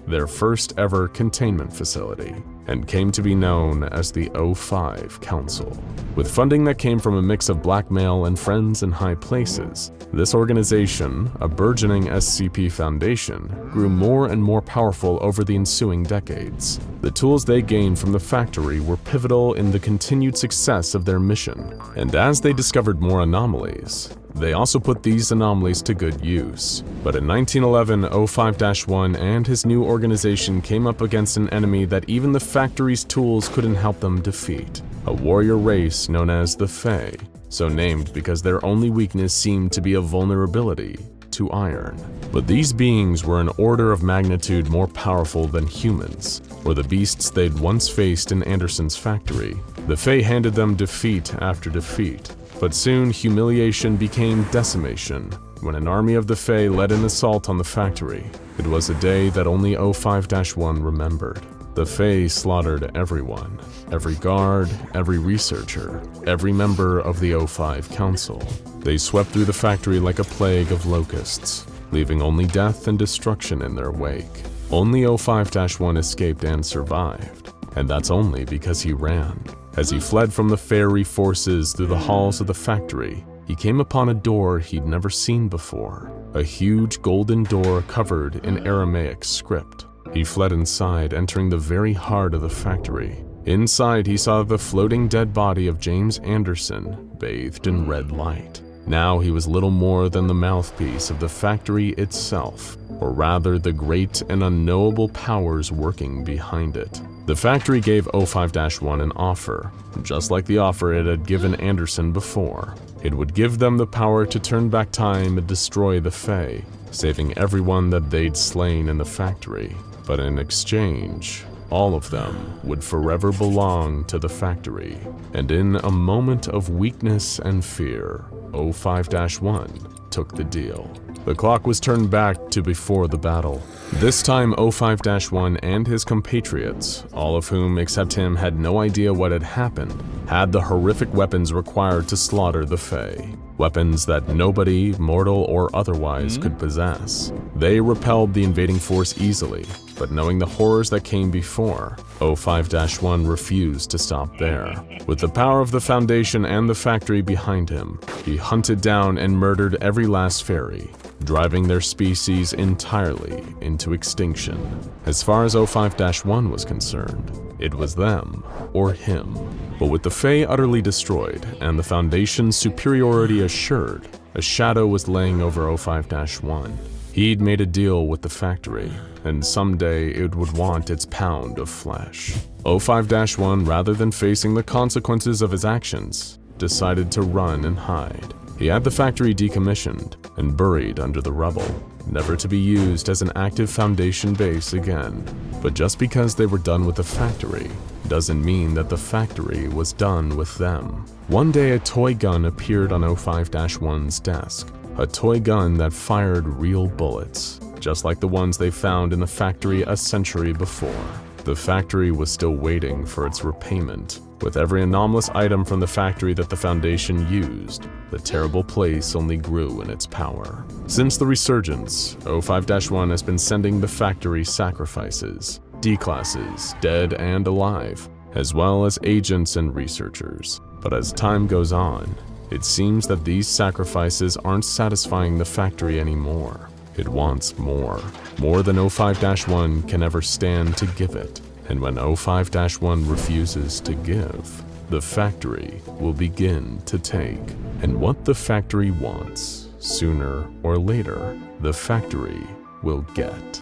their first ever containment facility, and came to be known as the O5 Council. With funding that came from a mix of blackmail and friends in high places, this organization, a burgeoning SCP Foundation, grew more and more powerful over the ensuing decades. The tools they gained from the factory were pivotal in the continued success of their mission, and as they discovered more anomalies, they also put these anomalies to good use. But in 1911, O5-1 and his new organization came up against an enemy that even the factory's tools couldn't help them defeat. A warrior race known as the Fae, so named because their only weakness seemed to be a vulnerability to iron. But these beings were an order of magnitude more powerful than humans, or the beasts they'd once faced in Anderson's factory. The Fae handed them defeat after defeat, but soon humiliation became decimation when an army of the Fae led an assault on the factory. It was a day that only O5-1 remembered. The Fae slaughtered everyone, every guard, every researcher, every member of the O5 Council. They swept through the factory like a plague of locusts, leaving only death and destruction in their wake. Only O5-1 escaped and survived, and that's only because he ran. As he fled from the fairy forces through the halls of the factory, he came upon a door he'd never seen before, a huge golden door covered in Aramaic script. He fled inside, entering the very heart of the factory. Inside, he saw the floating dead body of James Anderson, bathed in red light. Now he was little more than the mouthpiece of the factory itself, or rather the great and unknowable powers working behind it. The factory gave O5-1 an offer, just like the offer it had given Anderson before. It would give them the power to turn back time and destroy the Fae, saving everyone that they'd slain in the factory. But in exchange, all of them would forever belong to the factory. And in a moment of weakness and fear, O5-1 took the deal. The clock was turned back to before the battle. This time, O5-1 and his compatriots, all of whom except him had no idea what had happened, had the horrific weapons required to slaughter the Fae. Weapons that nobody, mortal or otherwise, could possess. They repelled the invading force easily, but knowing the horrors that came before, O5-1 refused to stop there. With the power of the Foundation and the factory behind him, he hunted down and murdered every last fairy, driving their species entirely into extinction. As far as O5-1 was concerned, it was them or him. But with the Fae utterly destroyed and the Foundation's superiority assured, a shadow was laying over O5-1. He'd made a deal with the factory, and someday it would want its pound of flesh. O5-1, rather than facing the consequences of his actions, decided to run and hide. He had the factory decommissioned and buried under the rubble, never to be used as an active Foundation base again. But just because they were done with the factory doesn't mean that the factory was done with them. One day a toy gun appeared on O5-1's desk, a toy gun that fired real bullets, just like the ones they found in the factory a century before. The factory was still waiting for its repayment. With every anomalous item from the factory that the Foundation used, the terrible place only grew in its power. Since the resurgence, O5-1 has been sending the factory sacrifices, D-classes, dead and alive, as well as agents and researchers. But as time goes on, it seems that these sacrifices aren't satisfying the factory anymore. It wants more than O5-1 can ever stand to give it. And when O5-1 refuses to give, the factory will begin to take. And what the factory wants, sooner or later, the factory will get.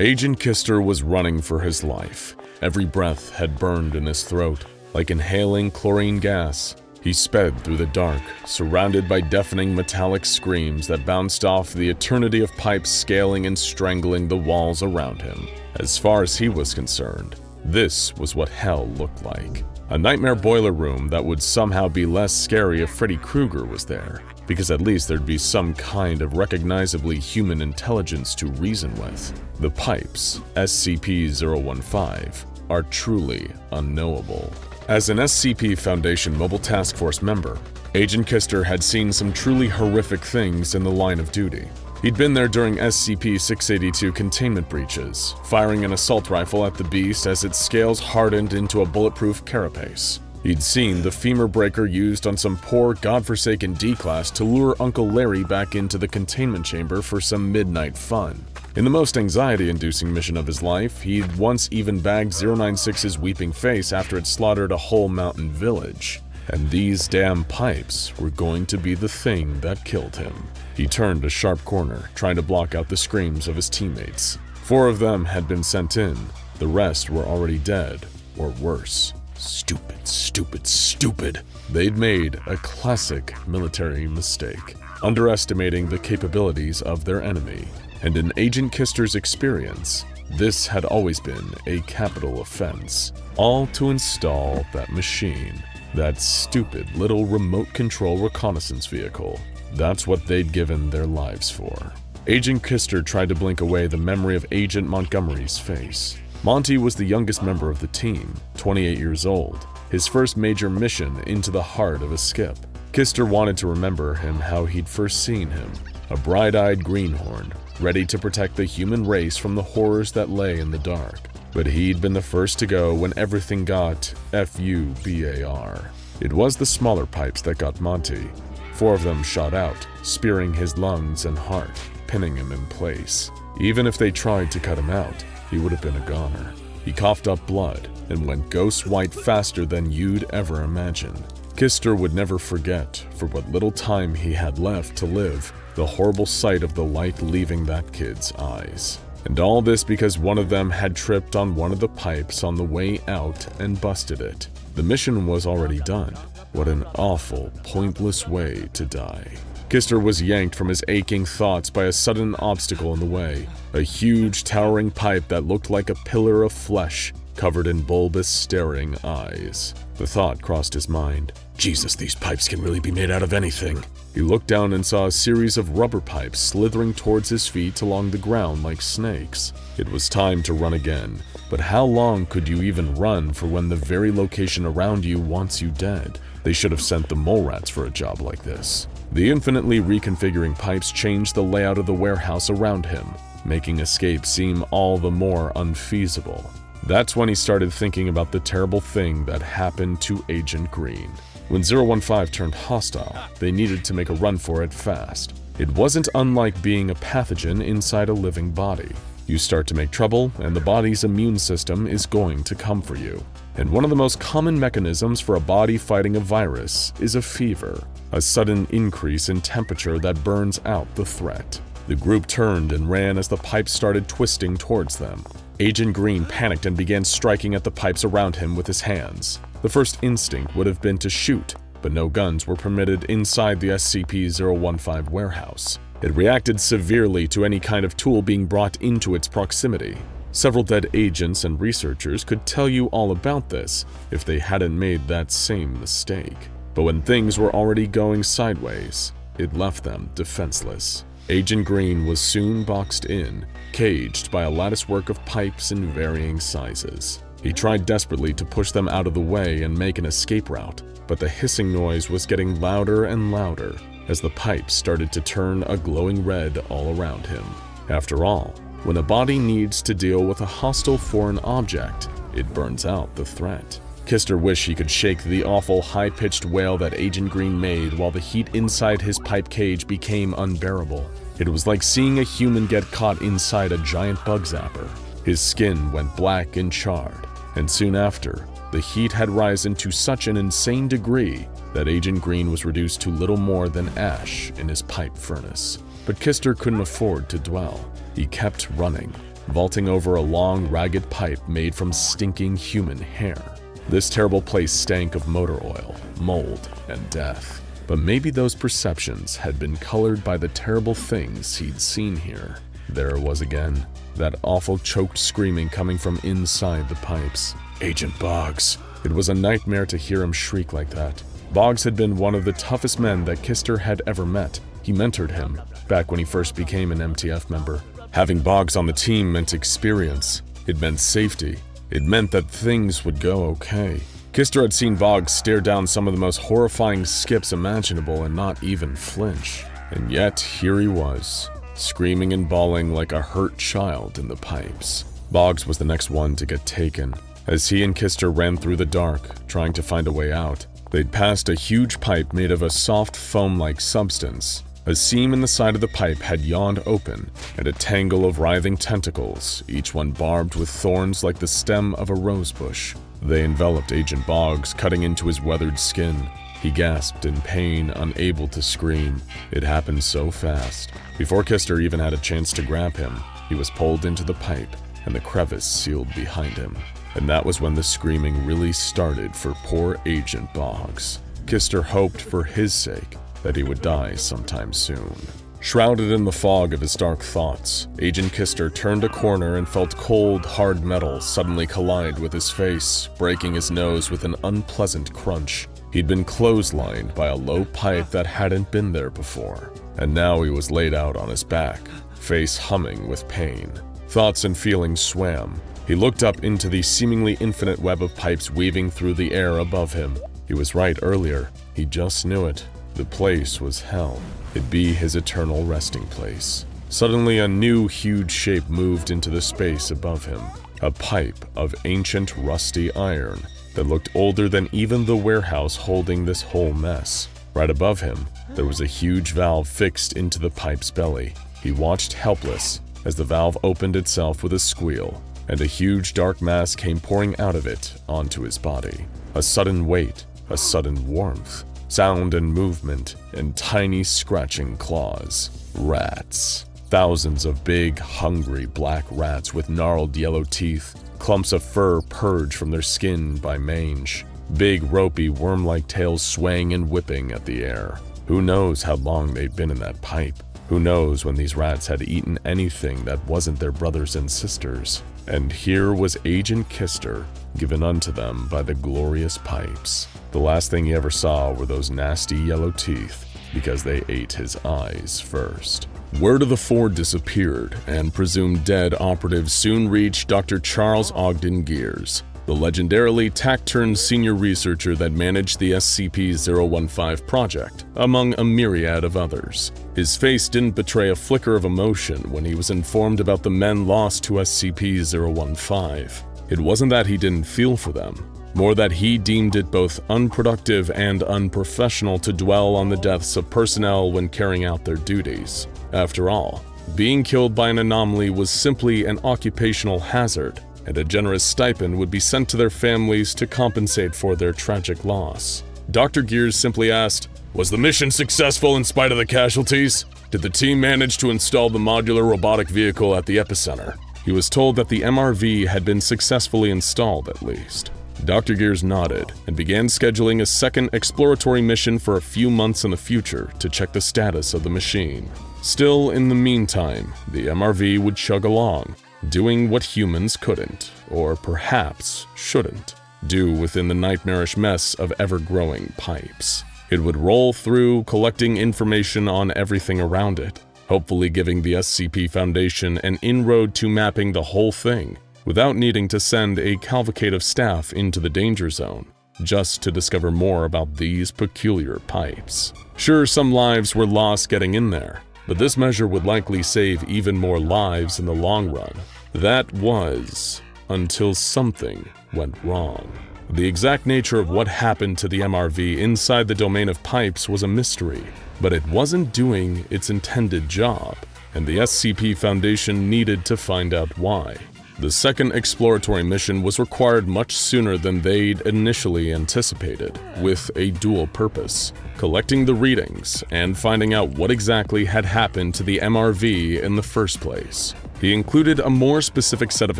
Agent Kister was running for his life. Every breath had burned in his throat, like inhaling chlorine gas. He sped through the dark, surrounded by deafening metallic screams that bounced off the eternity of pipes scaling and strangling the walls around him. As far as he was concerned, this was what hell looked like. A nightmare boiler room that would somehow be less scary if Freddy Krueger was there, because at least there'd be some kind of recognizably human intelligence to reason with. The pipes, SCP-015, are truly unknowable. As an SCP Foundation Mobile Task Force member, Agent Kister had seen some truly horrific things in the line of duty. He'd been there during SCP-682 containment breaches, firing an assault rifle at the beast as its scales hardened into a bulletproof carapace. He'd seen the femur breaker used on some poor, godforsaken D-class to lure Uncle Larry back into the containment chamber for some midnight fun. In the most anxiety-inducing mission of his life, he'd once even bagged 096's weeping face after it slaughtered a whole mountain village. And these damn pipes were going to be the thing that killed him. He turned a sharp corner, trying to block out the screams of his teammates. 4 of them had been sent in. The rest were already dead, or worse. Stupid, stupid, stupid. They'd made a classic military mistake, underestimating the capabilities of their enemy. And in Agent Kister's experience, this had always been a capital offense. All to install that machine, that stupid little remote control reconnaissance vehicle. That's what they'd given their lives for. Agent Kister tried to blink away the memory of Agent Montgomery's face. Monty was the youngest member of the team, 28 years old, his first major mission into the heart of a skip. Kister wanted to remember him how he'd first seen him, a bright-eyed greenhorn, ready to protect the human race from the horrors that lay in the dark. But he'd been the first to go when everything got FUBAR. It was the smaller pipes that got Monty. 4 of them shot out, spearing his lungs and heart, pinning him in place. Even if they tried to cut him out, he would have been a goner. He coughed up blood and went ghost white faster than you'd ever imagine. Kister would never forget, for what little time he had left to live, the horrible sight of the light leaving that kid's eyes. And all this because one of them had tripped on one of the pipes on the way out and busted it. The mission was already done. What an awful, pointless way to die. Kister was yanked from his aching thoughts by a sudden obstacle in the way. A huge, towering pipe that looked like a pillar of flesh, covered in bulbous, staring eyes. The thought crossed his mind. Jesus, these pipes can really be made out of anything. He looked down and saw a series of rubber pipes slithering towards his feet along the ground like snakes. It was time to run again, but how long could you even run for when the very location around you wants you dead? They should have sent the mole rats for a job like this. The infinitely reconfiguring pipes changed the layout of the warehouse around him, making escape seem all the more unfeasible. That's when he started thinking about the terrible thing that happened to Agent Green. When 015 turned hostile, they needed to make a run for it fast. It wasn't unlike being a pathogen inside a living body. You start to make trouble, and the body's immune system is going to come for you. And one of the most common mechanisms for a body fighting a virus is a fever, a sudden increase in temperature that burns out the threat. The group turned and ran as the pipes started twisting towards them. Agent Green panicked and began striking at the pipes around him with his hands. The first instinct would have been to shoot, but no guns were permitted inside the SCP-015 warehouse. It reacted severely to any kind of tool being brought into its proximity. Several dead agents and researchers could tell you all about this if they hadn't made that same mistake. But when things were already going sideways, it left them defenseless. Agent Green was soon boxed in, caged by a latticework of pipes in varying sizes. He tried desperately to push them out of the way and make an escape route, but the hissing noise was getting louder and louder as the pipes started to turn a glowing red all around him. After all, when a body needs to deal with a hostile foreign object, it burns out the threat. Kister wished he could shake the awful high-pitched wail that Agent Green made while the heat inside his pipe cage became unbearable. It was like seeing a human get caught inside a giant bug zapper. His skin went black and charred, and soon after, the heat had risen to such an insane degree that Agent Green was reduced to little more than ash in his pipe furnace. But Kister couldn't afford to dwell. He kept running, vaulting over a long, ragged pipe made from stinking human hair. This terrible place stank of motor oil, mold, and death. But maybe those perceptions had been colored by the terrible things he'd seen here. There it was again, that awful choked screaming coming from inside the pipes. Agent Boggs. It was a nightmare to hear him shriek like that. Boggs had been one of the toughest men that Kister had ever met. He mentored him back when he first became an MTF member. Having Boggs on the team meant experience. It meant safety. It meant that things would go okay. Kister had seen Boggs stare down some of the most horrifying skips imaginable and not even flinch. And yet, here he was, screaming and bawling like a hurt child in the pipes. Boggs was the next one to get taken. As he and Kister ran through the dark, trying to find a way out, they'd passed a huge pipe made of a soft foam-like substance. A seam in the side of the pipe had yawned open, and a tangle of writhing tentacles, each one barbed with thorns like the stem of a rosebush. They enveloped Agent Boggs, cutting into his weathered skin. He gasped in pain, unable to scream. It happened so fast. Before Kister even had a chance to grab him, he was pulled into the pipe, and the crevice sealed behind him. And that was when the screaming really started for poor Agent Boggs. Kister hoped for his sake that he would die sometime soon. Shrouded in the fog of his dark thoughts, Agent Kister turned a corner and felt cold, hard metal suddenly collide with his face, breaking his nose with an unpleasant crunch. He'd been clotheslined by a low pipe that hadn't been there before, and now he was laid out on his back, face humming with pain. Thoughts and feelings swam. He looked up into the seemingly infinite web of pipes weaving through the air above him. He was right earlier. He just knew it. The place was hell. It'd be his eternal resting place. Suddenly, a new, huge shape moved into the space above him. A pipe of ancient, rusty iron that looked older than even the warehouse holding this whole mess. Right above him, there was a huge valve fixed into the pipe's belly. He watched helpless as the valve opened itself with a squeal, and a huge dark mass came pouring out of it onto his body. A sudden weight, a sudden warmth, sound and movement, and tiny scratching claws. Rats. Thousands of big, hungry black rats with gnarled yellow teeth. Clumps of fur purged from their skin by mange. Big, ropey, worm-like tails swaying and whipping at the air. Who knows how long they'd been in that pipe? Who knows when these rats had eaten anything that wasn't their brothers and sisters? And here was Agent Kister, given unto them by the glorious pipes. The last thing he ever saw were those nasty yellow teeth, because they ate his eyes first. Word of the four disappeared, and presumed dead operatives soon reached Dr. Charles Ogden Gears, the legendarily taciturn senior researcher that managed the SCP-015 project, among a myriad of others. His face didn't betray a flicker of emotion when he was informed about the men lost to SCP-015. It wasn't that he didn't feel for them, more that he deemed it both unproductive and unprofessional to dwell on the deaths of personnel when carrying out their duties. After all, being killed by an anomaly was simply an occupational hazard, and a generous stipend would be sent to their families to compensate for their tragic loss. Dr. Gears simply asked,
Was the mission successful in spite of the casualties? Did the team manage to install the modular robotic vehicle at the epicenter? He was told that the MRV had been successfully installed at least. Dr. Gears nodded and began scheduling a second exploratory mission for a few months in the future to check the status of the machine. Still, in the meantime, the MRV would chug along, doing what humans couldn't, or perhaps shouldn't, do within the nightmarish mess of ever-growing pipes. It would roll through, collecting information on everything around it, hopefully giving the SCP Foundation an inroad to mapping the whole thing, without needing to send a cavalcade of staff into the danger zone, just to discover more about these peculiar pipes. Sure, some lives were lost getting in there, but this measure would likely save even more lives in the long run. That was, until something went wrong. The exact nature of what happened to the MRV inside the domain of pipes was a mystery, but it wasn't doing its intended job, and the SCP Foundation needed to find out why. The second exploratory mission was required much sooner than they'd initially anticipated, with a dual purpose: collecting the readings and finding out what exactly had happened to the MRV in the first place. He included a more specific set of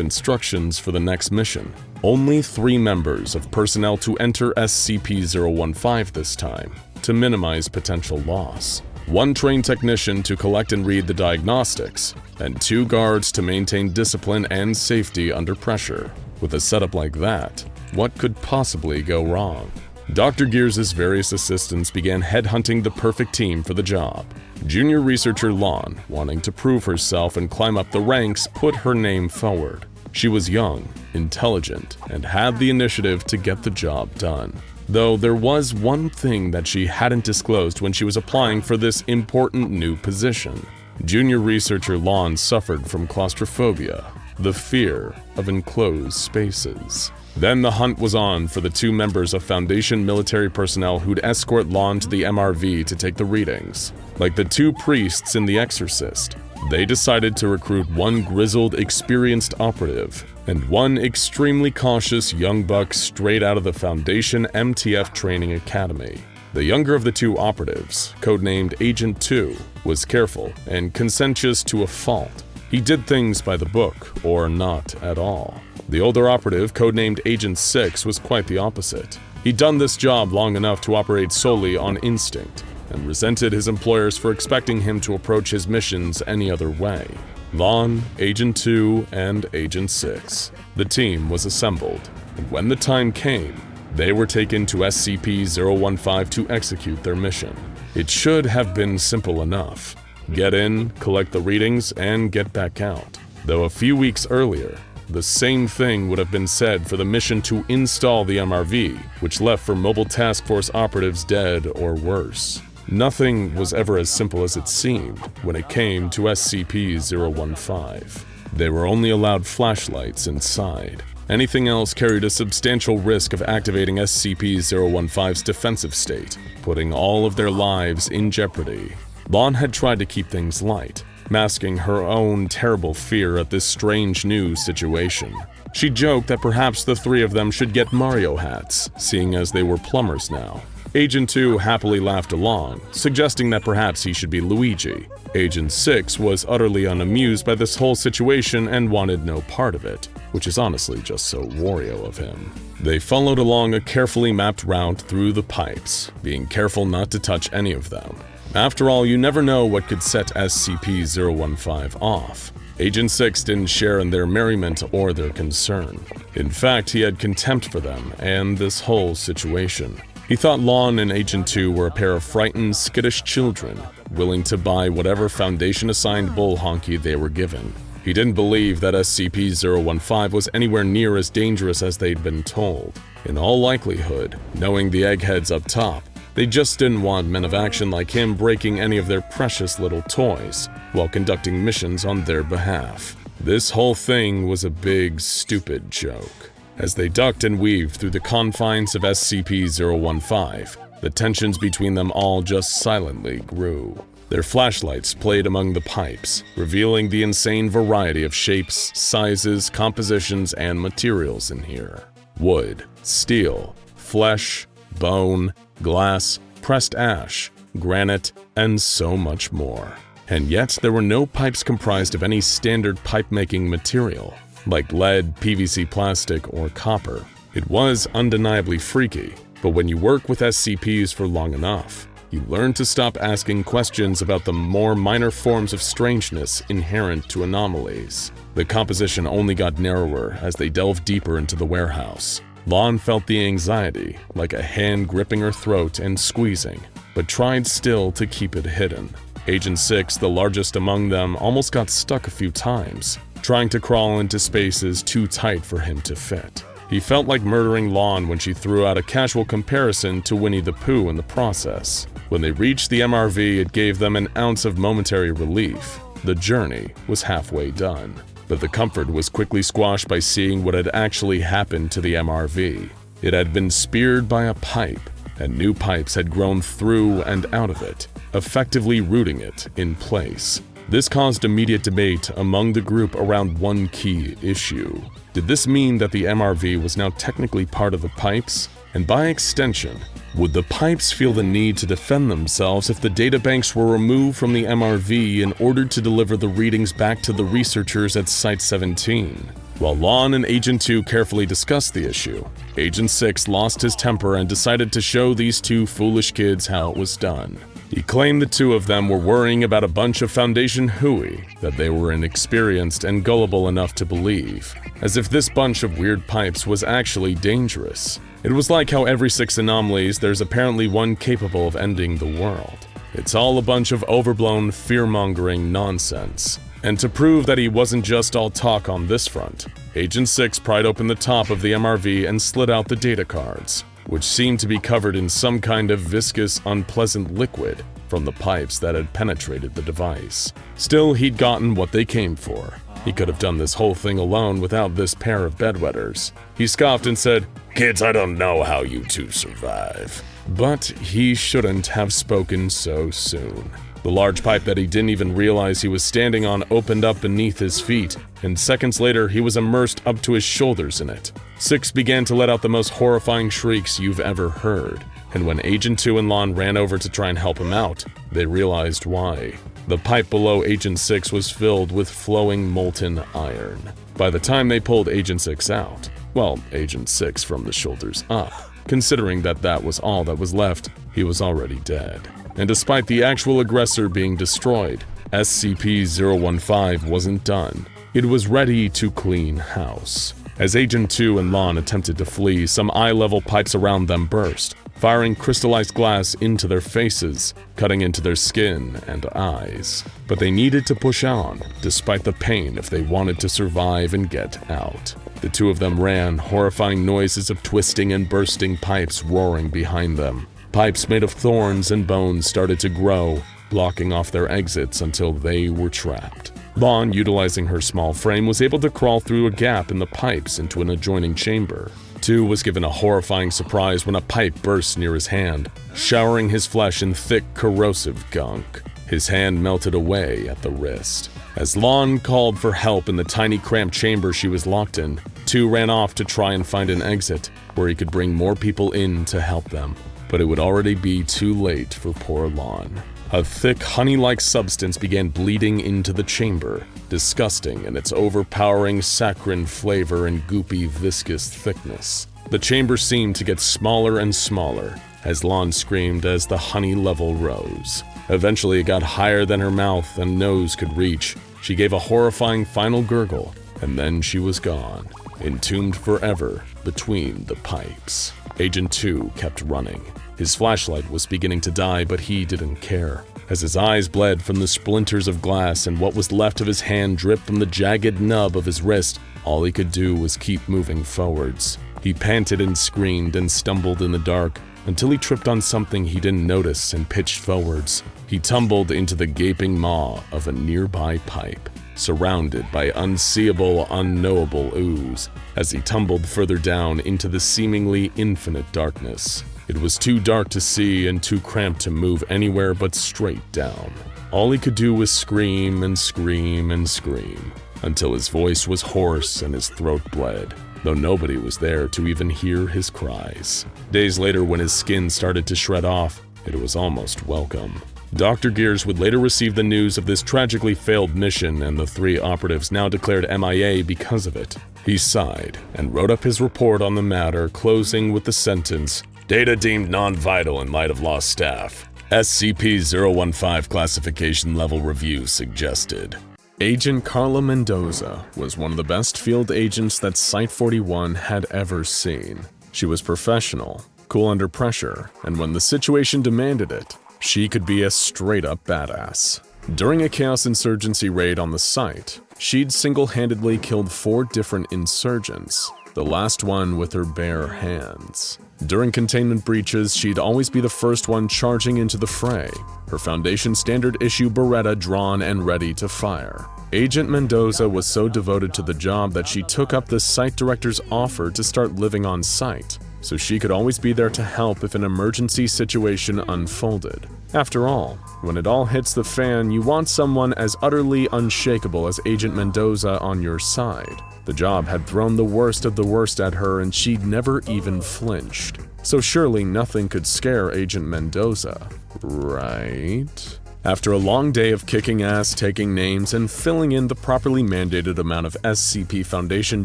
instructions for the next mission. Only 3 members of personnel to enter SCP-015 this time, to minimize potential loss. 1 trained technician to collect and read the diagnostics, and 2 guards to maintain discipline and safety under pressure. With a setup like that, what could possibly go wrong? Dr. Gears' various assistants began headhunting the perfect team for the job. Junior researcher Lon, wanting to prove herself and climb up the ranks, put her name forward. She was young, intelligent, and had the initiative to get the job done. Though there was one thing that she hadn't disclosed when she was applying for this important new position. Junior researcher Lon suffered from claustrophobia, the fear of enclosed spaces. Then the hunt was on for the 2 members of Foundation military personnel who'd escort Lon to the MRV to take the readings. Like the 2 priests in The Exorcist, they decided to recruit 1 grizzled, experienced operative and 1 extremely cautious young buck straight out of the Foundation MTF Training Academy. The younger of the 2 operatives, codenamed Agent 2, was careful and conscientious to a fault. He did things by the book, or not at all. The older operative, codenamed Agent 6, was quite the opposite. He'd done this job long enough to operate solely on instinct, and resented his employers for expecting him to approach his missions any other way. Lon, Agent 2, and Agent 6. The team was assembled, and when the time came, they were taken to SCP-015 to execute their mission. It should have been simple enough. Get in, collect the readings, and get back out. Though a few weeks earlier, the same thing would have been said for the mission to install the MRV, which left for Mobile Task Force operatives dead or worse. Nothing was ever as simple as it seemed when it came to SCP-015. They were only allowed flashlights inside. Anything else carried a substantial risk of activating SCP-015's defensive state, putting all of their lives in jeopardy. Lon had tried to keep things light, masking her own terrible fear at this strange new situation. She joked that perhaps the 3 of them should get Mario hats, seeing as they were plumbers now. Agent 2 happily laughed along, suggesting that perhaps he should be Luigi. Agent 6 was utterly unamused by this whole situation and wanted no part of it, which is honestly just so Wario of him. They followed along a carefully mapped route through the pipes, being careful not to touch any of them. After all, you never know what could set SCP-015 off. Agent 6 didn't share in their merriment or their concern. In fact, he had contempt for them and this whole situation. He thought Lon and Agent 2 were a pair of frightened, skittish children, willing to buy whatever Foundation-assigned bull honky they were given. He didn't believe that SCP-015 was anywhere near as dangerous as they'd been told. In all likelihood, knowing the eggheads up top, they just didn't want men of action like him breaking any of their precious little toys while conducting missions on their behalf. This whole thing was a big, stupid joke. As they ducked and weaved through the confines of SCP-015, the tensions between them all just silently grew. Their flashlights played among the pipes, revealing the insane variety of shapes, sizes, compositions, and materials in here. Wood, steel, flesh, bone, glass,
compressed ash, granite, and so much more. And yet, there were no pipes comprised of any standard pipe-making material, like lead, PVC plastic, or copper. It was undeniably freaky, but when you work with SCPs for long enough, you learn to stop asking questions about the more minor forms of strangeness inherent to anomalies. The composition only got narrower as they delved deeper into the warehouse. Lon felt the anxiety, like a hand gripping her throat and squeezing, but tried still to keep it hidden. Agent 6, the largest among them, almost got stuck a few times, trying to crawl into spaces too tight for him to fit. He felt like murdering Lon when she threw out a casual comparison to Winnie the Pooh in the process. When they reached the MRV, it gave them an ounce of momentary relief. The journey was halfway done. But the comfort was quickly squashed by seeing what had actually happened to the MRV. It had been speared by a pipe, and new pipes had grown through and out of it, effectively rooting it in place. This caused immediate debate among the group around one key issue. Did this mean that the MRV was now technically part of the pipes? And by extension, would the pipes feel the need to defend themselves if the databanks were removed from the MRV in order to deliver the readings back to the researchers at Site-17? While Lon and Agent 2 carefully discussed the issue, Agent 6 lost his temper and decided to show these two foolish kids how it was done. He claimed the two of them were worrying about a bunch of Foundation hooey that they were inexperienced and gullible enough to believe, as if this bunch of weird pipes was actually dangerous. It was like how every 6 anomalies there's apparently one capable of ending the world. It's all a bunch of overblown, fear-mongering nonsense. And to prove that he wasn't just all talk on this front, Agent 6 pried open the top of the MRV and slid out the data cards, which seemed to be covered in some kind of viscous, unpleasant liquid from the pipes that had penetrated the device. Still, he'd gotten what they came for. He could have done this whole thing alone without this pair of bedwetters. He scoffed and said, "Kids, I don't know how you two survive." But he shouldn't have spoken so soon. The large pipe that he didn't even realize he was standing on opened up beneath his feet, and seconds later he was immersed up to his shoulders in it. 6 began to let out the most horrifying shrieks you've ever heard, and when Agent 2 and Lon ran over to try and help him out, they realized why. The pipe below Agent 6 was filled with flowing molten iron. By the time they pulled Agent 6 out, well, Agent 6 from the shoulders up, considering that was all that was left, he was already dead. And despite the actual aggressor being destroyed, SCP-015 wasn't done. It was ready to clean house. As Agent 2 and Lon attempted to flee, some eye-level pipes around them burst, firing crystallized glass into their faces, cutting into their skin and eyes. But they needed to push on, despite the pain, if they wanted to survive and get out. The two of them ran, horrifying noises of twisting and bursting pipes roaring behind them. Pipes made of thorns and bones started to grow, blocking off their exits until they were trapped. Lon, utilizing her small frame, was able to crawl through a gap in the pipes into an adjoining chamber. 2 was given a horrifying surprise when a pipe burst near his hand, showering his flesh in thick, corrosive gunk. His hand melted away at the wrist. As Lon called for help in the tiny cramped chamber she was locked in, 2 ran off to try and find an exit where he could bring more people in to help them. But it would already be too late for poor Lon. A thick, honey-like substance began bleeding into the chamber, disgusting in its overpowering saccharine flavor and goopy, viscous thickness. The chamber seemed to get smaller and smaller as Lon screamed as the honey level rose. Eventually, it got higher than her mouth and nose could reach. She gave a horrifying final gurgle, and then she was gone, entombed forever between the pipes. Agent 2 kept running. His flashlight was beginning to die, but he didn't care. As his eyes bled from the splinters of glass and what was left of his hand dripped from the jagged nub of his wrist, all he could do was keep moving forwards. He panted and screamed and stumbled in the dark until he tripped on something he didn't notice and pitched forwards. He tumbled into the gaping maw of a nearby pipe, surrounded by unseeable, unknowable ooze. As he tumbled further down into the seemingly infinite darkness, it was too dark to see and too cramped to move anywhere but straight down. All he could do was scream and scream and scream, until his voice was hoarse and his throat bled, though nobody was there to even hear his cries. Days later, when his skin started to shred off, It was almost welcome. Dr. Gears would later receive the news of this tragically failed mission, and the 3 operatives now declared MIA because of it. He sighed and wrote up his report on the matter, closing with the sentence, "Data deemed non-vital in light of lost staff. SCP-015 classification level review suggested." Agent Carla Mendoza was one of the best field agents that Site-41 had ever seen. She was professional, cool under pressure, and when the situation demanded it, she could be a straight-up badass. During a Chaos Insurgency raid on the site, she'd single-handedly killed 4 different insurgents, the last one with her bare hands. During containment breaches, she'd always be the first one charging into the fray, her Foundation standard issue Beretta drawn and ready to fire. Agent Mendoza was so devoted to the job that she took up the site director's offer to start living on site, so she could always be there to help if an emergency situation unfolded. After all, when it all hits the fan, you want someone as utterly unshakable as Agent Mendoza on your side. The job had thrown the worst of the worst at her, and she'd never even flinched. So surely nothing could scare Agent Mendoza, right? After a long day of kicking ass, taking names, and filling in the properly mandated amount of SCP Foundation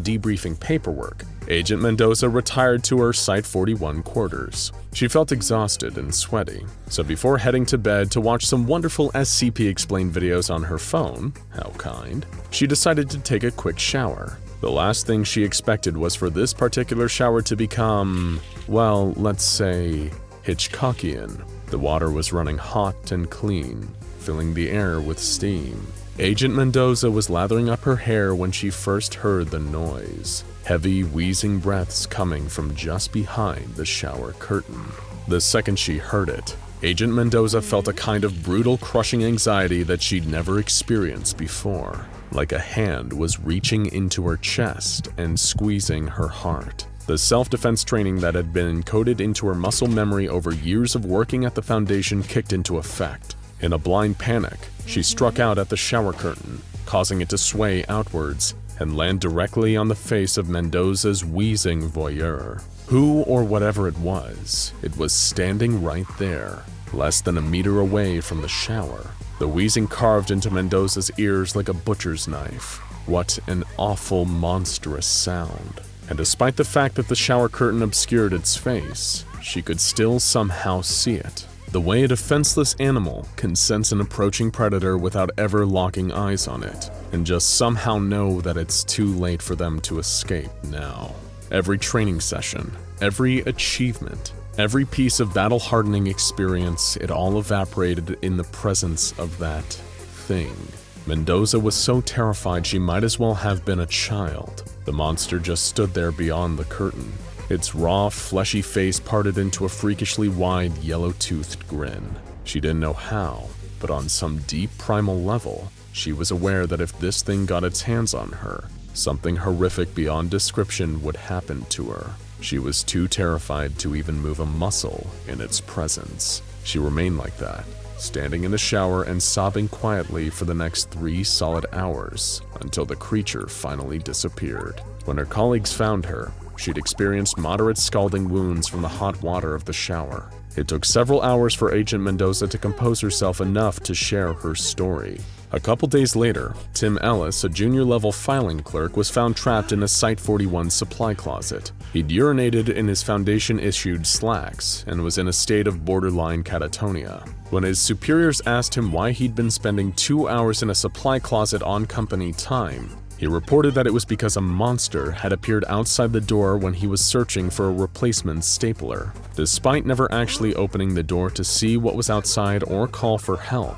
debriefing paperwork, Agent Mendoza retired to her Site-41 quarters. She felt exhausted and sweaty, so before heading to bed to watch some wonderful SCP Explained videos on her phone, how kind, she decided to take a quick shower. The last thing she expected was for this particular shower to become, well, let's say, Hitchcockian. The water was running hot and clean, filling the air with steam. Agent Mendoza was lathering up her hair when she first heard the noise. Heavy, wheezing breaths coming from just behind the shower curtain. The second she heard it, Agent Mendoza felt a kind of brutal, crushing anxiety that she'd never experienced before. Like a hand was reaching into her chest and squeezing her heart. The self-defense training that had been encoded into her muscle memory over years of working at the Foundation kicked into effect. In a blind panic, she struck out at the shower curtain, causing it to sway outwards and land directly on the face of Mendoza's wheezing voyeur. Who or whatever it was standing right there, less than a meter away from the shower. The wheezing carved into Mendoza's ears like a butcher's knife. What an awful, monstrous sound. And despite the fact that the shower curtain obscured its face, she could still somehow see it. The way a defenseless animal can sense an approaching predator without ever locking eyes on it, and just somehow know that it's too late for them to escape now. Every training session, every achievement, every piece of battle-hardening experience, it all evaporated in the presence of that thing. Mendoza was so terrified she might as well have been a child. The monster just stood there beyond the curtain, its raw, fleshy face parted into a freakishly wide, yellow-toothed grin. She didn't know how, but on some deep primal level, she was aware that if this thing got its hands on her, something horrific beyond description would happen to her. She was too terrified to even move a muscle in its presence. She remained like that, standing in the shower and sobbing quietly for the next 3 solid hours, until the creature finally disappeared. When her colleagues found her, she'd experienced moderate scalding wounds from the hot water of the shower. It took several hours for Agent Mendoza to compose herself enough to share her story. A couple days later, Tim Ellis, a junior-level filing clerk, was found trapped in a Site-41 supply closet. He'd urinated in his Foundation-issued slacks and was in a state of borderline catatonia. When his superiors asked him why he'd been spending 2 hours in a supply closet on company time, he reported that it was because a monster had appeared outside the door when he was searching for a replacement stapler. Despite never actually opening the door to see what was outside or call for help,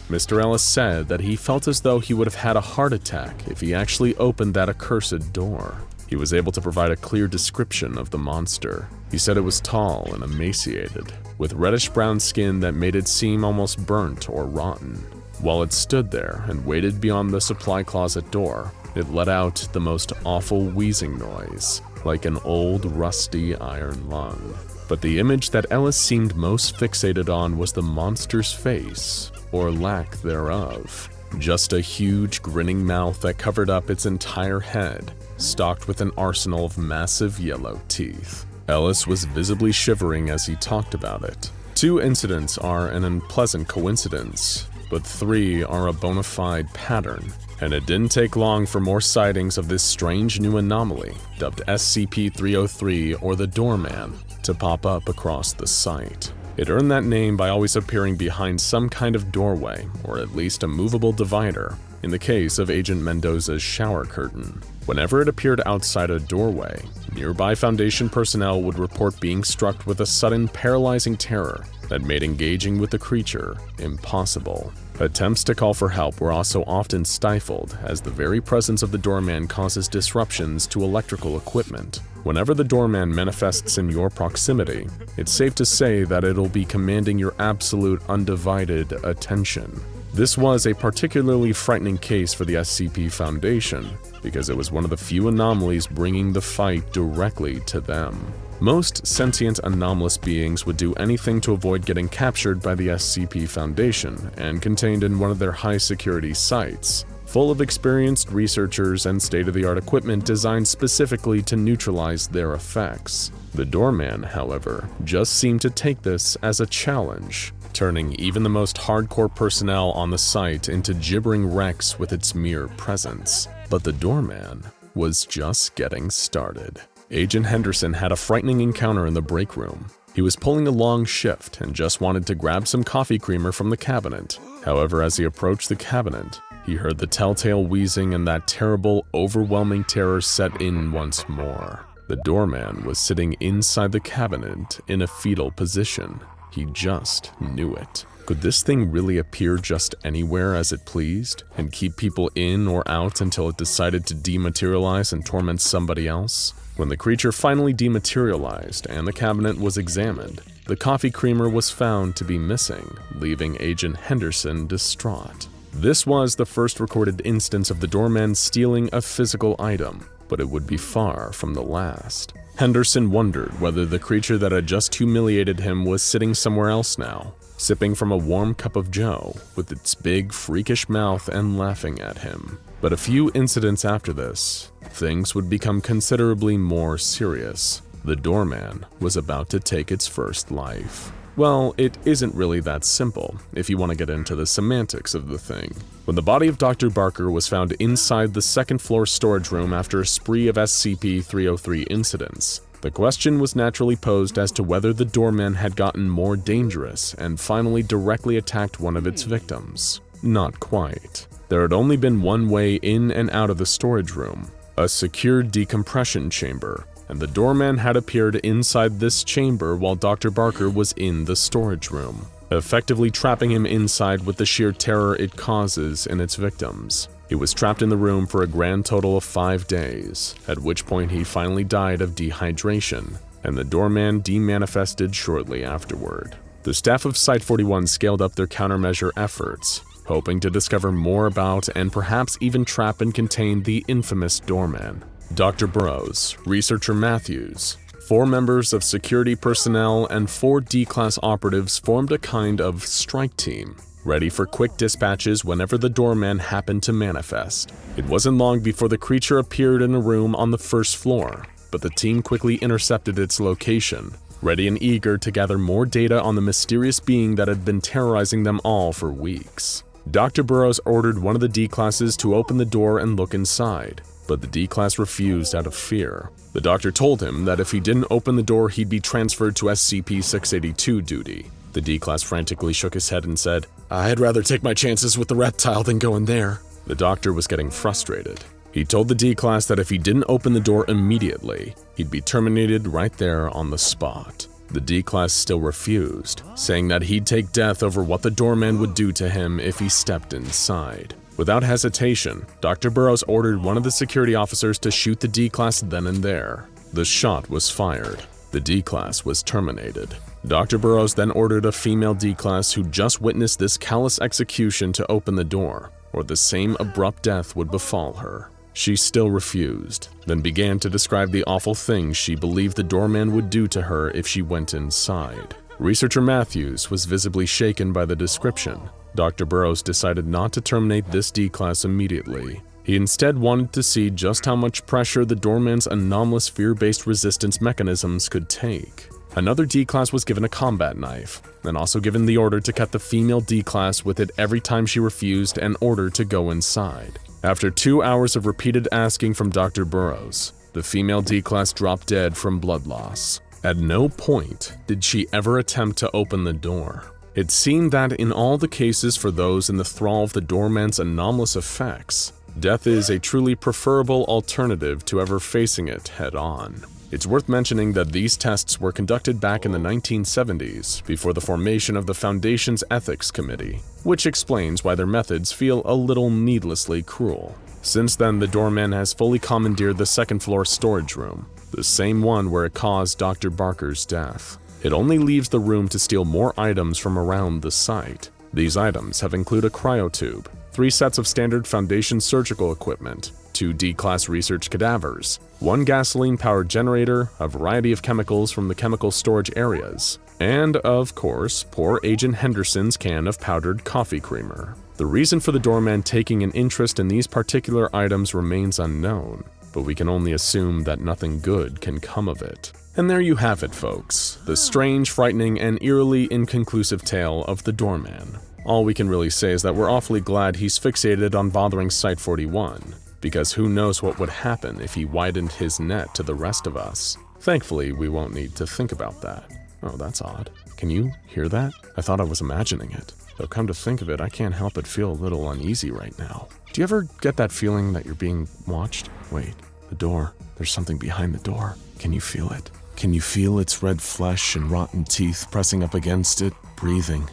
Mr. Ellis said that he felt as though he would have had a heart attack if he actually opened that accursed door. He was able to provide a clear description of the monster. He said it was tall and emaciated, with reddish-brown skin that made it seem almost burnt or rotten. While it stood there and waited beyond the supply closet door, it let out the most awful wheezing noise, like an old, rusty iron lung. But the image that Ellis seemed most fixated on was the monster's face, or lack thereof. Just a huge, grinning mouth that covered up its entire head, stocked with an arsenal of massive yellow teeth. Ellis was visibly shivering as he talked about it. 2 incidents are an unpleasant coincidence, but 3 are a bona fide pattern. And it didn't take long for more sightings of this strange new anomaly, dubbed SCP-303 or the Doorman, to pop up across the site. It earned that name by always appearing behind some kind of doorway, or at least a movable divider, in the case of Agent Mendoza's shower curtain. Whenever it appeared outside a doorway, nearby Foundation personnel would report being struck with a sudden paralyzing terror that made engaging with the creature impossible. Attempts to call for help were also often stifled, as the very presence of the Doorman causes disruptions to electrical equipment. Whenever the Doorman manifests in your proximity, it's safe to say that it'll be commanding your absolute undivided attention. This was a particularly frightening case for the SCP Foundation, because it was one of the few anomalies bringing the fight directly to them. Most sentient anomalous beings would do anything to avoid getting captured by the SCP Foundation and contained in one of their high-security sites, full of experienced researchers and state-of-the-art equipment designed specifically to neutralize their effects. The Doorman, however, just seemed to take this as a challenge, turning even the most hardcore personnel on the site into gibbering wrecks with its mere presence. But the Doorman was just getting started. Agent Henderson had a frightening encounter in the break room. He was pulling a long shift and just wanted to grab some coffee creamer from the cabinet. However, as he approached the cabinet, he heard the telltale wheezing and that terrible, overwhelming terror set in once more. The Doorman was sitting inside the cabinet in a fetal position. He just knew it. Could this thing really appear just anywhere as it pleased, and keep people in or out until it decided to dematerialize and torment somebody else? When the creature finally dematerialized and the cabinet was examined, the coffee creamer was found to be missing, leaving Agent Henderson distraught. This was the first recorded instance of the Doorman stealing a physical item, but it would be far from the last. Henderson wondered whether the creature that had just humiliated him was sitting somewhere else now, sipping from a warm cup of joe, with its big, freakish mouth and laughing at him. But a few incidents after this, things would become considerably more serious. The Doorman was about to take its first life. Well, it isn't really that simple, if you want to get into the semantics of the thing. When the body of Dr. Barker was found inside the second-floor storage room after a spree of SCP-303 incidents, the question was naturally posed as to whether the Doorman had gotten more dangerous and finally directly attacked one of its victims. Not quite. There had only been one way in and out of the storage room, a secured decompression chamber, and the Doorman had appeared inside this chamber while Dr. Barker was in the storage room, effectively trapping him inside with the sheer terror it causes in its victims. He was trapped in the room for a grand total of 5 days, at which point he finally died of dehydration, and the Doorman demanifested shortly afterward. The staff of Site-41 scaled up their countermeasure efforts, hoping to discover more about and perhaps even trap and contain the infamous Doorman. Dr. Burroughs, Researcher Matthews, 4 members of security personnel, and 4 D-Class operatives formed a kind of strike team, ready for quick dispatches whenever the Doorman happened to manifest. It wasn't long before the creature appeared in a room on the first floor, but the team quickly intercepted its location, ready and eager to gather more data on the mysterious being that had been terrorizing them all for weeks. Dr. Burroughs ordered one of the D-Classes to open the door and look inside, but the D-Class refused out of fear. The doctor told him that if he didn't open the door, he'd be transferred to SCP-682 duty. The D-Class frantically shook his head and said, "I'd rather take my chances with the reptile than go in there." The doctor was getting frustrated. He told the D-Class that if he didn't open the door immediately, he'd be terminated right there on the spot. The D-Class still refused, saying that he'd take death over what the Doorman would do to him if he stepped inside. Without hesitation, Dr. Burroughs ordered one of the security officers to shoot the D-Class then and there. The shot was fired. The D-Class was terminated. Dr. Burroughs then ordered a female D-Class who just witnessed this callous execution to open the door, or the same abrupt death would befall her. She still refused, then began to describe the awful things she believed the Doorman would do to her if she went inside. Researcher Matthews was visibly shaken by the description. Dr. Burroughs decided not to terminate this D-Class immediately. He instead wanted to see just how much pressure the Doorman's anomalous fear-based resistance mechanisms could take. Another D-Class was given a combat knife, and also given the order to cut the female D-Class with it every time she refused an order to go inside. After 2 hours of repeated asking from Dr. Burrows, the female D-Class dropped dead from blood loss. At no point did she ever attempt to open the door. It seemed that in all the cases for those in the thrall of the doorman's anomalous effects, death is a truly preferable alternative to ever facing it head-on. It's worth mentioning that these tests were conducted back in the 1970s, before the formation of the Foundation's Ethics Committee, which explains why their methods feel a little needlessly cruel. Since then, the doorman has fully commandeered the second-floor storage room, the same one where it caused Dr. Barker's death. It only leaves the room to steal more items from around the site. These items have included a cryotube, 3 sets of standard Foundation surgical equipment, 2 D-Class research cadavers, 1 gasoline-powered generator, a variety of chemicals from the chemical storage areas, and, of course, poor Agent Henderson's can of powdered coffee creamer. The reason for the doorman taking an interest in these particular items remains unknown, but we can only assume that nothing good can come of it. And there you have it, folks, the strange, frightening, and eerily inconclusive tale of the doorman. All we can really say is that we're awfully glad he's fixated on bothering Site-41, because who knows what would happen if he widened his net to the rest of us. Thankfully, we won't need to think about that. Oh, that's odd. Can you hear that? I thought I was imagining it. Though come to think of it, I can't help but feel a little uneasy right now. Do you ever get that feeling that you're being watched? Wait, the door. There's something behind the door. Can you feel it? Can you feel its red flesh and rotten teeth pressing up against it, breathing,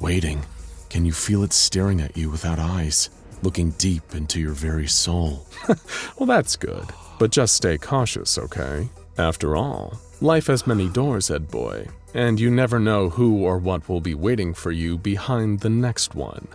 waiting? Can you feel it staring at you without eyes, looking deep into your very soul? Well, that's good, but just stay cautious, okay? After all, life has many doors, Ed boy, and you never know who or what will be waiting for you behind the next one.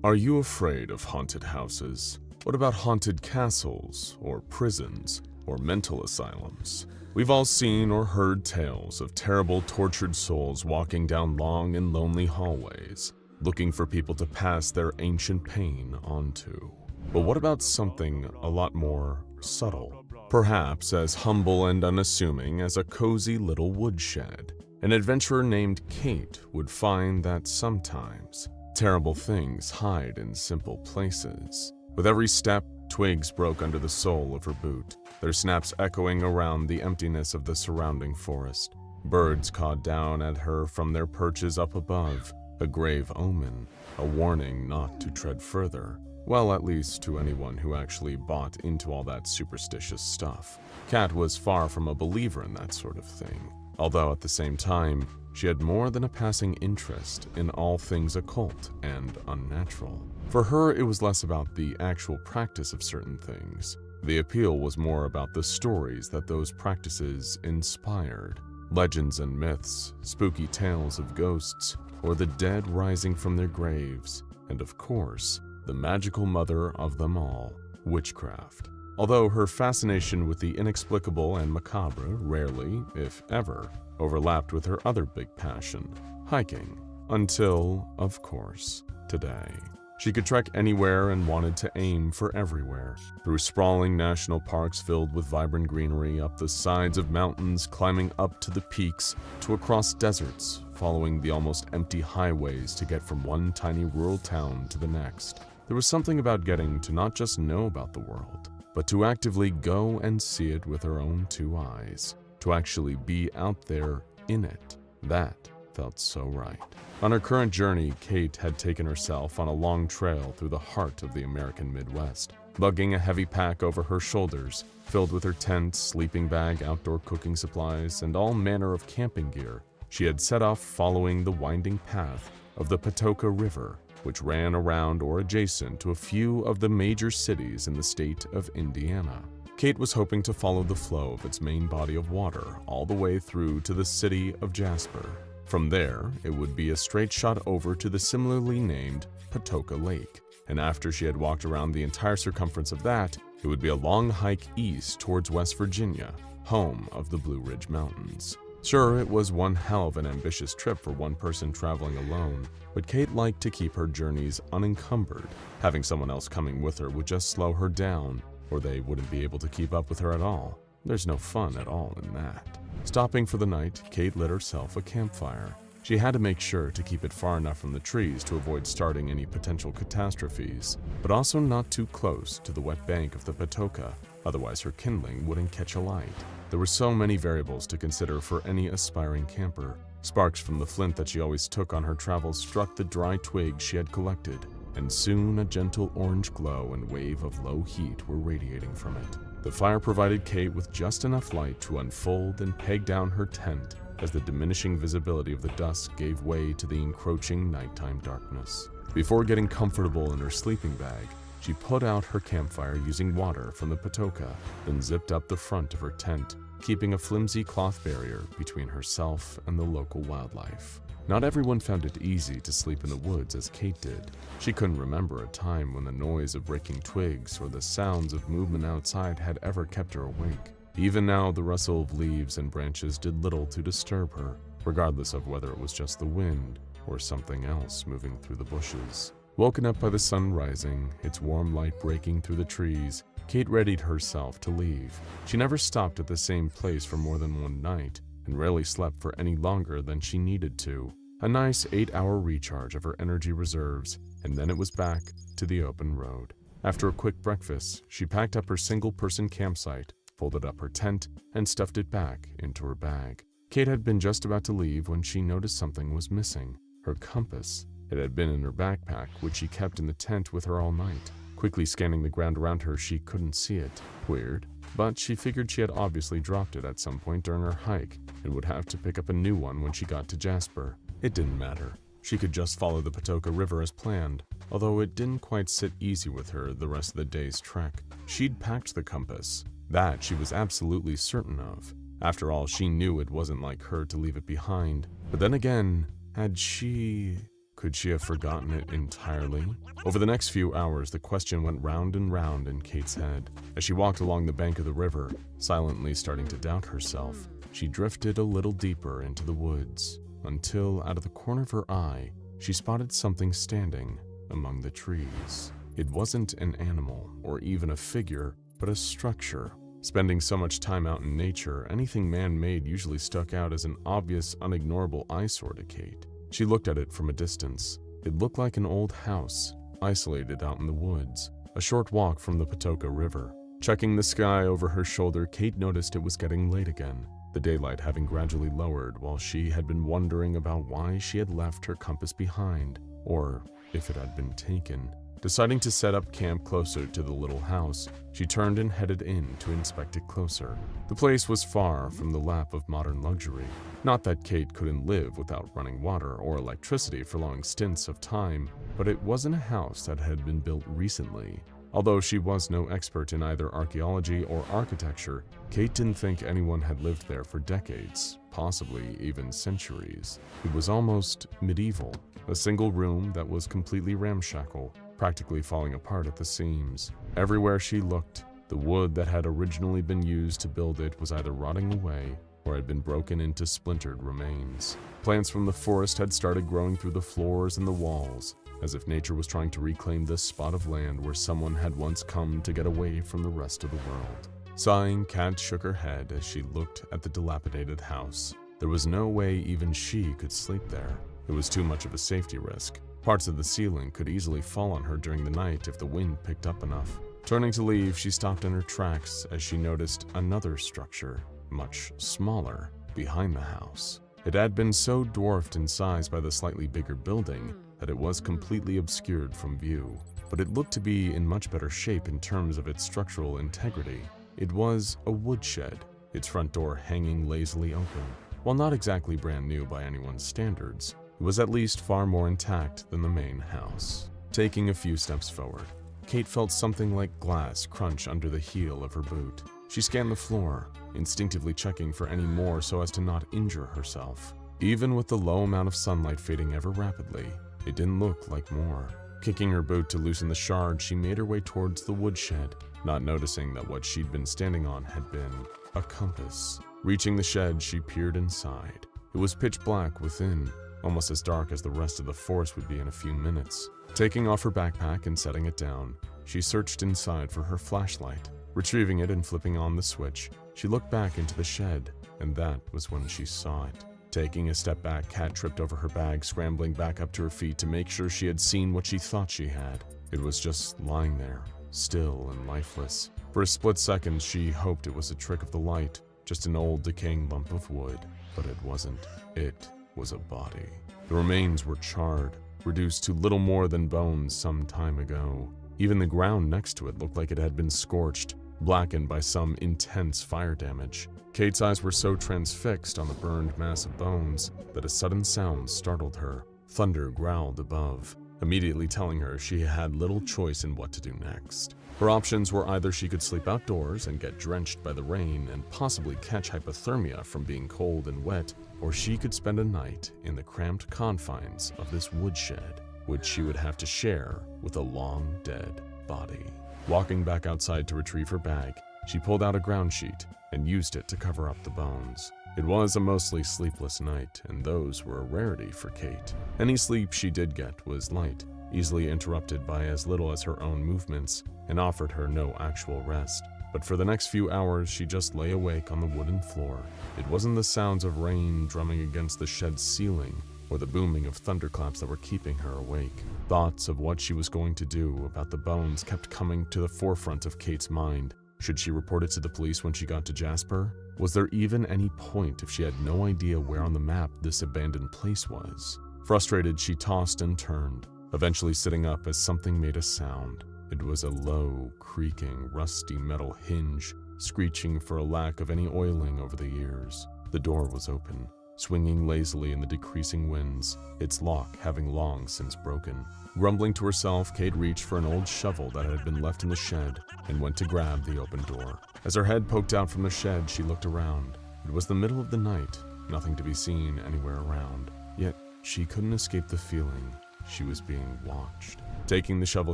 Are you afraid of haunted houses? What about haunted castles, or prisons, or mental asylums? We've all seen or heard tales of terrible, tortured souls walking down long and lonely hallways, looking for people to pass their ancient pain onto. But what about something a lot more subtle? Perhaps as humble and unassuming as a cozy little woodshed. An adventurer named Kate would find that sometimes terrible things hide in simple places. With every step, twigs broke under the sole of her boot, their snaps echoing around the emptiness of the surrounding forest. Birds cawed down at her from their perches up above, a grave omen, a warning not to tread further. Well, at least to anyone who actually bought into all that superstitious stuff. Kat was far from a believer in that sort of thing, although at the same time, she had more than a passing interest in all things occult and unnatural. For her, it was less about the actual practice of certain things. The appeal was more about the stories that those practices inspired. Legends and myths, spooky tales of ghosts, or the dead rising from their graves, and of course, the magical mother of them all, witchcraft. Although her fascination with the inexplicable and macabre rarely, if ever, overlapped with her other big passion, hiking. Until, of course, today. She could trek anywhere and wanted to aim for everywhere, through sprawling national parks filled with vibrant greenery, up the sides of mountains, climbing up to the peaks, to across deserts, following the almost empty highways to get from one tiny rural town to the next. There was something about getting to not just know about the world, but to actively go and see it with her own 2 eyes, to actually be out there in it. That felt so right. On her current journey, Kate had taken herself on a long trail through the heart of the American Midwest, lugging a heavy pack over her shoulders, filled with her tent, sleeping bag, outdoor cooking supplies, and all manner of camping gear. She had set off following the winding path of the Patoka River, which ran around or adjacent to a few of the major cities in the state of Indiana. Kate was hoping to follow the flow of its main body of water all the way through to the city of Jasper. From there, it would be a straight shot over to the similarly named Patoka Lake, and after she had walked around the entire circumference of that, it would be a long hike east towards West Virginia, home of the Blue Ridge Mountains. Sure, it was one hell of an ambitious trip for one person traveling alone, but Kate liked to keep her journeys unencumbered. Having someone else coming with her would just slow her down, or they wouldn't be able to keep up with her at all. There's no fun at all in that. Stopping for the night, Kate lit herself a campfire. She had to make sure to keep it far enough from the trees to avoid starting any potential catastrophes, but also not too close to the wet bank of the Patoka, otherwise her kindling wouldn't catch alight. There were so many variables to consider for any aspiring camper. Sparks from the flint that she always took on her travels struck the dry twigs she had collected, and soon a gentle orange glow and wave of low heat were radiating from it. The fire provided Kate with just enough light to unfold and peg down her tent as the diminishing visibility of the dusk gave way to the encroaching nighttime darkness. Before getting comfortable in her sleeping bag, she put out her campfire using water from the Patoka, then zipped up the front of her tent, keeping a flimsy cloth barrier between herself and the local wildlife. Not everyone found it easy to sleep in the woods as Kate did. She couldn't remember a time when the noise of breaking twigs or the sounds of movement outside had ever kept her awake. Even now, the rustle of leaves and branches did little to disturb her, regardless of whether it was just the wind or something else moving through the bushes. Woken up by the sun rising, its warm light breaking through the trees, Kate readied herself to leave. She never stopped at the same place for more than one night, and rarely slept for any longer than she needed to. A nice 8-hour recharge of her energy reserves, and then it was back to the open road. After a quick breakfast, she packed up her single-person campsite, folded up her tent, and stuffed it back into her bag. Kate had been just about to leave when she noticed something was missing: her compass. It had been in her backpack, which she kept in the tent with her all night. Quickly scanning the ground around her, she couldn't see it. Weird, but she figured she had obviously dropped it at some point during her hike and would have to pick up a new one when she got to Jasper. It didn't matter. She could just follow the Patoka River as planned, although it didn't quite sit easy with her the rest of the day's trek. She'd packed the compass. That she was absolutely certain of. After all, she knew it wasn't like her to leave it behind. But then again, could she have forgotten it entirely? Over the next few hours, the question went round and round in Kate's head. As she walked along the bank of the river, silently starting to doubt herself, she drifted a little deeper into the woods, until out of the corner of her eye, she spotted something standing among the trees. It wasn't an animal or even a figure, but a structure. Spending so much time out in nature, anything man-made usually stuck out as an obvious, unignorable eyesore to Kate. She looked at it from a distance. It looked like an old house, isolated out in the woods, a short walk from the Patoka River. Checking the sky over her shoulder, Kate noticed it was getting late again, the daylight having gradually lowered while she had been wondering about why she had left her compass behind, or if it had been taken. Deciding to set up camp closer to the little house, she turned and headed in to inspect it closer. The place was far from the lap of modern luxury. Not that Kate couldn't live without running water or electricity for long stints of time, but it wasn't a house that had been built recently. Although she was no expert in either archaeology or architecture, Kate didn't think anyone had lived there for decades, possibly even centuries. It was almost medieval, a single room that was completely ramshackle, practically falling apart at the seams. Everywhere she looked, the wood that had originally been used to build it was either rotting away or had been broken into splintered remains. Plants from the forest had started growing through the floors and the walls, as if nature was trying to reclaim this spot of land where someone had once come to get away from the rest of the world. Sighing, Kat shook her head as she looked at the dilapidated house. There was no way even she could sleep there. It was too much of a safety risk. Parts of the ceiling could easily fall on her during the night if the wind picked up enough. Turning to leave, she stopped in her tracks as she noticed another structure, much smaller, behind the house. It had been so dwarfed in size by the slightly bigger building that it was completely obscured from view, but it looked to be in much better shape in terms of its structural integrity. It was a woodshed, its front door hanging lazily open. While not exactly brand new by anyone's standards, it was at least far more intact than the main house. Taking a few steps forward, Kate felt something like glass crunch under the heel of her boot. She scanned the floor, instinctively checking for any more so as to not injure herself. Even with the low amount of sunlight fading ever rapidly, it didn't look like more. Kicking her boot to loosen the shard, she made her way towards the woodshed, not noticing that what she'd been standing on had been a compass. Reaching the shed, she peered inside. It was pitch black within, almost as dark as the rest of the forest would be in a few minutes. Taking off her backpack and setting it down, she searched inside for her flashlight. Retrieving it and flipping on the switch, She looked back into the shed, and that was when she saw it. Taking a step back, Kat tripped over her bag, scrambling back up to her feet to make sure she had seen what she thought she had. It was just lying there, still and lifeless. For a split second, she hoped it was a trick of the light, just an old decaying lump of wood, but it wasn't. It was a body. The remains were charred, reduced to little more than bones some time ago. Even the ground next to it looked like it had been scorched, blackened by some intense fire damage. Kate's eyes were so transfixed on the burned mass of bones that a sudden sound startled her. Thunder growled above, immediately telling her she had little choice in what to do next. Her options were either she could sleep outdoors and get drenched by the rain and possibly catch hypothermia from being cold and wet, or she could spend a night in the cramped confines of this woodshed, which she would have to share with a long-dead body. Walking back outside to retrieve her bag, she pulled out a ground sheet and used it to cover up the bones. It was a mostly sleepless night, and those were a rarity for Kate. Any sleep she did get was light, easily interrupted by as little as her own movements, and offered her no actual rest. But for the next few hours, she just lay awake on the wooden floor. It wasn't the sounds of rain drumming against the shed's ceiling, or the booming of thunderclaps that were keeping her awake. Thoughts of what she was going to do about the bones kept coming to the forefront of Kate's mind. Should she report it to the police when she got to Jasper? Was there even any point if she had no idea where on the map this abandoned place was? Frustrated, she tossed and turned, eventually sitting up as something made a sound. It was a low, creaking, rusty metal hinge, screeching for a lack of any oiling over the years. The door was open, swinging lazily in the decreasing winds, its lock having long since broken. Grumbling to herself, Kate reached for an old shovel that had been left in the shed and went to grab the open door. As her head poked out from the shed, she looked around. It was the middle of the night, nothing to be seen anywhere around. Yet, she couldn't escape the feeling she was being watched. Taking the shovel,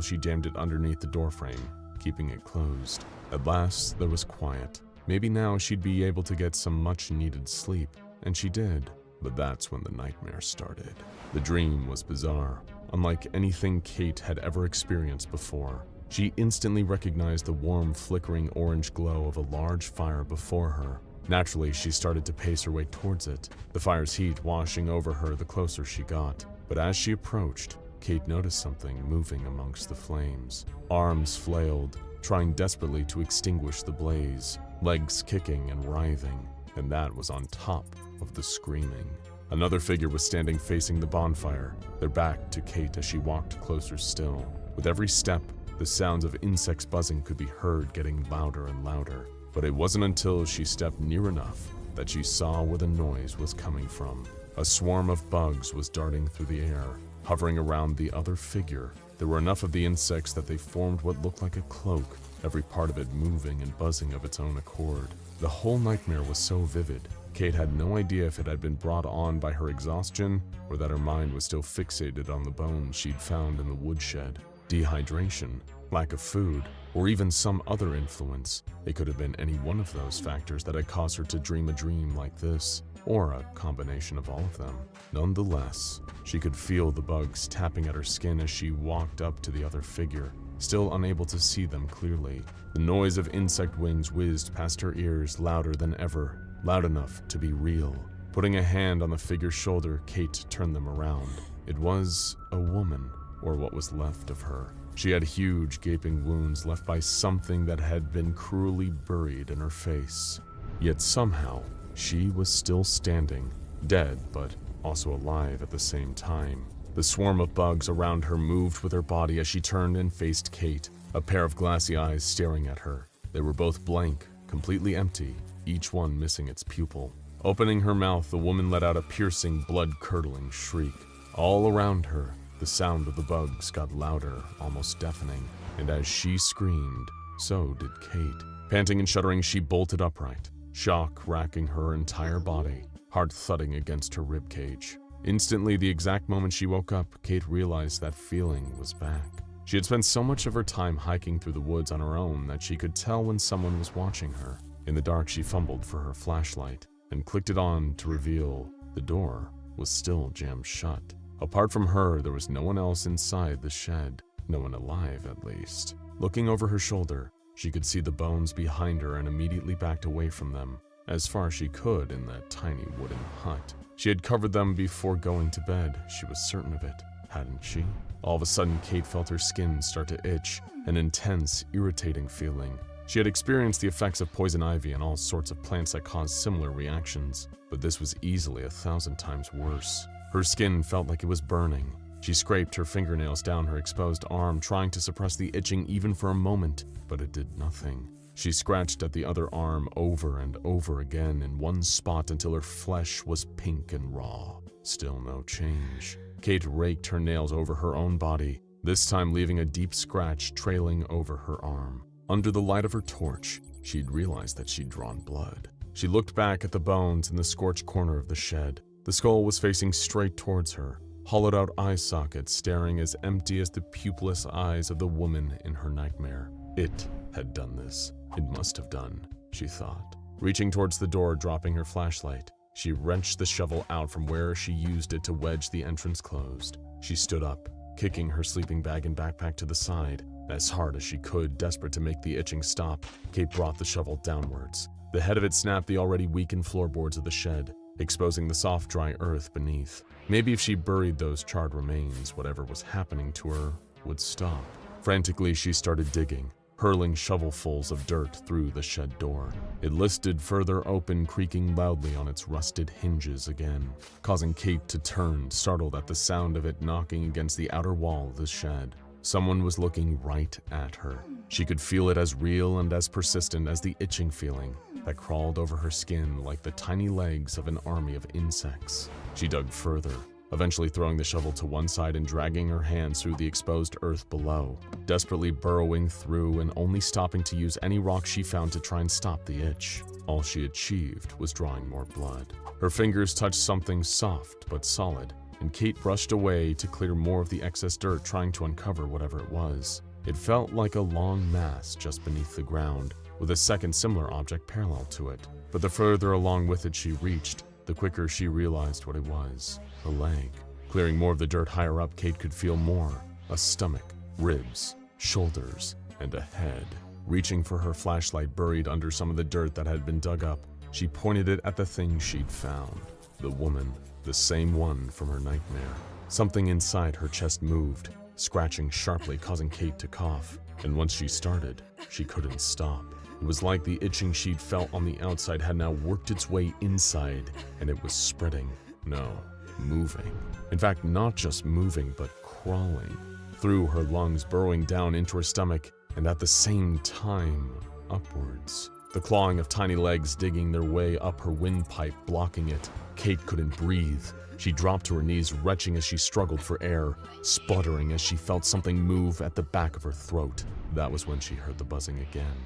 she jammed it underneath the doorframe, keeping it closed. At last, there was quiet. Maybe now she'd be able to get some much-needed sleep. And she did, but that's when the nightmare started. The dream was bizarre, unlike anything Kate had ever experienced before. She instantly recognized the warm, flickering orange glow of a large fire before her. Naturally, she started to pace her way towards it, the fire's heat washing over her the closer she got. But as she approached, Kate noticed something moving amongst the flames. Arms flailed, trying desperately to extinguish the blaze, legs kicking and writhing, and that was on top of the screaming. Another figure was standing facing the bonfire, their back to Kate as she walked closer still. With every step, the sounds of insects buzzing could be heard getting louder and louder. But it wasn't until she stepped near enough that she saw where the noise was coming from. A swarm of bugs was darting through the air, hovering around the other figure. There were enough of the insects that they formed what looked like a cloak, every part of it moving and buzzing of its own accord. The whole nightmare was so vivid, Kate had no idea if it had been brought on by her exhaustion or that her mind was still fixated on the bones she'd found in the woodshed. Dehydration, lack of food, or even some other influence. It could have been any one of those factors that had caused her to dream a dream like this, or a combination of all of them. Nonetheless, she could feel the bugs tapping at her skin as she walked up to the other figure, still unable to see them clearly. The noise of insect wings whizzed past her ears louder than ever, loud enough to be real. Putting a hand on the figure's shoulder, Kate turned them around. It was a woman, or what was left of her. She had huge gaping wounds left by something that had been cruelly buried in her face. Yet somehow, she was still standing, dead but also alive at the same time. The swarm of bugs around her moved with her body as she turned and faced Kate, a pair of glassy eyes staring at her. They were both blank, completely empty, each one missing its pupil. Opening her mouth, the woman let out a piercing, blood-curdling shriek. All around her, the sound of the bugs got louder, almost deafening, and as she screamed, so did Kate. Panting and shuddering, she bolted upright, shock racking her entire body, heart thudding against her ribcage. Instantly, the exact moment she woke up, Kate realized that feeling was back. She had spent so much of her time hiking through the woods on her own that she could tell when someone was watching her. In the dark, she fumbled for her flashlight and clicked it on to reveal the door was still jammed shut. Apart from her, there was no one else inside the shed, no one alive at least. Looking over her shoulder, She could see the bones behind her and immediately backed away from them, as far as she could in that tiny wooden hut. She had covered them before going to bed, she was certain of it, hadn't she? All of a sudden, Kate felt her skin start to itch, an intense, irritating feeling. She had experienced the effects of poison ivy and all sorts of plants that caused similar reactions, but this was easily 1,000 times worse. Her skin felt like it was burning. She scraped her fingernails down her exposed arm, trying to suppress the itching even for a moment, but it did nothing. She scratched at the other arm over and over again in one spot until her flesh was pink and raw. Still no change. Kate raked her nails over her own body, this time leaving a deep scratch trailing over her arm. Under the light of her torch, she'd realized that she'd drawn blood. She looked back at the bones in the scorched corner of the shed. The skull was facing straight towards her, hollowed-out eye sockets staring as empty as the pupilless eyes of the woman in her nightmare. It had done this. It must have done, she thought. Reaching towards the door, dropping her flashlight, she wrenched the shovel out from where she used it to wedge the entrance closed. She stood up, kicking her sleeping bag and backpack to the side. As hard as she could, desperate to make the itching stop, Kate brought the shovel downwards. The head of it snapped the already weakened floorboards of the shed, exposing the soft, dry earth beneath. Maybe if she buried those charred remains, whatever was happening to her would stop. Frantically, she started digging, hurling shovelfuls of dirt through the shed door. It listed further open, creaking loudly on its rusted hinges again, causing Kate to turn, startled at the sound of it knocking against the outer wall of the shed. Someone was looking right at her. She could feel it as real and as persistent as the itching feeling that crawled over her skin like the tiny legs of an army of insects. She dug further, eventually throwing the shovel to one side and dragging her hands through the exposed earth below, desperately burrowing through and only stopping to use any rock she found to try and stop the itch. All she achieved was drawing more blood. Her fingers touched something soft but solid, and Kate brushed away to clear more of the excess dirt, trying to uncover whatever it was. It felt like a long mass just beneath the ground, with a second similar object parallel to it. But the further along with it she reached, the quicker she realized what it was. A leg. Clearing more of the dirt higher up, Kate could feel more. A stomach, ribs, shoulders, and a head. Reaching for her flashlight buried under some of the dirt that had been dug up, she pointed it at the thing she'd found. The woman. The same one from her nightmare. Something inside her chest moved, scratching sharply, causing Kate to cough. And once she started, she couldn't stop. It was like the itching she'd felt on the outside had now worked its way inside, and it was spreading. No, moving. In fact, not just moving, but crawling. Through her lungs, burrowing down into her stomach, and at the same time, upwards. The clawing of tiny legs digging their way up her windpipe, blocking it. Kate couldn't breathe. She dropped to her knees, retching as she struggled for air, sputtering as she felt something move at the back of her throat. That was when she heard the buzzing again.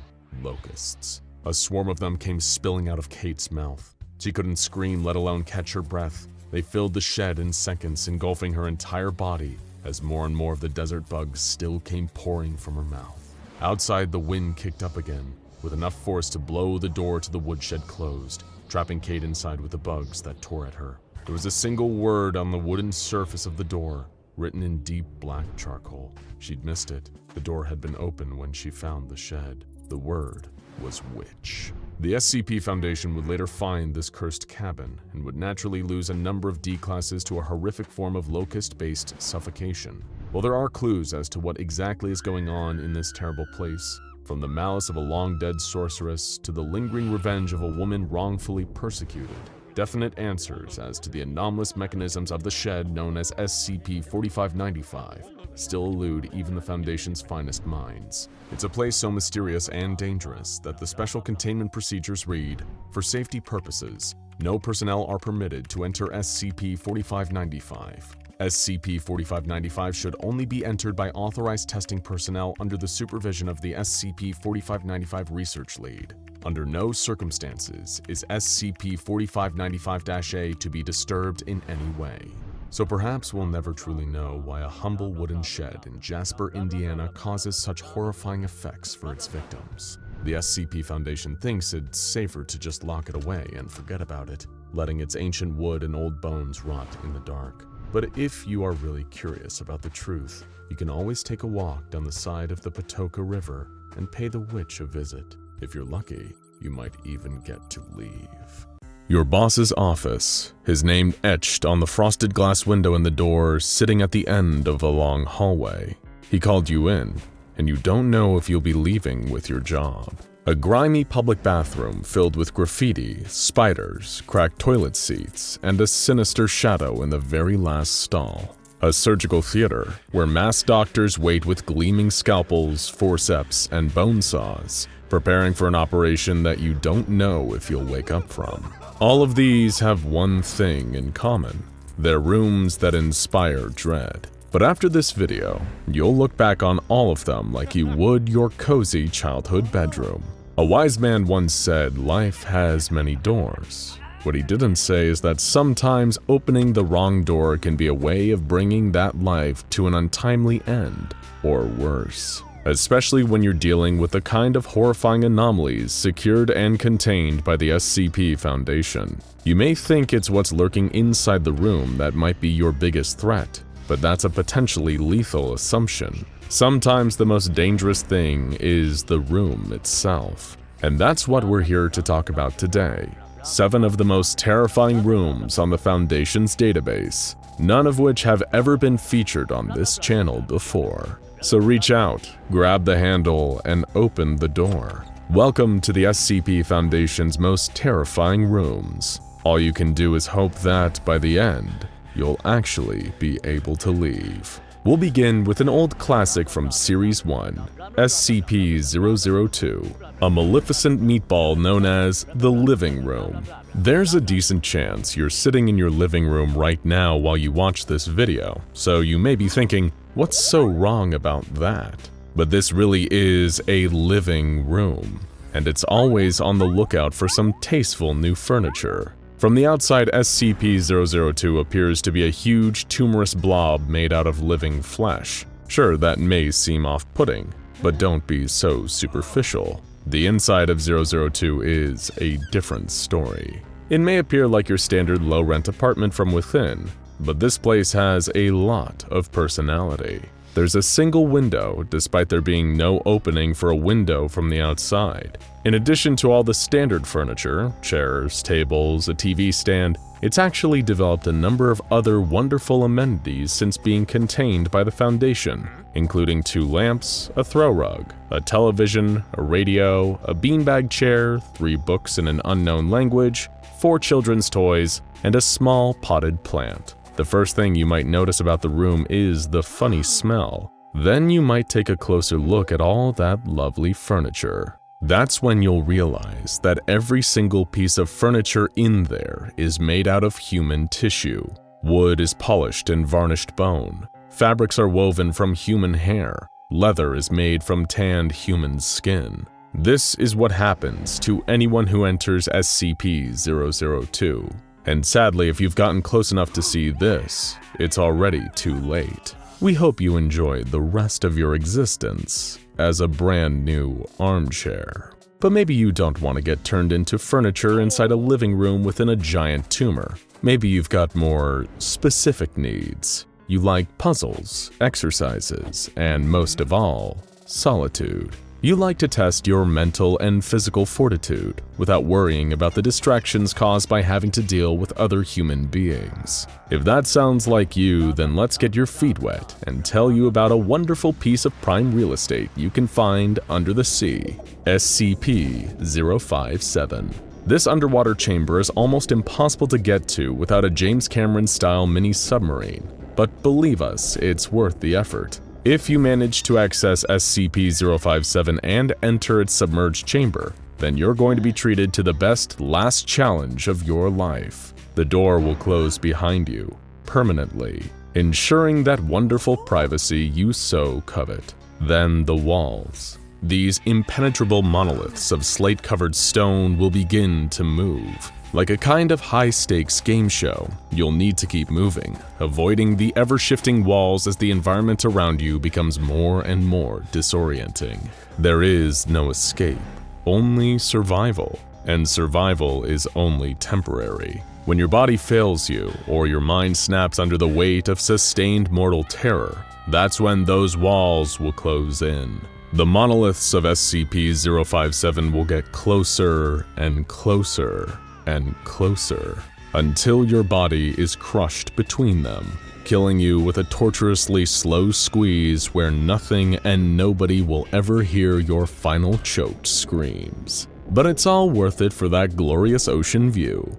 Locusts. A swarm of them came spilling out of Kate's mouth. She couldn't scream, let alone catch her breath. They filled the shed in seconds, engulfing her entire body, as more and more of the desert bugs still came pouring from her mouth. Outside, the wind kicked up again, with enough force to blow the door to the woodshed closed, trapping Kate inside with the bugs that tore at her. There was a single word on the wooden surface of the door, written in deep black charcoal. She'd missed it. The door had been open when she found the shed. The word was witch. The SCP Foundation would later find this cursed cabin and would naturally lose a number of D classes to a horrific form of locust-based suffocation. While there are clues as to what exactly is going on in this terrible place, from the malice of a long-dead sorceress to the lingering revenge of a woman wrongfully persecuted, definite answers as to the anomalous mechanisms of the shed known as SCP-4595 still elude even the Foundation's finest minds. It's a place so mysterious and dangerous that the special containment procedures read, "For safety purposes, no personnel are permitted to enter SCP-4595. SCP-4595 should only be entered by authorized testing personnel under the supervision of the SCP-4595 Research Lead. Under no circumstances is SCP-4595-A to be disturbed in any way." So perhaps we'll never truly know why a humble wooden shed in Jasper, Indiana causes such horrifying effects for its victims. The SCP Foundation thinks it's safer to just lock it away and forget about it, letting its ancient wood and old bones rot in the dark. But if you are really curious about the truth, you can always take a walk down the side of the Patoka River and pay the witch a visit. If you're lucky, you might even get to leave. Your boss's office, his name etched on the frosted glass window in the door, sitting at the end of a long hallway. He called you in, and you don't know if you'll be leaving with your job. A grimy public bathroom filled with graffiti, spiders, cracked toilet seats, and a sinister shadow in the very last stall. A surgical theater where masked doctors wait with gleaming scalpels, forceps, and bone saws, preparing for an operation that you don't know if you'll wake up from. All of these have one thing in common. They're rooms that inspire dread. But after this video, you'll look back on all of them like you would your cozy childhood bedroom. A wise man once said, life has many doors. What he didn't say is that sometimes opening the wrong door can be a way of bringing that life to an untimely end, or worse. Especially when you're dealing with the kind of horrifying anomalies secured and contained by the SCP Foundation. You may think it's what's lurking inside the room that might be your biggest threat, but that's a potentially lethal assumption. Sometimes the most dangerous thing is the room itself. And that's what we're here to talk about today. 7 of the most terrifying rooms on the Foundation's database, none of which have ever been featured on this channel before. So reach out, grab the handle, and open the door. Welcome to the SCP Foundation's most terrifying rooms. All you can do is hope that, by the end, you'll actually be able to leave. We'll begin with an old classic from Series 1, SCP-002, a maleficent meatball known as the Living Room. There's a decent chance you're sitting in your living room right now while you watch this video, so you may be thinking, what's so wrong about that? But this really is a living room, and it's always on the lookout for some tasteful new furniture. From the outside, SCP-002 appears to be a huge, tumorous blob made out of living flesh. Sure, that may seem off-putting, but don't be so superficial. The inside of 002 is a different story. It may appear like your standard low-rent apartment from within, but this place has a lot of personality. There's a single window, despite there being no opening for a window from the outside. In addition to all the standard furniture, chairs, tables, a TV stand, it's actually developed a number of other wonderful amenities since being contained by the Foundation, including 2 lamps, a throw rug, a television, a radio, a beanbag chair, 3 books in an unknown language, 4 children's toys, and a small potted plant. The first thing you might notice about the room is the funny smell. Then you might take a closer look at all that lovely furniture. That's when you'll realize that every single piece of furniture in there is made out of human tissue. Wood is polished and varnished bone. Fabrics are woven from human hair. Leather is made from tanned human skin. This is what happens to anyone who enters SCP-002. And sadly, if you've gotten close enough to see this, it's already too late. We hope you enjoy the rest of your existence as a brand new armchair. But maybe you don't want to get turned into furniture inside a living room within a giant tumor. Maybe you've got more specific needs. You like puzzles, exercises, and most of all, solitude. You like to test your mental and physical fortitude without worrying about the distractions caused by having to deal with other human beings. If that sounds like you, then let's get your feet wet and tell you about a wonderful piece of prime real estate you can find under the sea, SCP-057. This underwater chamber is almost impossible to get to without a James Cameron-style mini-submarine, but believe us, it's worth the effort. If you manage to access SCP-057 and enter its submerged chamber, then you're going to be treated to the best last challenge of your life. The door will close behind you, permanently, ensuring that wonderful privacy you so covet. Then the walls. These impenetrable monoliths of slate-covered stone will begin to move. Like a kind of high-stakes game show, you'll need to keep moving, avoiding the ever-shifting walls as the environment around you becomes more and more disorienting. There is no escape, only survival, and survival is only temporary. When your body fails you, or your mind snaps under the weight of sustained mortal terror, that's when those walls will close in. The monoliths of SCP-057 will get closer and closer and closer until your body is crushed between them, killing you with a torturously slow squeeze where nothing and nobody will ever hear your final choked screams. But it's all worth it for that glorious ocean view.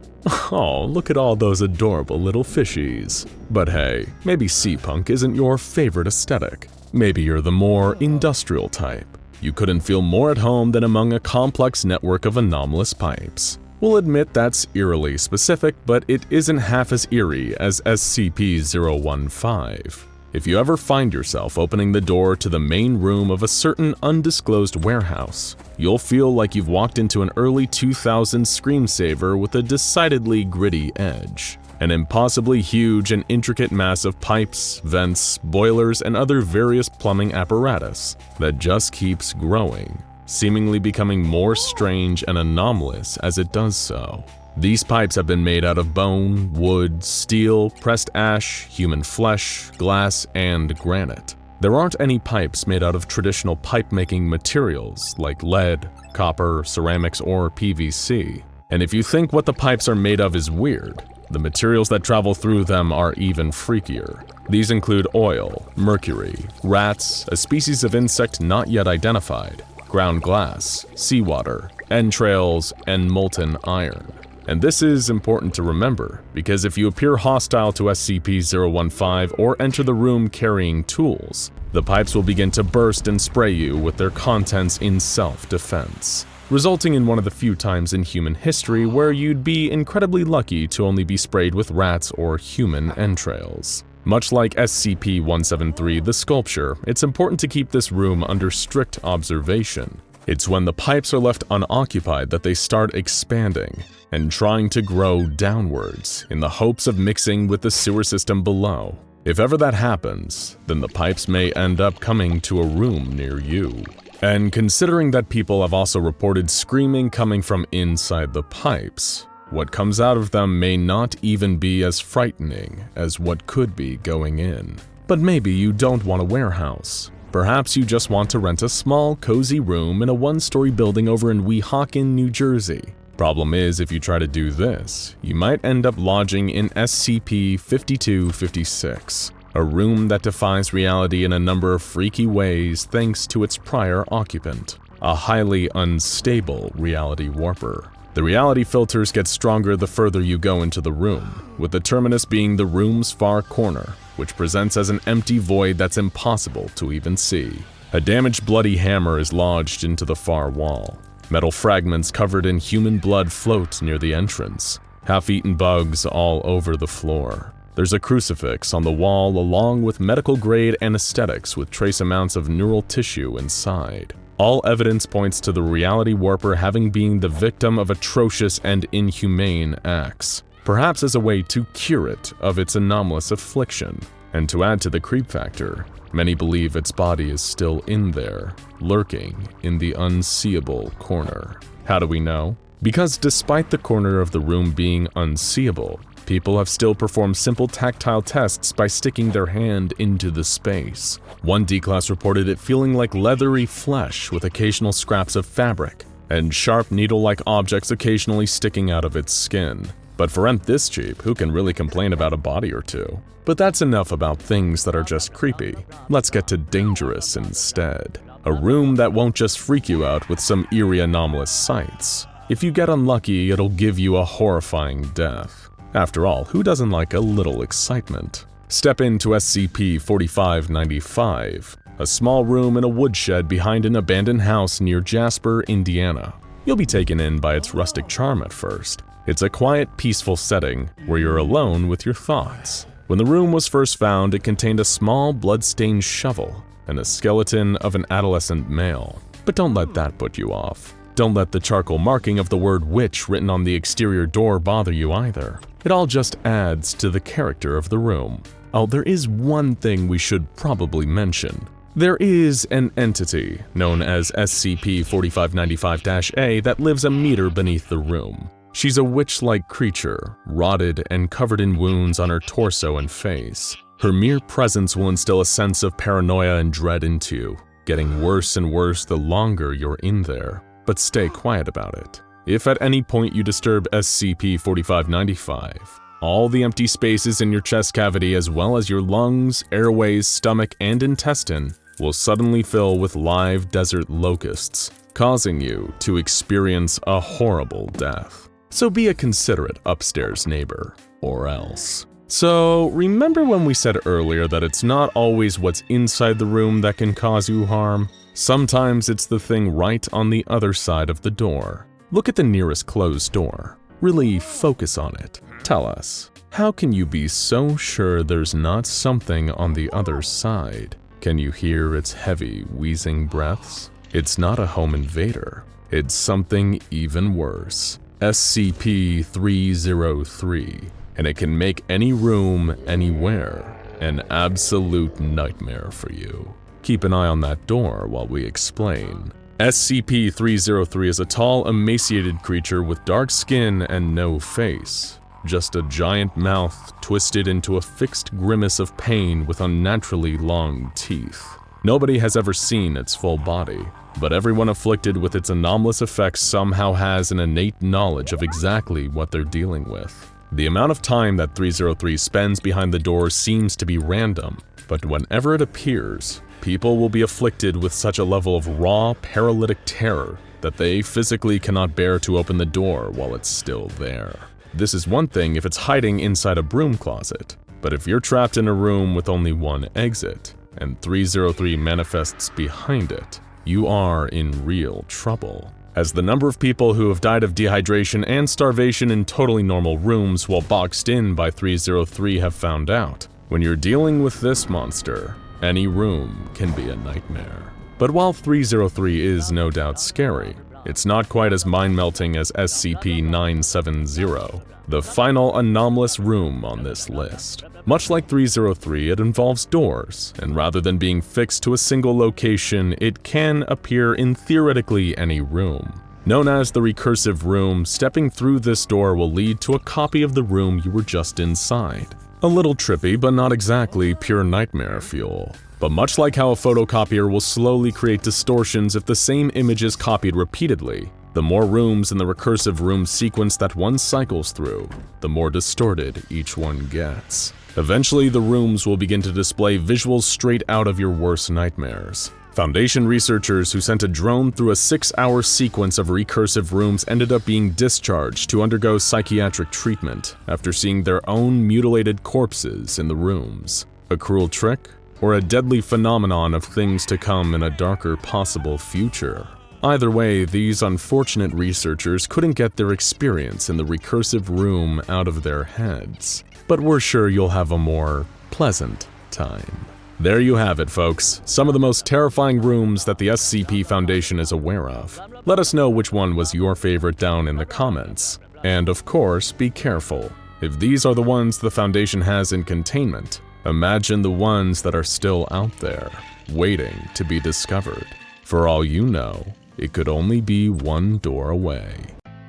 Oh, look at all those adorable little fishies. But hey, maybe sea punk isn't your favorite aesthetic. Maybe you're the more industrial type. You couldn't feel more at home than among a complex network of anomalous pipes. We'll admit that's eerily specific, but it isn't half as eerie as SCP-015. If you ever find yourself opening the door to the main room of a certain undisclosed warehouse, you'll feel like you've walked into an early 2000s screensaver with a decidedly gritty edge. An impossibly huge and intricate mass of pipes, vents, boilers, and other various plumbing apparatus that just keeps growing, seemingly becoming more strange and anomalous as it does so. These pipes have been made out of bone, wood, steel, pressed ash, human flesh, glass, and granite. There aren't any pipes made out of traditional pipe-making materials like lead, copper, ceramics, or PVC. And if you think what the pipes are made of is weird, the materials that travel through them are even freakier. These include oil, mercury, rats, a species of insect not yet identified, ground glass, seawater, entrails, and molten iron. And this is important to remember, because if you appear hostile to SCP-015 or enter the room carrying tools, the pipes will begin to burst and spray you with their contents in self-defense, resulting in one of the few times in human history where you'd be incredibly lucky to only be sprayed with rats or human entrails. Much like SCP-173, the sculpture, it's important to keep this room under strict observation. It's when the pipes are left unoccupied that they start expanding and trying to grow downwards in the hopes of mixing with the sewer system below. If ever that happens, then the pipes may end up coming to a room near you. And considering that people have also reported screaming coming from inside the pipes, what comes out of them may not even be as frightening as what could be going in. But maybe you don't want a warehouse. Perhaps you just want to rent a small, cozy room in a one-story building over in Weehawken, New Jersey. Problem is, if you try to do this, you might end up lodging in SCP-5256, a room that defies reality in a number of freaky ways thanks to its prior occupant, a highly unstable reality warper. The reality filters get stronger the further you go into the room, with the terminus being the room's far corner, which presents as an empty void that's impossible to even see. A damaged bloody hammer is lodged into the far wall. Metal fragments covered in human blood float near the entrance, half-eaten bugs all over the floor. There's a crucifix on the wall along with medical-grade anesthetics with trace amounts of neural tissue inside. All evidence points to the reality warper having been the victim of atrocious and inhumane acts, perhaps as a way to cure it of its anomalous affliction. And to add to the creep factor, many believe its body is still in there, lurking in the unseeable corner. How do we know? Because despite the corner of the room being unseeable, people have still performed simple tactile tests by sticking their hand into the space. One D-Class reported it feeling like leathery flesh with occasional scraps of fabric, and sharp needle-like objects occasionally sticking out of its skin. But for rent this cheap, who can really complain about a body or two? But that's enough about things that are just creepy. Let's get to dangerous instead. A room that won't just freak you out with some eerie anomalous sights. If you get unlucky, it'll give you a horrifying death. After all, who doesn't like a little excitement? Step into SCP-4595, a small room in a woodshed behind an abandoned house near Jasper, Indiana. You'll be taken in by its rustic charm at first. It's a quiet, peaceful setting where you're alone with your thoughts. When the room was first found, it contained a small, blood-stained shovel and a skeleton of an adolescent male. But don't let that put you off. Don't let the charcoal marking of the word witch written on the exterior door bother you either. It all just adds to the character of the room. Oh, there is one thing we should probably mention. There is an entity known as SCP-4595-A that lives a meter beneath the room. She's a witch-like creature, rotted and covered in wounds on her torso and face. Her mere presence will instill a sense of paranoia and dread into you. getting worse and worse the longer you're in there, but stay quiet about it. If at any point you disturb SCP-4595, all the empty spaces in your chest cavity as well as your lungs, airways, stomach, and intestine will suddenly fill with live desert locusts, causing you to experience a horrible death. So be a considerate upstairs neighbor, or else. So remember when we said earlier that it's not always what's inside the room that can cause you harm? Sometimes it's the thing right on the other side of the door. Look at the nearest closed door. Really focus on it. Tell us, how can you be so sure there's not something on the other side? Can you hear its heavy, wheezing breaths? It's not a home invader. It's something even worse. SCP-303, and it can make any room, anywhere, an absolute nightmare for you. Keep an eye on that door while we explain. SCP-303 is a tall, emaciated creature with dark skin and no face. Just a giant mouth twisted into a fixed grimace of pain with unnaturally long teeth. Nobody has ever seen its full body, but everyone afflicted with its anomalous effects somehow has an innate knowledge of exactly what they're dealing with. The amount of time that 303 spends behind the door seems to be random, but whenever it appears, people will be afflicted with such a level of raw, paralytic terror that they physically cannot bear to open the door while it's still there. This is one thing if it's hiding inside a broom closet, but if you're trapped in a room with only one exit, and 303 manifests behind it, you are in real trouble. As the number of people who have died of dehydration and starvation in totally normal rooms while boxed in by 303 have found out, when you're dealing with this monster, any room can be a nightmare. But while 303 is no doubt scary, it's not quite as mind-melting as SCP-970, the final anomalous room on this list. Much like 303, it involves doors, and rather than being fixed to a single location, it can appear in theoretically any room. Known as the recursive room, stepping through this door will lead to a copy of the room you were just inside. A little trippy, but not exactly pure nightmare fuel. But much like how a photocopier will slowly create distortions if the same image is copied repeatedly, the more rooms in the recursive room sequence that one cycles through, the more distorted each one gets. Eventually, the rooms will begin to display visuals straight out of your worst nightmares. Foundation researchers who sent a drone through a 6-hour sequence of recursive rooms ended up being discharged to undergo psychiatric treatment after seeing their own mutilated corpses in the rooms. A cruel trick? Or a deadly phenomenon of things to come in a darker possible future? Either way, these unfortunate researchers couldn't get their experience in the recursive room out of their heads. But we're sure you'll have a more pleasant time. There you have it, folks. Some of the most terrifying rooms that the SCP Foundation is aware of. Let us know which one was your favorite down in the comments. And of course, be careful. If these are the ones the Foundation has in containment, imagine the ones that are still out there, waiting to be discovered. For all you know, it could only be one door away.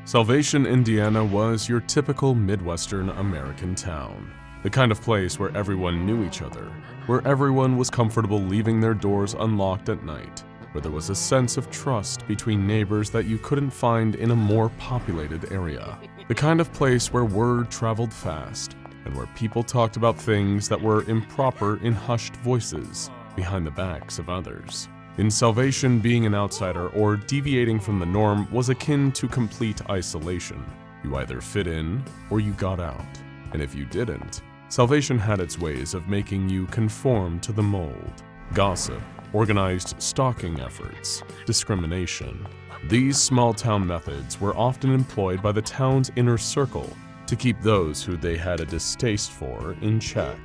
Salvation, Indiana was your typical Midwestern American town. The kind of place where everyone knew each other, where everyone was comfortable leaving their doors unlocked at night, where there was a sense of trust between neighbors that you couldn't find in a more populated area. The kind of place where word traveled fast, and where people talked about things that were improper in hushed voices behind the backs of others. In Salvation, being an outsider or deviating from the norm was akin to complete isolation. You either fit in or you got out. And if you didn't, Salvation had its ways of making you conform to the mold. Gossip, organized stalking efforts, discrimination. These small-town methods were often employed by the town's inner circle to keep those who they had a distaste for in check.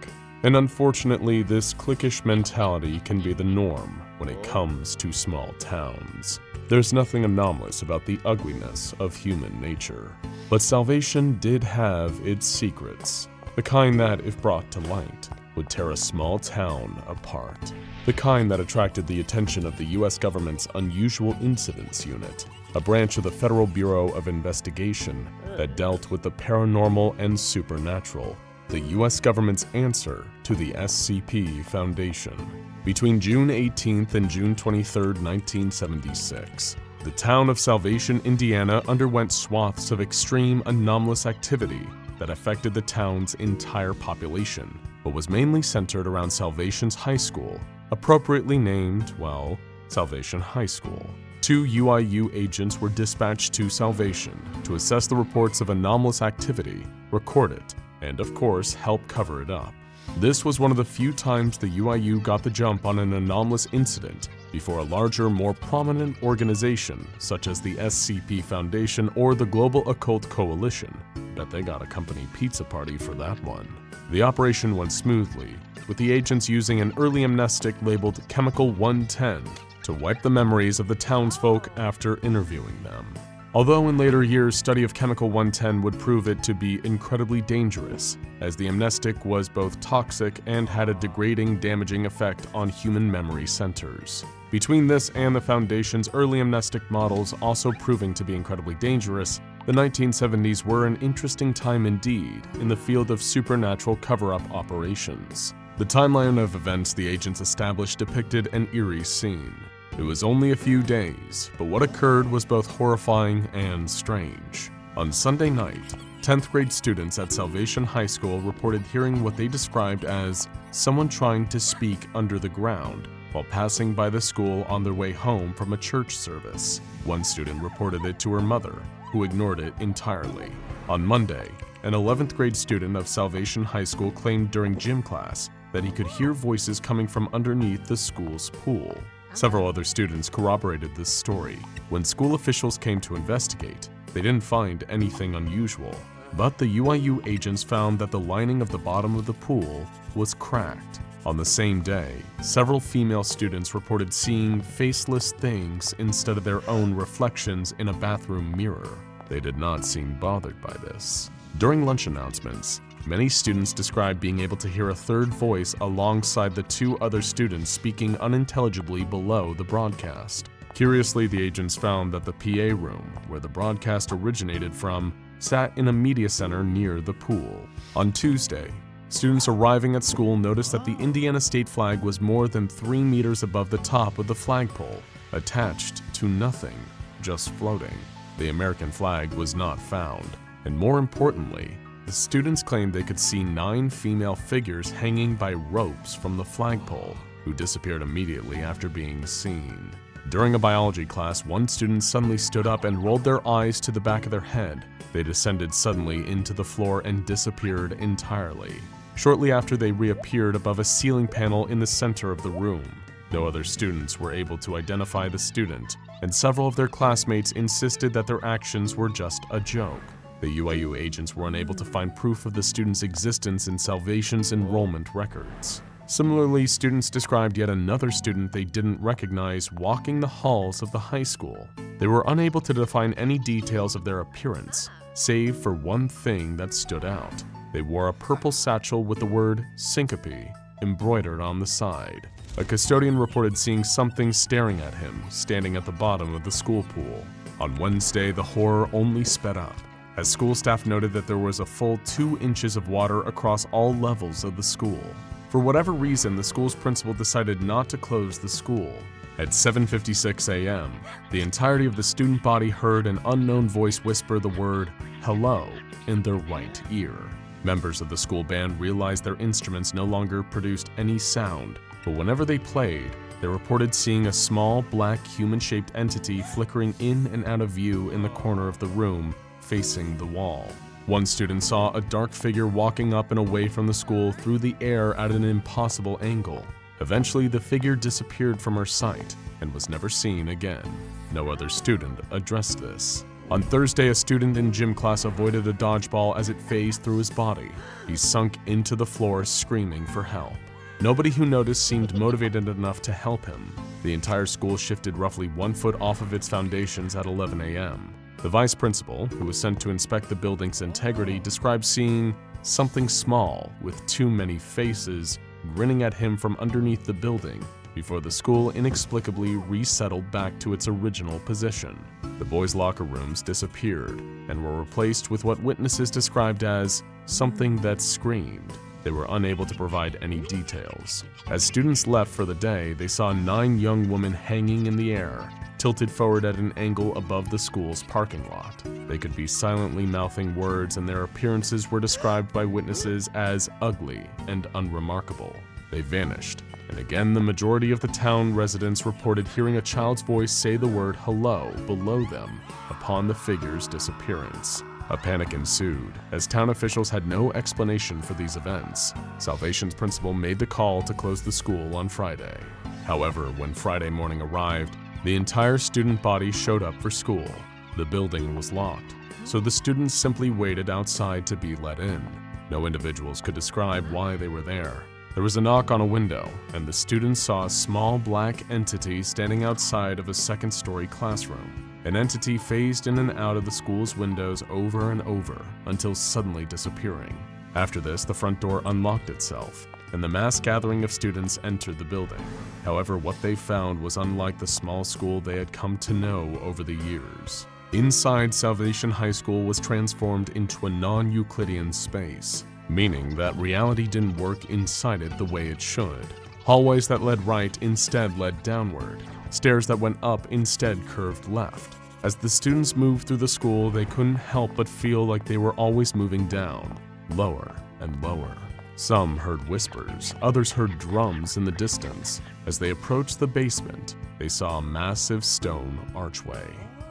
And unfortunately, this cliquish mentality can be the norm when it comes to small towns. There's nothing anomalous about the ugliness of human nature. But Salvation did have its secrets, the kind that, if brought to light, would tear a small town apart. The kind that attracted the attention of the US government's Unusual Incidents Unit, a branch of the Federal Bureau of Investigation that dealt with the paranormal and supernatural. the U.S. government's answer to the SCP Foundation. Between June 18th and June 23, 1976, the town of Salvation, Indiana underwent swaths of extreme anomalous activity that affected the town's entire population, but was mainly centered around Salvation's high school, appropriately named, well, Salvation High School. 2 UIU agents were dispatched to Salvation to assess the reports of anomalous activity, record it, and of course help cover it up. This was one of the few times the UIU got the jump on an anomalous incident before a larger, more prominent organization such as the SCP Foundation or the Global Occult Coalition. Bet they got a company pizza party for that one. The operation went smoothly, with the agents using an early amnestic labeled Chemical 110 to wipe the memories of the townsfolk after interviewing them. Although in later years, study of Chemical 110 would prove it to be incredibly dangerous, as the amnestic was both toxic and had a degrading, damaging effect on human memory centers. Between this and the Foundation's early amnestic models also proving to be incredibly dangerous, the 1970s were an interesting time indeed in the field of supernatural cover-up operations. The timeline of events the agents established depicted an eerie scene. It was only a few days, but what occurred was both horrifying and strange. On Sunday night, 10th grade students at Salvation High School reported hearing what they described as someone trying to speak under the ground while passing by the school on their way home from a church service. One student reported it to her mother, who ignored it entirely. On Monday, an 11th grade student of Salvation High School claimed during gym class that he could hear voices coming from underneath the school's pool. Several other students corroborated this story. When school officials came to investigate, they didn't find anything unusual, but the UIU agents found that the lining of the bottom of the pool was cracked. On the same day, several female students reported seeing faceless things instead of their own reflections in a bathroom mirror. They did not seem bothered by this. During lunch announcements, many students described being able to hear a third voice alongside the 2 other students speaking unintelligibly below the broadcast. Curiously, the agents found that the PA room, where the broadcast originated from, sat in a media center near the pool. On Tuesday, students arriving at school noticed that the Indiana state flag was more than 3 meters above the top of the flagpole, attached to nothing, just floating. The American flag was not found, and more importantly, the students claimed they could see 9 female figures hanging by ropes from the flagpole, who disappeared immediately after being seen. During a biology class, one student suddenly stood up and rolled their eyes to the back of their head. They descended suddenly into the floor and disappeared entirely. Shortly after, they reappeared above a ceiling panel in the center of the room. No other students were able to identify the student, and several of their classmates insisted that their actions were just a joke. The UIU agents were unable to find proof of the student's existence in Salvation's enrollment records. Similarly, students described yet another student they didn't recognize walking the halls of the high school. They were unable to define any details of their appearance, save for one thing that stood out. They wore a purple satchel with the word syncope embroidered on the side. A custodian reported seeing something staring at him, standing at the bottom of the school pool. On Wednesday, the horror only sped up, as school staff noted that there was a full 2 inches of water across all levels of the school. For whatever reason, the school's principal decided not to close the school. At 7:56 a.m., the entirety of the student body heard an unknown voice whisper the word "hello" in their right ear. Members of the school band realized their instruments no longer produced any sound, but whenever they played, they reported seeing a small, black, human-shaped entity flickering in and out of view in the corner of the room, facing the wall. One student saw a dark figure walking up and away from the school through the air at an impossible angle. Eventually, the figure disappeared from her sight and was never seen again. No other student addressed this. On Thursday, a student in gym class avoided a dodgeball as it phased through his body. He sunk into the floor screaming for help. Nobody who noticed seemed motivated enough to help him. The entire school shifted roughly 1 foot off of its foundations at 11 a.m. The vice principal, who was sent to inspect the building's integrity, described seeing something small with too many faces grinning at him from underneath the building before the school inexplicably resettled back to its original position. The boys' locker rooms disappeared and were replaced with what witnesses described as something that screamed. They were unable to provide any details. As students left for the day, they saw 9 young women hanging in the air, tilted forward at an angle above the school's parking lot. They could be silently mouthing words, and their appearances were described by witnesses as ugly and unremarkable. They vanished, and again the majority of the town residents reported hearing a child's voice say the word hello below them upon the figure's disappearance. A panic ensued, as town officials had no explanation for these events. Salvation's principal made the call to close the school on Friday. However, when Friday morning arrived, the entire student body showed up for school. The building was locked, so the students simply waited outside to be let in. No individuals could describe why they were there. There was a knock on a window, and the students saw a small black entity standing outside of a second-story classroom. An entity phased in and out of the school's windows over and over until suddenly disappearing. After this, the front door unlocked itself, and the mass gathering of students entered the building. However, what they found was unlike the small school they had come to know over the years. Inside, Salvation High School was transformed into a non-Euclidean space, meaning that reality didn't work inside it the way it should. Hallways that led right instead led downward. Stairs that went up instead curved left. As the students moved through the school, they couldn't help but feel like they were always moving down, lower and lower. Some heard whispers, others heard drums in the distance. As they approached the basement, they saw a massive stone archway.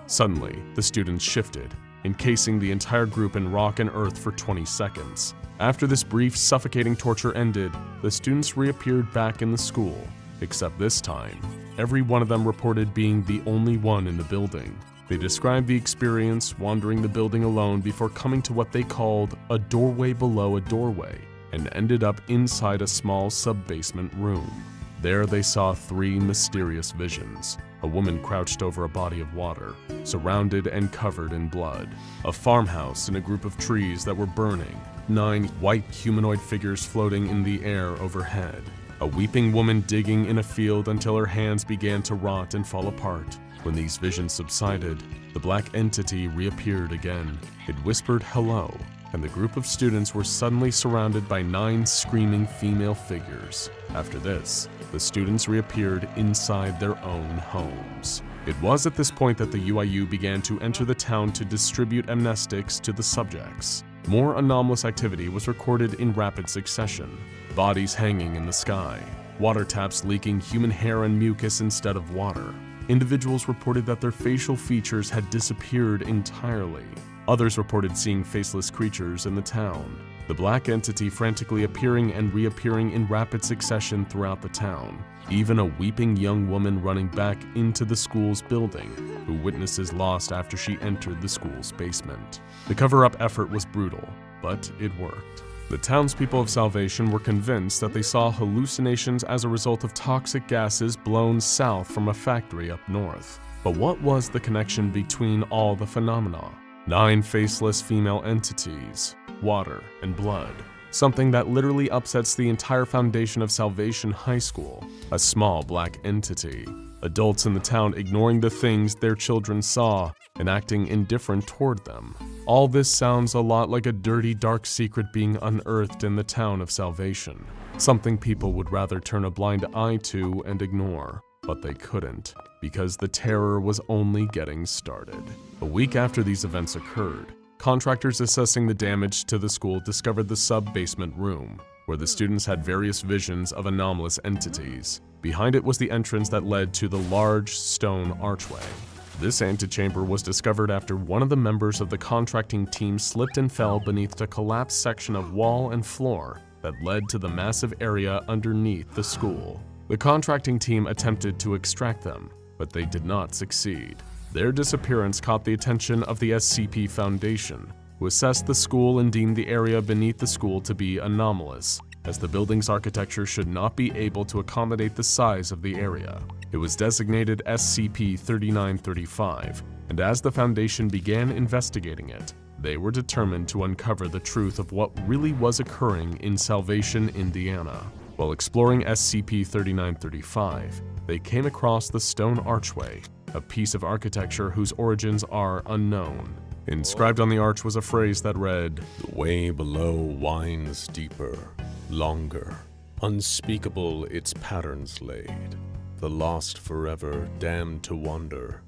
Suddenly, the students shifted, encasing the entire group in rock and earth for 20 seconds. After this brief, suffocating torture ended, the students reappeared back in the school, except this time, every one of them reported being the only one in the building. They described the experience wandering the building alone before coming to what they called a doorway below a doorway, and ended up inside a small sub-basement room. There they saw 3 mysterious visions. A woman crouched over a body of water, surrounded and covered in blood. A farmhouse and a group of trees that were burning. 9 white humanoid figures floating in the air overhead. A weeping woman digging in a field until her hands began to rot and fall apart. When these visions subsided, the black entity reappeared again. It whispered hello, and the group of students were suddenly surrounded by 9 screaming female figures. After this, the students reappeared inside their own homes. It was at this point that the UIU began to enter the town to distribute amnestics to the subjects. More anomalous activity was recorded in rapid succession. Bodies hanging in the sky, water taps leaking human hair and mucus instead of water. Individuals reported that their facial features had disappeared entirely. Others reported seeing faceless creatures in the town. The black entity frantically appearing and reappearing in rapid succession throughout the town. Even a weeping young woman running back into the school's building, who witnesses lost after she entered the school's basement. The cover-up effort was brutal, but it worked. The townspeople of Salvation were convinced that they saw hallucinations as a result of toxic gases blown south from a factory up north. But what was the connection between all the phenomena? 9 faceless female entities, water and blood. Something that literally upsets the entire foundation of Salvation High School. A small black entity. Adults in the town ignoring the things their children saw and acting indifferent toward them. All this sounds a lot like a dirty, dark secret being unearthed in the town of Salvation. Something people would rather turn a blind eye to and ignore. But they couldn't, because the terror was only getting started. A week after these events occurred, contractors assessing the damage to the school discovered the sub-basement room, where the students had various visions of anomalous entities. Behind it was the entrance that led to the large stone archway. This antechamber was discovered after one of the members of the contracting team slipped and fell beneath a collapsed section of wall and floor that led to the massive area underneath the school. The contracting team attempted to extract them, but they did not succeed. Their disappearance caught the attention of the SCP Foundation, who assessed the school and deemed the area beneath the school to be anomalous, as the building's architecture should not be able to accommodate the size of the area. It was designated SCP-3935, and as the Foundation began investigating it, they were determined to uncover the truth of what really was occurring in Salvation, Indiana. While exploring SCP-3935, they came across the stone archway, a piece of architecture whose origins are unknown. Inscribed on the arch was a phrase that read, "The way below winds deeper, longer, unspeakable its patterns laid, the lost forever damned to wander,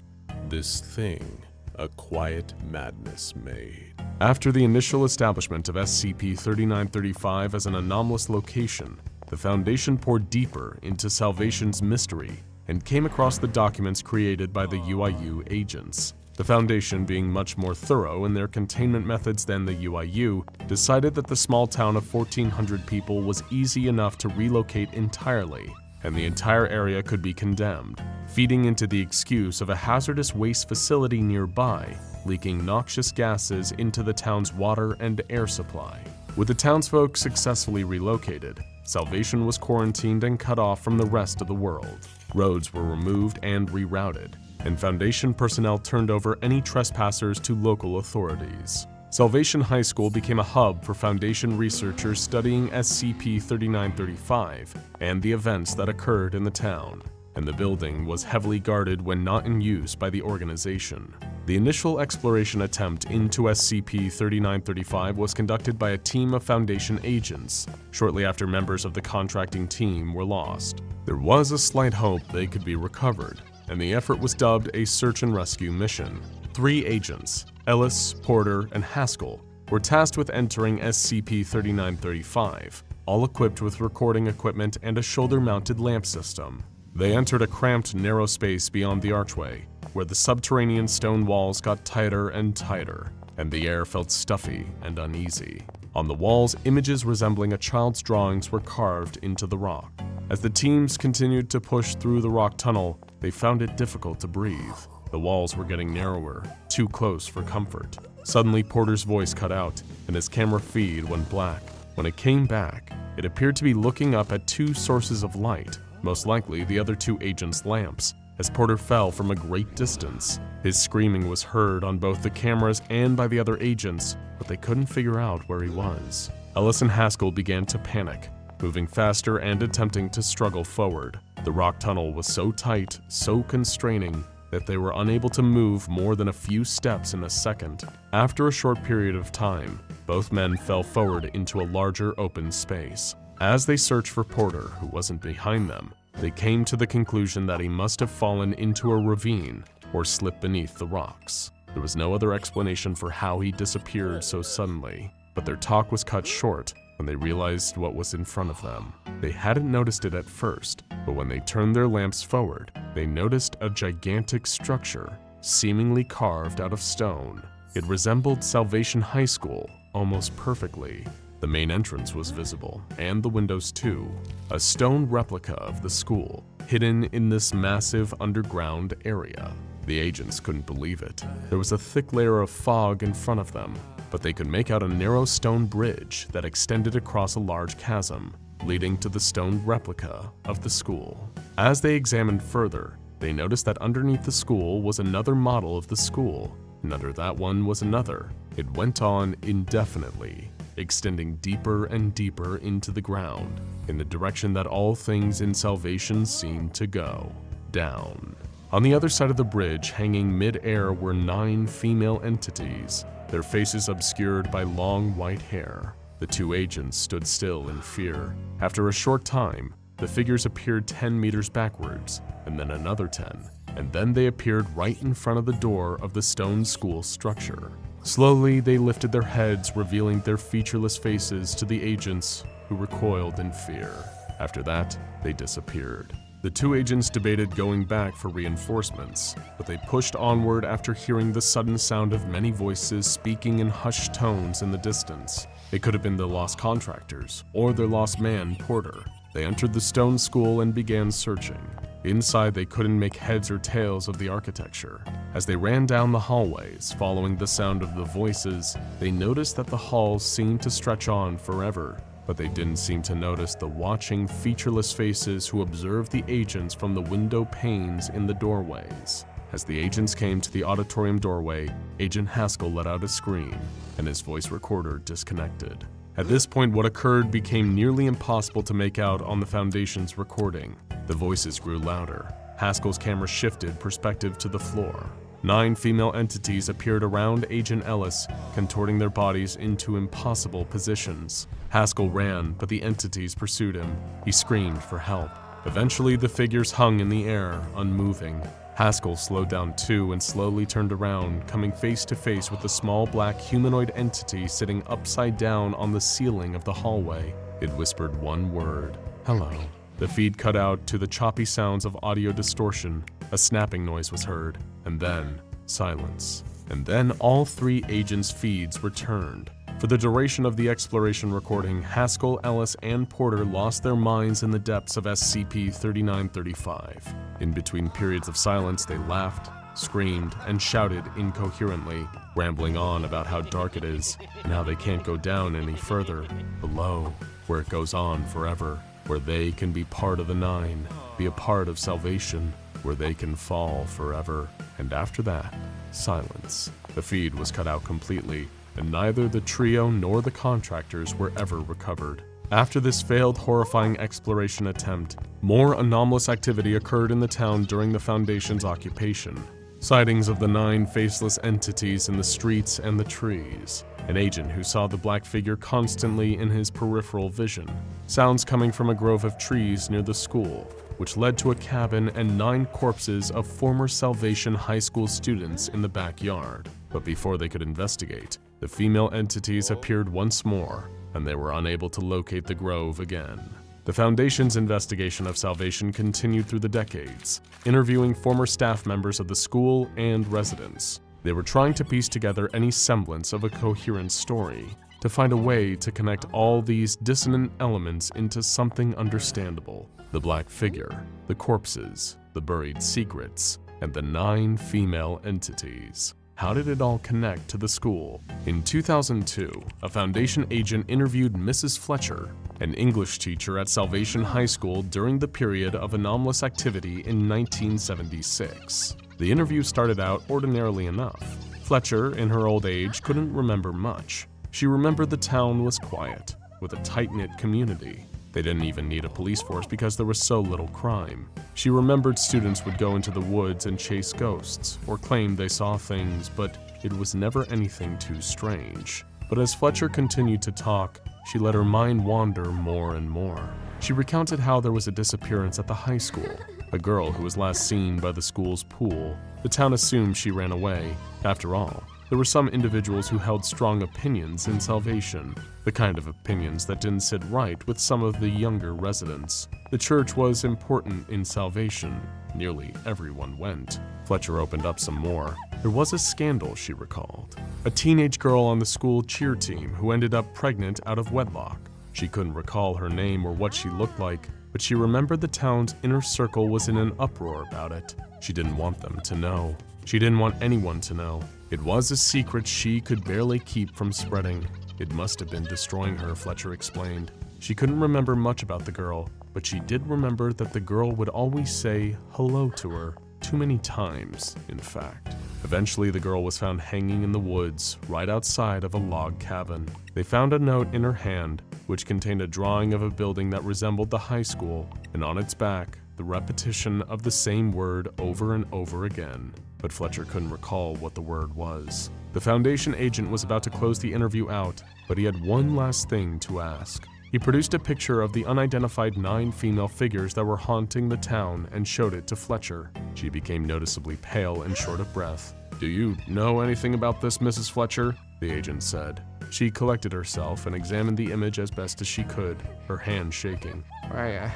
this thing a quiet madness made." After the initial establishment of SCP-3935 as an anomalous location, the Foundation poured deeper into Salvation's mystery and came across the documents created by the UIU agents. The Foundation, being much more thorough in their containment methods than the UIU, decided that the small town of 1,400 people was easy enough to relocate entirely, and the entire area could be condemned, feeding into the excuse of a hazardous waste facility nearby, leaking noxious gases into the town's water and air supply. With the townsfolk successfully relocated, Salvation was quarantined and cut off from the rest of the world. Roads were removed and rerouted, and Foundation personnel turned over any trespassers to local authorities. Salvation High School became a hub for Foundation researchers studying SCP-3935 and the events that occurred in the town, and the building was heavily guarded when not in use by the organization. The initial exploration attempt into SCP-3935 was conducted by a team of Foundation agents, shortly after members of the contracting team were lost. There was a slight hope they could be recovered, and the effort was dubbed a search and rescue mission. 3 agents, Ellis, Porter, and Haskell, were tasked with entering SCP-3935, all equipped with recording equipment and a shoulder-mounted lamp system. They entered a cramped, narrow space beyond the archway, where the subterranean stone walls got tighter and tighter, and the air felt stuffy and uneasy. On the walls, images resembling a child's drawings were carved into the rock. As the teams continued to push through the rock tunnel, they found it difficult to breathe. The walls were getting narrower, too close for comfort. Suddenly, Porter's voice cut out, and his camera feed went black. When it came back, it appeared to be looking up at 2 sources of light, most likely the other 2 agents' lamps, as Porter fell from a great distance. His screaming was heard on both the cameras and by the other agents, but they couldn't figure out where he was. Ellis and Haskell began to panic, moving faster and attempting to struggle forward. The rock tunnel was so tight, so constraining, that they were unable to move more than a few steps in a second. After a short period of time, both men fell forward into a larger open space. As they searched for Porter, who wasn't behind them, they came to the conclusion that he must have fallen into a ravine or slipped beneath the rocks. There was no other explanation for how he disappeared so suddenly, but their talk was cut short when they realized what was in front of them. They hadn't noticed it at first, but when they turned their lamps forward, they noticed a gigantic structure, seemingly carved out of stone. It resembled Salvation High School almost perfectly. The main entrance was visible, and the windows too, a stone replica of the school, hidden in this massive underground area. The agents couldn't believe it. There was a thick layer of fog in front of them, but they could make out a narrow stone bridge that extended across a large chasm, leading to the stone replica of the school. As they examined further, they noticed that underneath the school was another model of the school, and under that one was another. It went on indefinitely, extending deeper and deeper into the ground, in the direction that all things in Salvation seemed to go, down. On the other side of the bridge, hanging mid-air, were 9 female entities, their faces obscured by long white hair. The 2 agents stood still in fear. After a short time, the figures appeared 10 meters backwards, and then another 10, and then they appeared right in front of the door of the stone school structure. Slowly, they lifted their heads, revealing their featureless faces to the agents, who recoiled in fear. After that, they disappeared. The 2 agents debated going back for reinforcements, but they pushed onward after hearing the sudden sound of many voices speaking in hushed tones in the distance. It could have been the lost contractors, or their lost man, Porter. They entered the stone school and began searching. Inside, they couldn't make heads or tails of the architecture. As they ran down the hallways, following the sound of the voices, they noticed that the halls seemed to stretch on forever, but they didn't seem to notice the watching, featureless faces who observed the agents from the window panes in the doorways. As the agents came to the auditorium doorway, Agent Haskell let out a scream, and his voice recorder disconnected. At this point, what occurred became nearly impossible to make out on the Foundation's recording. The voices grew louder. Haskell's camera shifted perspective to the floor. 9 female entities appeared around Agent Ellis, contorting their bodies into impossible positions. Haskell ran, but the entities pursued him. He screamed for help. Eventually, the figures hung in the air, unmoving. Haskell slowed down too and slowly turned around, coming face to face with a small black humanoid entity sitting upside down on the ceiling of the hallway. It whispered one word, "Hello." The feed cut out to the choppy sounds of audio distortion. A snapping noise was heard, and then silence. And then all 3 agents' feeds returned. For the duration of the exploration recording, Haskell, Ellis, and Porter lost their minds in the depths of SCP-3935. In between periods of silence, they laughed, screamed, and shouted incoherently, rambling on about how dark it is and how they can't go down any further, below, where it goes on forever, where they can be part of the 9, be a part of salvation, where they can fall forever. And after that, silence. The feed was cut out completely, and neither the trio nor the contractors were ever recovered. After this failed, horrifying exploration attempt, more anomalous activity occurred in the town during the Foundation's occupation. Sightings of the 9 faceless entities in the streets and the trees. An agent who saw the black figure constantly in his peripheral vision. Sounds coming from a grove of trees near the school, which led to a cabin and 9 corpses of former Salvation High School students in the backyard. But before they could investigate, the female entities appeared once more, and they were unable to locate the grove again. The Foundation's investigation of Salvation continued through the decades, interviewing former staff members of the school and residents. They were trying to piece together any semblance of a coherent story, to find a way to connect all these dissonant elements into something understandable. The black figure, the corpses, the buried secrets, and the 9 female entities. How did it all connect to the school? In 2002, a Foundation agent interviewed Mrs. Fletcher, an English teacher at Salvation High School during the period of anomalous activity in 1976. The interview started out ordinarily enough. Fletcher, in her old age, couldn't remember much. She remembered the town was quiet, with a tight-knit community. They didn't even need a police force because there was so little crime. She remembered students would go into the woods and chase ghosts, or claim they saw things, but it was never anything too strange. But as Fletcher continued to talk, she let her mind wander more and more. She recounted how there was a disappearance at the high school, a girl who was last seen by the school's pool. The town assumed she ran away. After all, there were some individuals who held strong opinions in Salvation, the kind of opinions that didn't sit right with some of the younger residents. The church was important in Salvation. Nearly everyone went. Fletcher opened up some more. There was a scandal, she recalled. A teenage girl on the school cheer team who ended up pregnant out of wedlock. She couldn't recall her name or what she looked like, but she remembered the town's inner circle was in an uproar about it. She didn't want them to know. She didn't want anyone to know. It was a secret she could barely keep from spreading. It must have been destroying her, Fletcher explained. She couldn't remember much about the girl, but she did remember that the girl would always say hello to her. Too many times, in fact. Eventually, the girl was found hanging in the woods, right outside of a log cabin. They found a note in her hand, which contained a drawing of a building that resembled the high school, and on its back, the repetition of the same word over and over again. But Fletcher couldn't recall what the word was. The Foundation agent was about to close the interview out, but he had one last thing to ask. He produced a picture of the unidentified 9 female figures that were haunting the town and showed it to Fletcher. She became noticeably pale and short of breath. "Do you know anything about this, Mrs. Fletcher?" the agent said. She collected herself and examined the image as best as she could, her hand shaking.
Why,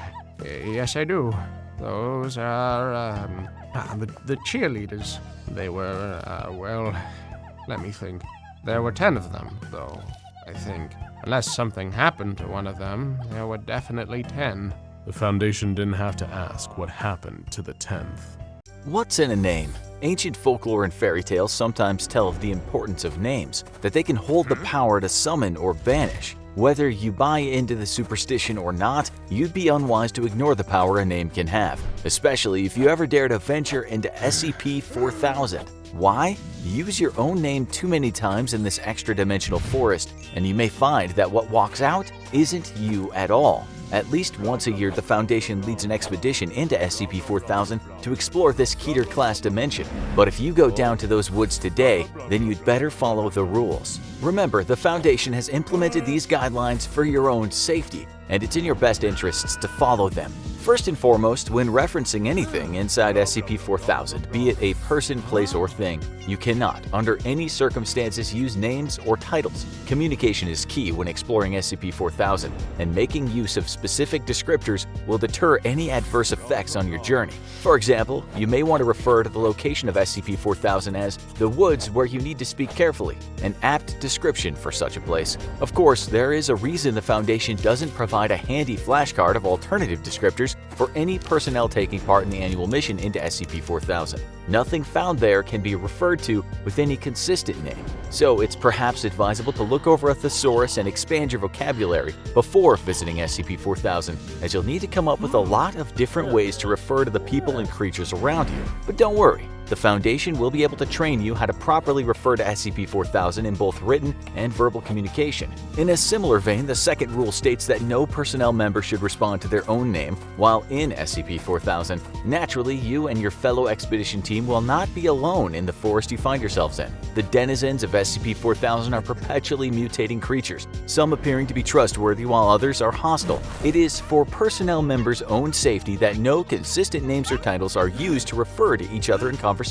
yes I do. Those are, the cheerleaders. They were, well, let me think. There were 10 of them, though, I think. Unless something happened to one of them, there were definitely 10.
The Foundation didn't have to ask what happened to the 10th.
What's in a name? Ancient folklore and fairy tales sometimes tell of the importance of names, that they can hold the power to summon or banish. Whether you buy into the superstition or not, you'd be unwise to ignore the power a name can have, especially if you ever dare to venture into SCP-4000. Why? Use your own name too many times in this extra-dimensional forest, and you may find that what walks out isn't you at all. At least once a year, the Foundation leads an expedition into SCP-4000 to explore this Keter-class dimension. But if you go down to those woods today, then you'd better follow the rules. Remember, the Foundation has implemented these guidelines for your own safety, and it's in your best interests to follow them. First and foremost, when referencing anything inside SCP-4000, be it a person, place, or thing, you cannot, under any circumstances, use names or titles. Communication is key when exploring SCP-4000, and making use of specific descriptors will deter any adverse effects on your journey. For example, you may want to refer to the location of SCP-4000 as the woods where you need to speak carefully, an apt description for such a place. Of course, there is a reason the Foundation doesn't provide a handy flashcard of alternative descriptors for any personnel taking part in the annual mission into SCP-4000. Nothing found there can be referred to with any consistent name, so it's perhaps advisable to look over a thesaurus and expand your vocabulary before visiting SCP-4000, as you'll need to come up with a lot of different ways to refer to the people and creatures around you. But don't worry, the Foundation will be able to train you how to properly refer to SCP-4000 in both written and verbal communication. In a similar vein, the second rule states that no personnel member should respond to their own name while in SCP-4000. Naturally, you and your fellow expedition team will not be alone in the forest you find yourselves in. The denizens of SCP-4000 are perpetually mutating creatures, some appearing to be trustworthy while others are hostile. It is for personnel members' own safety that no consistent names or titles are used to refer to each other in conversation.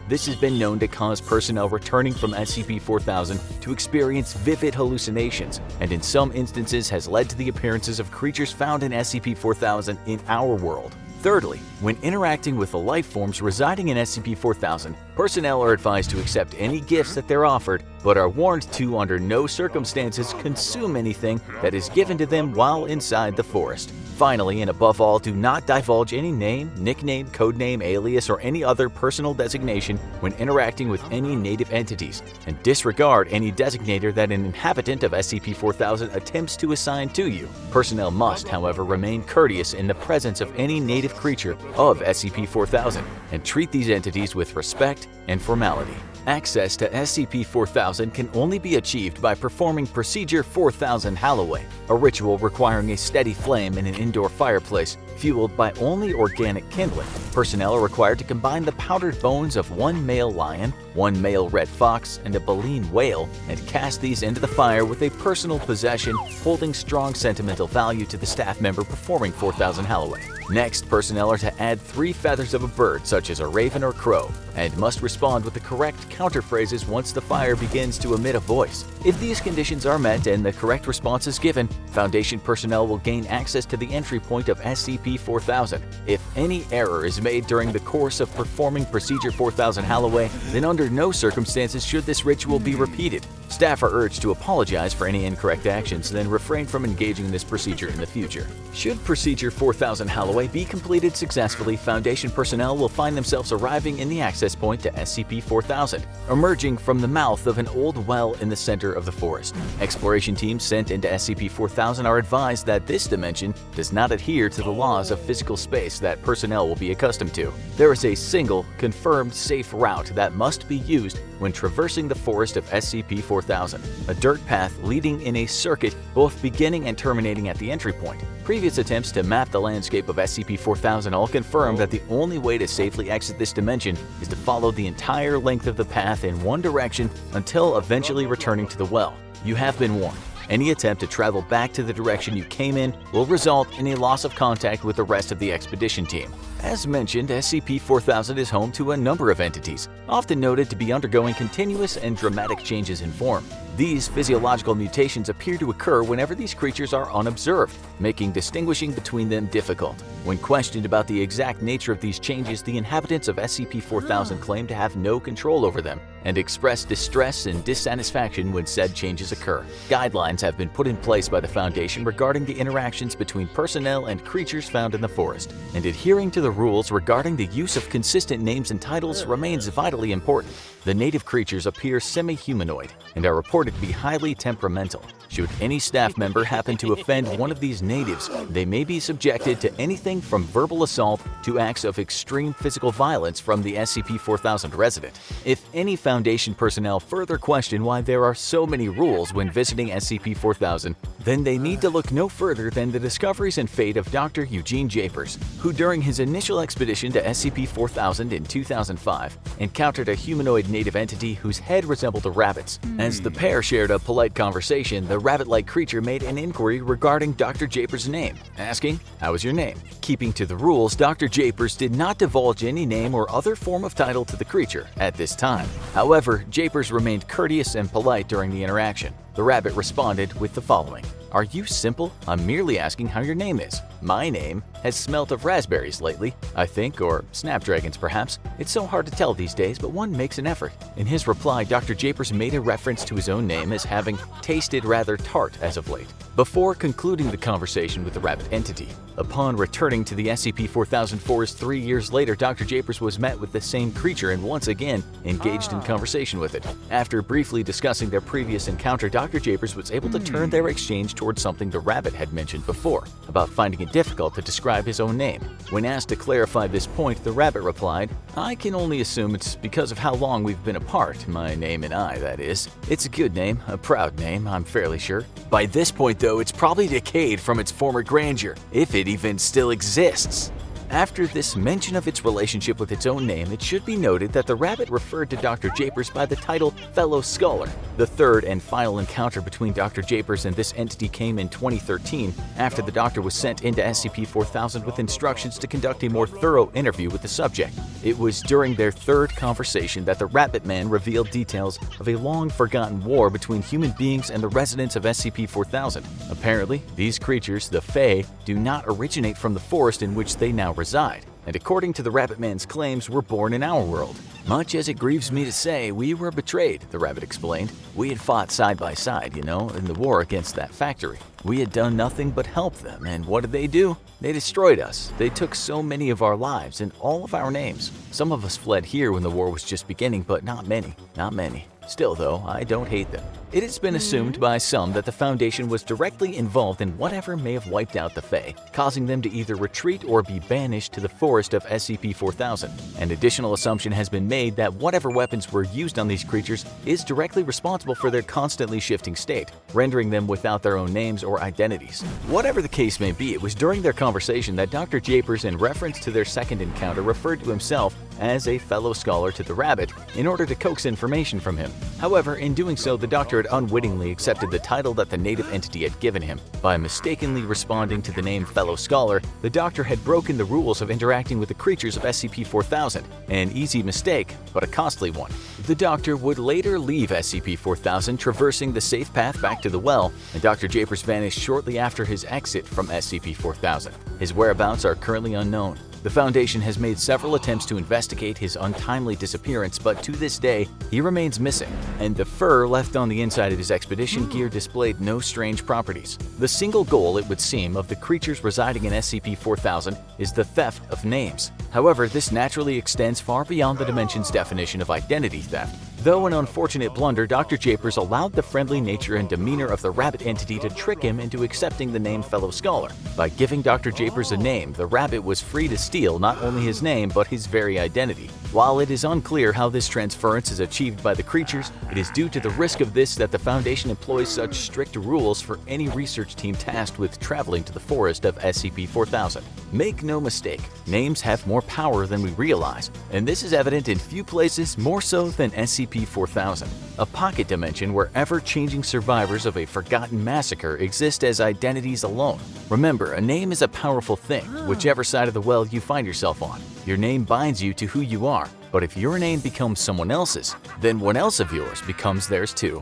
This has been known to cause personnel returning from SCP-4000 to experience vivid hallucinations, and in some instances has led to the appearances of creatures found in SCP-4000 in our world. Thirdly, when interacting with the life forms residing in SCP-4000, personnel are advised to accept any gifts that they're offered, but are warned to, under no circumstances, consume anything that is given to them while inside the forest. Finally, and above all, do not divulge any name, nickname, codename, alias, or any other personal designation when interacting with any native entities, and disregard any designator that an inhabitant of SCP-4000 attempts to assign to you. Personnel must, however, remain courteous in the presence of any native creature of SCP-4000 and treat these entities with respect and formality. Access to SCP-4000 can only be achieved by performing Procedure 4000 Halloway, a ritual requiring a steady flame in an indoor fireplace fueled by only organic kindling. Personnel are required to combine the powdered bones of one male lion, one male red fox, and a baleen whale, and cast these into the fire with a personal possession holding strong sentimental value to the staff member performing 4000 Halloway. Next, personnel are to add 3 feathers of a bird, such as a raven or crow, and must respond with the correct counterphrases once the fire begins to emit a voice. If these conditions are met and the correct response is given, Foundation personnel will gain access to the entry point of SCP-4000. If any error is made during the course of performing Procedure 4000 Halloway, then under no circumstances should this ritual be repeated. Staff are urged to apologize for any incorrect actions, then refrain from engaging in this procedure in the future. Should Procedure 4000 Halloway be completed successfully, Foundation personnel will find themselves arriving in the access point to SCP-4000, emerging from the mouth of an old well in the center of the forest. Exploration teams sent into SCP-4000 are advised that this dimension does not adhere to the laws of physical space that personnel will be accustomed to. There is a single, confirmed safe route that must be used when traversing the forest of SCP-4000, a dirt path leading in a circuit both beginning and terminating at the entry point. Previous attempts to map the landscape of SCP-4000 all confirm that the only way to safely exit this dimension is to follow the entire length of the path in one direction until eventually returning to the well. You have been warned. Any attempt to travel back to the direction you came in will result in a loss of contact with the rest of the expedition team. As mentioned, SCP-4000 is home to a number of entities, often noted to be undergoing continuous and dramatic changes in form. These physiological mutations appear to occur whenever these creatures are unobserved, making distinguishing between them difficult. When questioned about the exact nature of these changes, the inhabitants of SCP-4000 claim to have no control over them and express distress and dissatisfaction when said changes occur. Guidelines have been put in place by the Foundation regarding the interactions between personnel and creatures found in the forest, and adhering to the the rules regarding the use of consistent names and titles remains vitally important. The native creatures appear semi-humanoid and are reported to be highly temperamental. Should any staff member happen to offend one of these natives, they may be subjected to anything from verbal assault to acts of extreme physical violence from the SCP-4000 resident. If any Foundation personnel further question why there are so many rules when visiting SCP-4000, then they need to look no further than the discoveries and fate of Dr. Eugene Japers, who during his initial expedition to SCP-4000 in 2005 encountered a humanoid native entity whose head resembled a rabbit's. As the pair shared a polite conversation, the rabbit-like creature made an inquiry regarding Dr. Japers' name, asking, "How is your name?" Keeping to the rules, Dr. Japers did not divulge any name or other form of title to the creature at this time. However, Japers remained courteous and polite during the interaction. The rabbit responded with the following: "Are you simple? I'm merely asking how your name is. My name has smelt of raspberries lately, I think, or snapdragons perhaps. It's so hard to tell these days, but one makes an effort." In his reply, Dr. Japers made a reference to his own name as having tasted rather tart as of late, before concluding the conversation with the rabbit entity. Upon returning to the SCP-4000 forest 3 years later, Dr. Japers was met with the same creature and once again engaged in conversation with it. After briefly discussing their previous encounter, Dr. Japers was able to turn their exchange towards something the rabbit had mentioned before, about finding it difficult to describe his own name. When asked to clarify this point, the rabbit replied, "I can only assume it's because of how long we've been apart, my name and I, that is. It's a good name, a proud name, I'm fairly sure. By this point though, it's probably decayed from its former grandeur, if it even still exists." After this mention of its relationship with its own name, it should be noted that the rabbit referred to Dr. Japers by the title Fellow Scholar. The third and final encounter between Dr. Japers and this entity came in 2013, after the doctor was sent into SCP-4000 with instructions to conduct a more thorough interview with the subject. It was during their third conversation that the Rabbit Man revealed details of a long-forgotten war between human beings and the residents of SCP-4000. Apparently, these creatures, the Fae, do not originate from the forest in which they now reside, and according to the Rabbit Man's claims, were born in our world. "Much as it grieves me to say, we were betrayed," the rabbit explained. "We had fought side by side, in the war against that factory. We had done nothing but help them, and what did they do? They destroyed us. They took so many of our lives and all of our names. Some of us fled here when the war was just beginning, but not many. Still, though, I don't hate them." It has been assumed by some that the Foundation was directly involved in whatever may have wiped out the Fae, causing them to either retreat or be banished to the forest of SCP-4000. An additional assumption has been made that whatever weapons were used on these creatures is directly responsible for their constantly shifting state, rendering them without their own names or identities. Whatever the case may be, it was during their conversation that Dr. Japers, in reference to their second encounter, referred to himself as a fellow scholar to the rabbit in order to coax information from him. However, in doing so, the doctor had unwittingly accepted the title that the native entity had given him. By mistakenly responding to the name Fellow Scholar, the doctor had broken the rules of interacting with the creatures of SCP-4000, an easy mistake, but a costly one. The doctor would later leave SCP-4000, traversing the safe path back to the well, and Dr. Japers vanished shortly after his exit from SCP-4000. His whereabouts are currently unknown. The Foundation has made several attempts to investigate his untimely disappearance, but to this day, he remains missing, and the fur left on the inside of his expedition gear displayed no strange properties. The single goal, it would seem, of the creatures residing in SCP-4000 is the theft of names. However, this naturally extends far beyond the Dimension's definition of identity theft. Though an unfortunate blunder, Dr. Japers allowed the friendly nature and demeanor of the rabbit entity to trick him into accepting the name Fellow Scholar. By giving Dr. Japers a name, the rabbit was free to steal not only his name but his very identity. While it is unclear how this transference is achieved by the creatures, it is due to the risk of this that the Foundation employs such strict rules for any research team tasked with traveling to the forest of SCP-4000. Make no mistake, names have more power than we realize, and this is evident in few places more so than SCP-4000, a pocket dimension where ever-changing survivors of a forgotten massacre exist as identities alone. Remember, a name is a powerful thing, whichever side of the well you find yourself on. Your name binds you to who you are, but if your name becomes someone else's, then one else of yours becomes theirs too.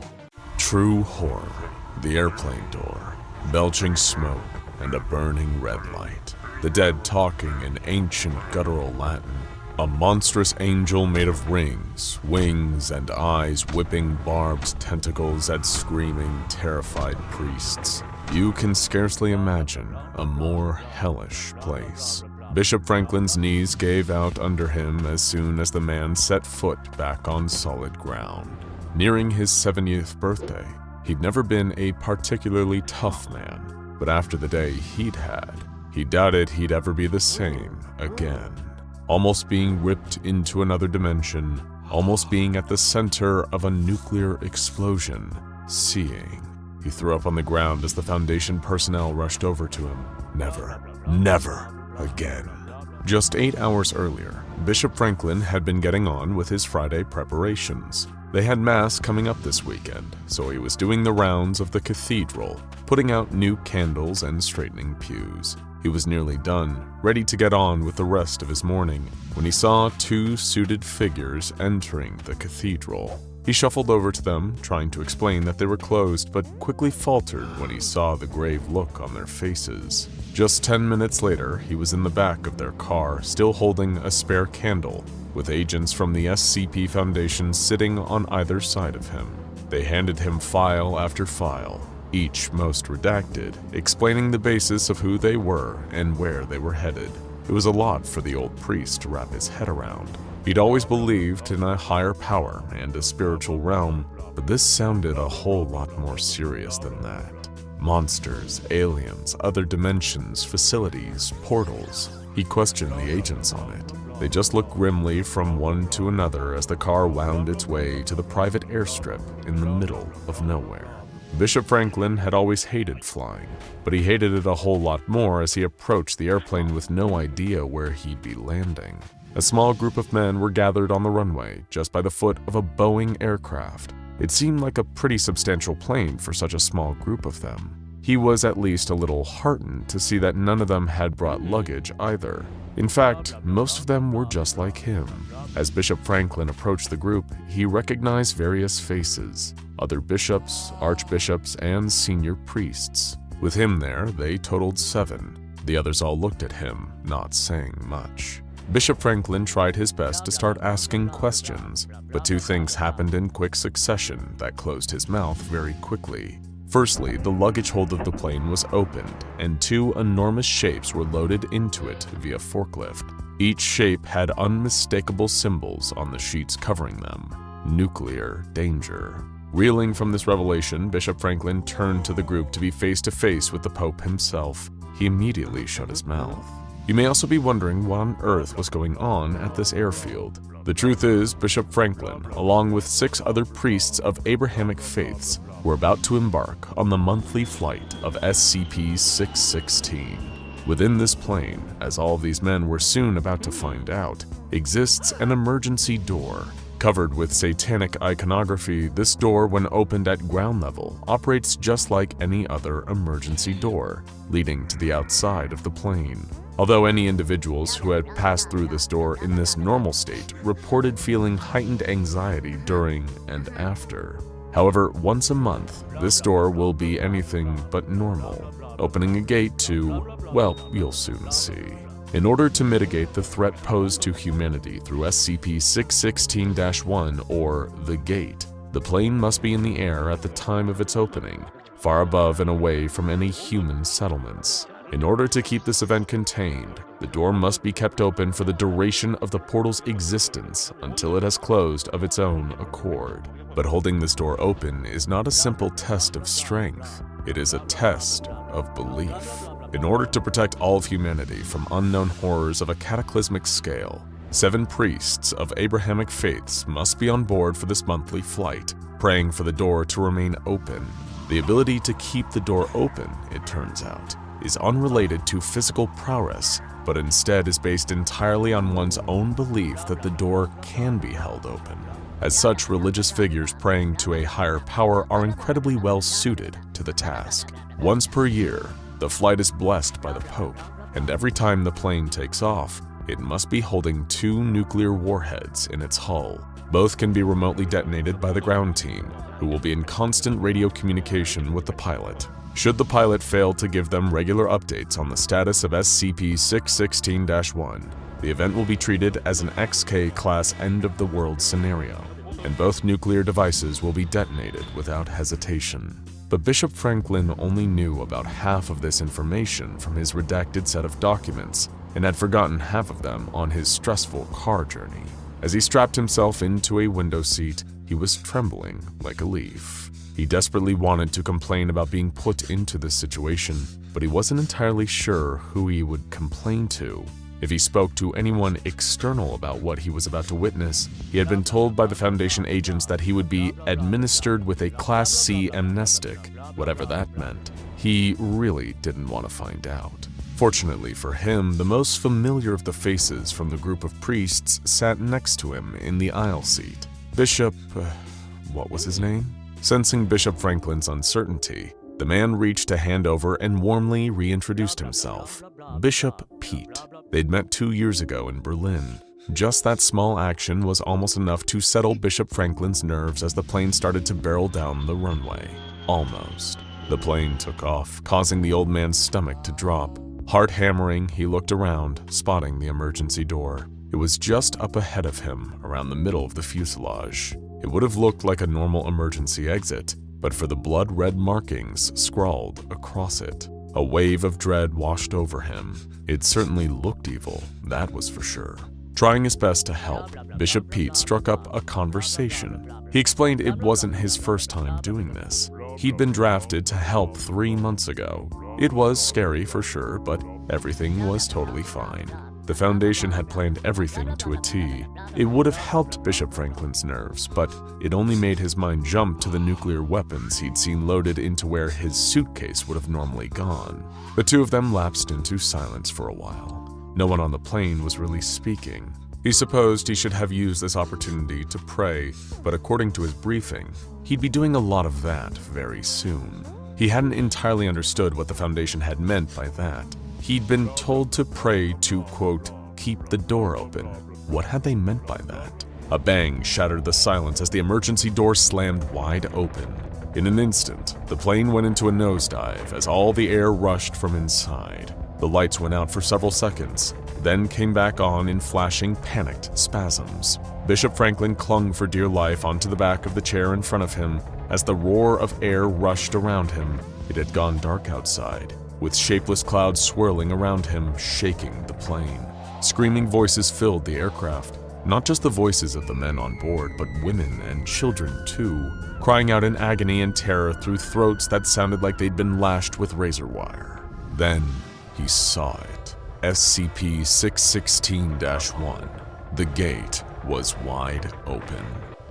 True horror. The airplane door, belching smoke, and a burning red light. The dead talking in ancient guttural Latin. A monstrous angel made of rings, wings, and eyes whipping barbed tentacles at screaming, terrified priests. You can scarcely imagine a more hellish place. Bishop Franklin's knees gave out under him as soon as the man set foot back on solid ground. Nearing his 70th birthday, he'd never been a particularly tough man, but after the day he'd had, he doubted he'd ever be the same again. Almost being ripped into another dimension, almost being at the center of a nuclear explosion, seeing. He threw up on the ground as the Foundation personnel rushed over to him. Never again. Just 8 hours earlier, Bishop Franklin had been getting on with his Friday preparations. They had Mass coming up this weekend, so he was doing the rounds of the cathedral, putting out new candles and straightening pews. He was nearly done, ready to get on with the rest of his morning, when he saw 2 suited figures entering the cathedral. He shuffled over to them, trying to explain that they were closed, but quickly faltered when he saw the grave look on their faces. Just 10 minutes later, he was in the back of their car, still holding a spare candle, with agents from the SCP Foundation sitting on either side of him. They handed him file after file, each most redacted, explaining the basis of who they were and where they were headed. It was a lot for the old priest to wrap his head around. He'd always believed in a higher power and a spiritual realm, but this sounded a whole lot more serious than that. Monsters, aliens, other dimensions, facilities, portals. He questioned the agents on it. They just looked grimly from one to another as the car wound its way to the private airstrip in the middle of nowhere. Bishop Franklin had always hated flying, but he hated it a whole lot more as he approached the airplane with no idea where he'd be landing. A small group of men were gathered on the runway just by the foot of a Boeing aircraft. It seemed like a pretty substantial plane for such a small group of them. He was at least a little heartened to see that none of them had brought luggage either. In fact, most of them were just like him. As Bishop Franklin approached the group, he recognized various faces, other bishops, archbishops, and senior priests. With him there, they totaled 7. The others all looked at him, not saying much. Bishop Franklin tried his best to start asking questions, but 2 things happened in quick succession that closed his mouth very quickly. Firstly, the luggage hold of the plane was opened, and 2 enormous shapes were loaded into it via forklift. Each shape had unmistakable symbols on the sheets covering them. Nuclear danger. Reeling from this revelation, Bishop Franklin turned to the group to be face to face with the Pope himself. He immediately shut his mouth. You may also be wondering what on earth was going on at this airfield. The truth is, Bishop Franklin, along with 6 other priests of Abrahamic faiths, were about to embark on the monthly flight of SCP-616. Within this plane, as all of these men were soon about to find out, exists an emergency door. Covered with satanic iconography, this door, when opened at ground level, operates just like any other emergency door, leading to the outside of the plane. Although any individuals who had passed through this door in this normal state reported feeling heightened anxiety during and after. However, once a month, this door will be anything but normal, opening a gate to, well, you'll soon see. In order to mitigate the threat posed to humanity through SCP-616-1, or the Gate, the plane must be in the air at the time of its opening, far above and away from any human settlements. In order to keep this event contained, the door must be kept open for the duration of the portal's existence until it has closed of its own accord. But holding this door open is not a simple test of strength, it is a test of belief. In order to protect all of humanity from unknown horrors of a cataclysmic scale, 7 priests of Abrahamic faiths must be on board for this monthly flight, praying for the door to remain open. The ability to keep the door open, it turns out, is unrelated to physical prowess, but instead is based entirely on one's own belief that the door can be held open. As such, religious figures praying to a higher power are incredibly well suited to the task. Once per year, the flight is blessed by the Pope, and every time the plane takes off, it must be holding 2 nuclear warheads in its hull. Both can be remotely detonated by the ground team, who will be in constant radio communication with the pilot. Should the pilot fail to give them regular updates on the status of SCP-616-1, the event will be treated as an XK-class end-of-the-world scenario, and both nuclear devices will be detonated without hesitation. but Bishop Franklin only knew about half of this information from his redacted set of documents and had forgotten half of them on his stressful car journey. As he strapped himself into a window seat, he was trembling like a leaf. He desperately wanted to complain about being put into this situation, but he wasn't entirely sure who he would complain to. If he spoke to anyone external about what he was about to witness, he had been told by the Foundation agents that he would be administered with a Class C amnestic, whatever that meant. He really didn't want to find out. Fortunately for him, the most familiar of the faces from the group of priests sat next to him in the aisle seat. Bishop... what was his name? Sensing Bishop Franklin's uncertainty, the man reached a hand over and warmly reintroduced himself. Bishop Pete. They'd met 2 years ago in Berlin. Just that small action was almost enough to settle Bishop Franklin's nerves as the plane started to barrel down the runway. Almost. The plane took off, causing the old man's stomach to drop. Heart hammering, he looked around, spotting the emergency door. It was just up ahead of him, around the middle of the fuselage. It would have looked like a normal emergency exit, but for the blood-red markings scrawled across it. A wave of dread washed over him. It certainly looked evil, that was for sure. Trying his best to help, Bishop Pete struck up a conversation. He explained it wasn't his first time doing this. He'd been drafted to help 3 months ago. It was scary for sure, but everything was totally fine. The Foundation had planned everything to a T. It would have helped Bishop Franklin's nerves, but it only made his mind jump to the nuclear weapons he'd seen loaded into where his suitcase would have normally gone. The two of them lapsed into silence for a while. No one on the plane was really speaking. He supposed he should have used this opportunity to pray, but according to his briefing, he'd be doing a lot of that very soon. He hadn't entirely understood what the Foundation had meant by that. He'd been told to pray to, quote, keep the door open. What had they meant by that? A bang shattered the silence as the emergency door slammed wide open. In an instant, the plane went into a nosedive as all the air rushed from inside. The lights went out for several seconds, then came back on in flashing, panicked spasms. Bishop Franklin clung for dear life onto the back of the chair in front of him as the roar of air rushed around him. It had gone dark outside, with shapeless clouds swirling around him, shaking the plane. Screaming voices filled the aircraft. Not just the voices of the men on board, but women and children too, crying out in agony and terror through throats that sounded like they'd been lashed with razor wire. Then he saw it. SCP-616-1. The gate was wide open.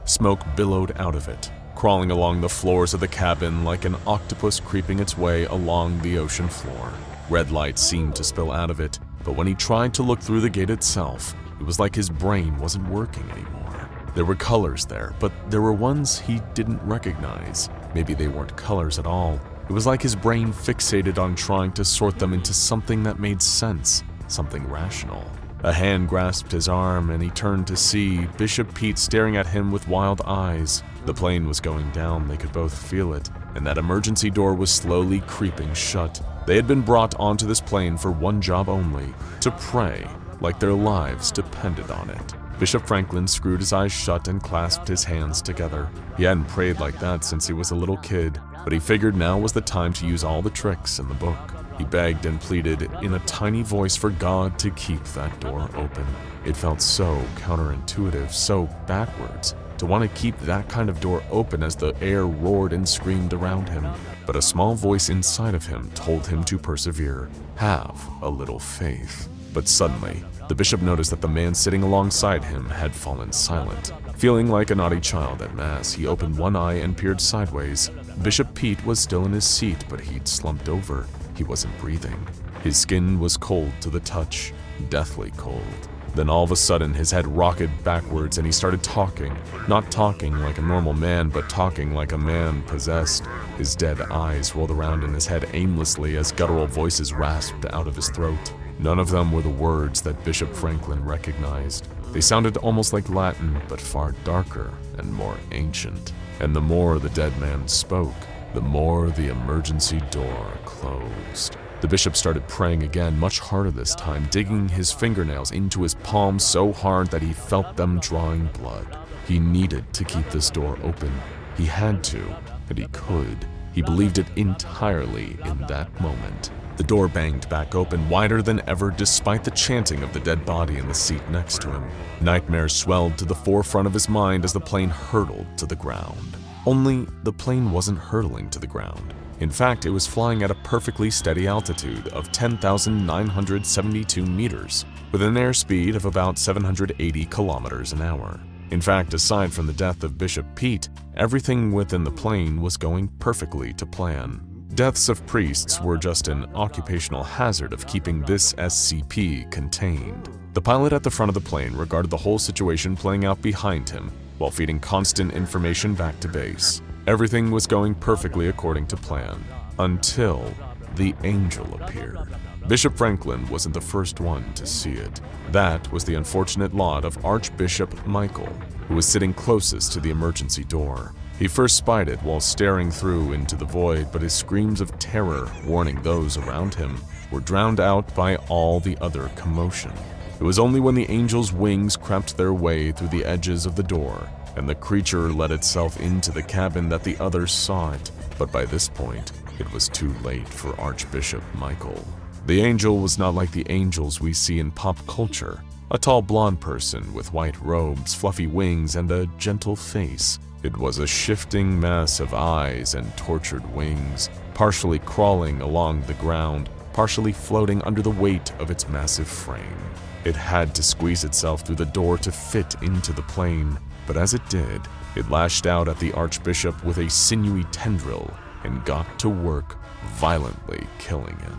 Smoke billowed out of it, crawling along the floors of the cabin like an octopus creeping its way along the ocean floor. Red light seemed to spill out of it, but when he tried to look through the gate itself, it was like his brain wasn't working anymore. There were colors there, but there were ones he didn't recognize. Maybe they weren't colors at all. It was like his brain fixated on trying to sort them into something that made sense, something rational. A hand grasped his arm and he turned to see Bishop Pete staring at him with wild eyes. The plane was going down, they could both feel it, and that emergency door was slowly creeping shut. They had been brought onto this plane for one job only, to pray, like their lives depended on it. Bishop Franklin screwed his eyes shut and clasped his hands together. He hadn't prayed like that since he was a little kid, but he figured now was the time to use all the tricks in the book. He begged and pleaded in a tiny voice for God to keep that door open. It felt so counterintuitive, so backwards, to want to keep that kind of door open as the air roared and screamed around him. But a small voice inside of him told him to persevere, have a little faith. But suddenly, the bishop noticed that the man sitting alongside him had fallen silent. Feeling like a naughty child at mass, he opened one eye and peered sideways. Bishop Pete was still in his seat, but he'd slumped over. He wasn't breathing. His skin was cold to the touch, deathly cold. Then all of a sudden, his head rocketed backwards and he started talking. Not talking like a normal man, but talking like a man possessed. His dead eyes rolled around in his head aimlessly as guttural voices rasped out of his throat. None of them were the words that Bishop Franklin recognized. They sounded almost like Latin, but far darker and more ancient. And the more the dead man spoke, the more the emergency door closed. The bishop started praying again, much harder this time, digging his fingernails into his palms so hard that he felt them drawing blood. He needed to keep this door open. He had to. and he could. He believed it entirely in that moment. The door banged back open wider than ever despite the chanting of the dead body in the seat next to him. Nightmares swelled to the forefront of his mind as the plane hurtled to the ground. Only the plane wasn't hurtling to the ground. In fact, it was flying at a perfectly steady altitude of 10,972 meters, with an airspeed of about 780 kilometers an hour. In fact, aside from the death of Bishop Pete, everything within the plane was going perfectly to plan. Deaths of priests were just an occupational hazard of keeping this SCP contained. The pilot at the front of the plane regarded the whole situation playing out behind him while feeding constant information back to base. Everything was going perfectly according to plan, until the Angel appeared. Bishop Franklin wasn't the first one to see it. That was the unfortunate lot of Archbishop Michael, who was sitting closest to the emergency door. He first spied it while staring through into the void, but his screams of terror, warning those around him, were drowned out by all the other commotion. It was only when the Angel's wings crept their way through the edges of the door and the creature let itself into the cabin that the others saw it, but by this point, it was too late for Archbishop Michael. The Angel was not like the angels we see in pop culture, a tall blonde person with white robes, fluffy wings, and a gentle face. It was a shifting mess of eyes and tortured wings, partially crawling along the ground, partially floating under the weight of its massive frame. It had to squeeze itself through the door to fit into the plane, but as it did, it lashed out at the Archbishop with a sinewy tendril and got to work, violently killing him.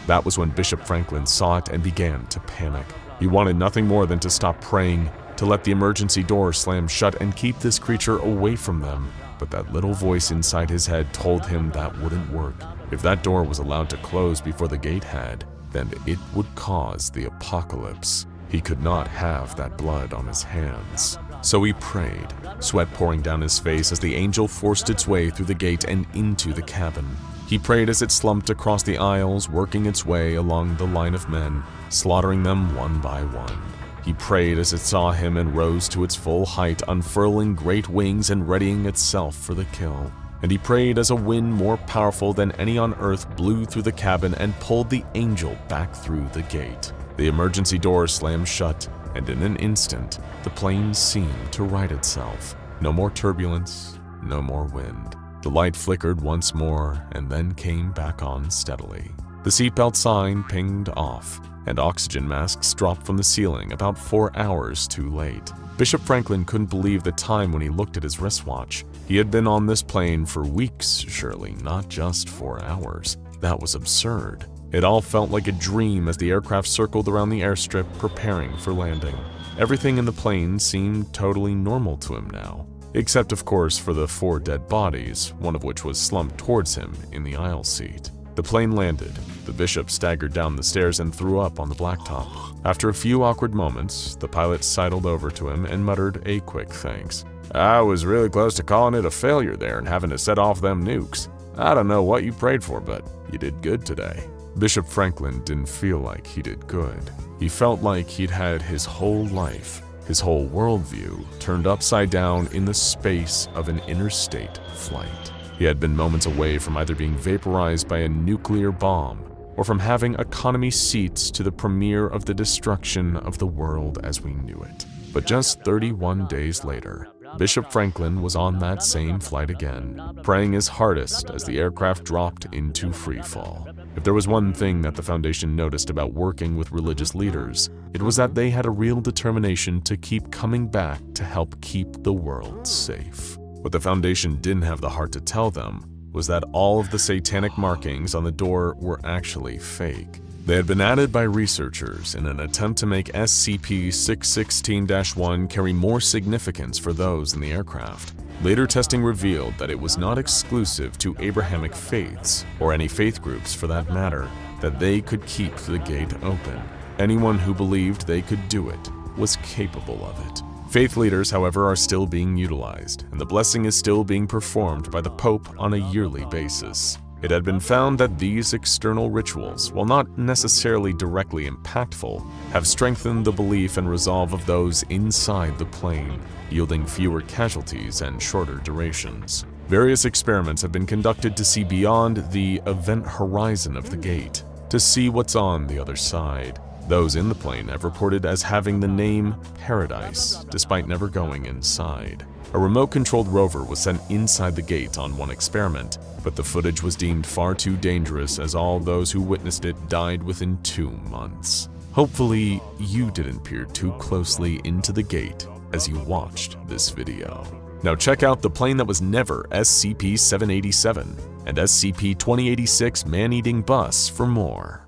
That was when Bishop Franklin saw it and began to panic. He wanted nothing more than to stop praying, to let the emergency door slam shut and keep this creature away from them. But that little voice inside his head told him that wouldn't work. If that door was allowed to close before the gate had, then it would cause the apocalypse. He could not have that blood on his hands. So he prayed, sweat pouring down his face as the Angel forced its way through the gate and into the cabin. He prayed as it slumped across the aisles, working its way along the line of men, slaughtering them one by one. He prayed as it saw him and rose to its full height, unfurling great wings and readying itself for the kill. And he prayed as a wind more powerful than any on earth blew through the cabin and pulled the Angel back through the gate. The emergency door slammed shut, and in an instant, the plane seemed to right itself. No more turbulence, no more wind. The light flickered once more and then came back on steadily. The seatbelt sign pinged off, and oxygen masks dropped from the ceiling about 4 hours too late. Bishop Franklin couldn't believe the time when he looked at his wristwatch. He had been on this plane for weeks, surely, not just 4 hours. That was absurd. It all felt like a dream as the aircraft circled around the airstrip preparing for landing. Everything in the plane seemed totally normal to him now, except of course for the 4 dead bodies, one of which was slumped towards him in the aisle seat. The plane landed. The bishop staggered down the stairs and threw up on the blacktop. After a few awkward moments, the pilot sidled over to him and muttered a quick thanks. "I was really close to calling it a failure there and having to set off them nukes. I don't know what you prayed for, but you did good today." Bishop Franklin didn't feel like he did good. He felt like he'd had his whole life, his whole worldview, turned upside down in the space of an interstate flight. He had been moments away from either being vaporized by a nuclear bomb or from having economy seats to the premiere of the destruction of the world as we knew it. But just 31 days later, Bishop Franklin was on that same flight again, praying his hardest as the aircraft dropped into freefall. If there was one thing that the Foundation noticed about working with religious leaders, it was that they had a real determination to keep coming back to help keep the world safe. What the Foundation didn't have the heart to tell them was that all of the satanic markings on the door were actually fake. They had been added by researchers in an attempt to make SCP-616-1 carry more significance for those in the aircraft. Later testing revealed that it was not exclusive to Abrahamic faiths, or any faith groups for that matter, that they could keep the gate open. Anyone who believed they could do it was capable of it. Faith leaders, however, are still being utilized, and the blessing is still being performed by the Pope on a yearly basis. It had been found that these external rituals, while not necessarily directly impactful, have strengthened the belief and resolve of those inside the plane, yielding fewer casualties and shorter durations. Various experiments have been conducted to see beyond the event horizon of the gate, to see what's on the other side. Those in the plane have reported as having the name Paradise, despite never going inside. A remote-controlled rover was sent inside the gate on one experiment, but the footage was deemed far too dangerous as all those who witnessed it died within 2 months. Hopefully, you didn't peer too closely into the gate as you watched this video. Now check out the plane that was never SCP-787 and SCP-2086 man-eating bus for more.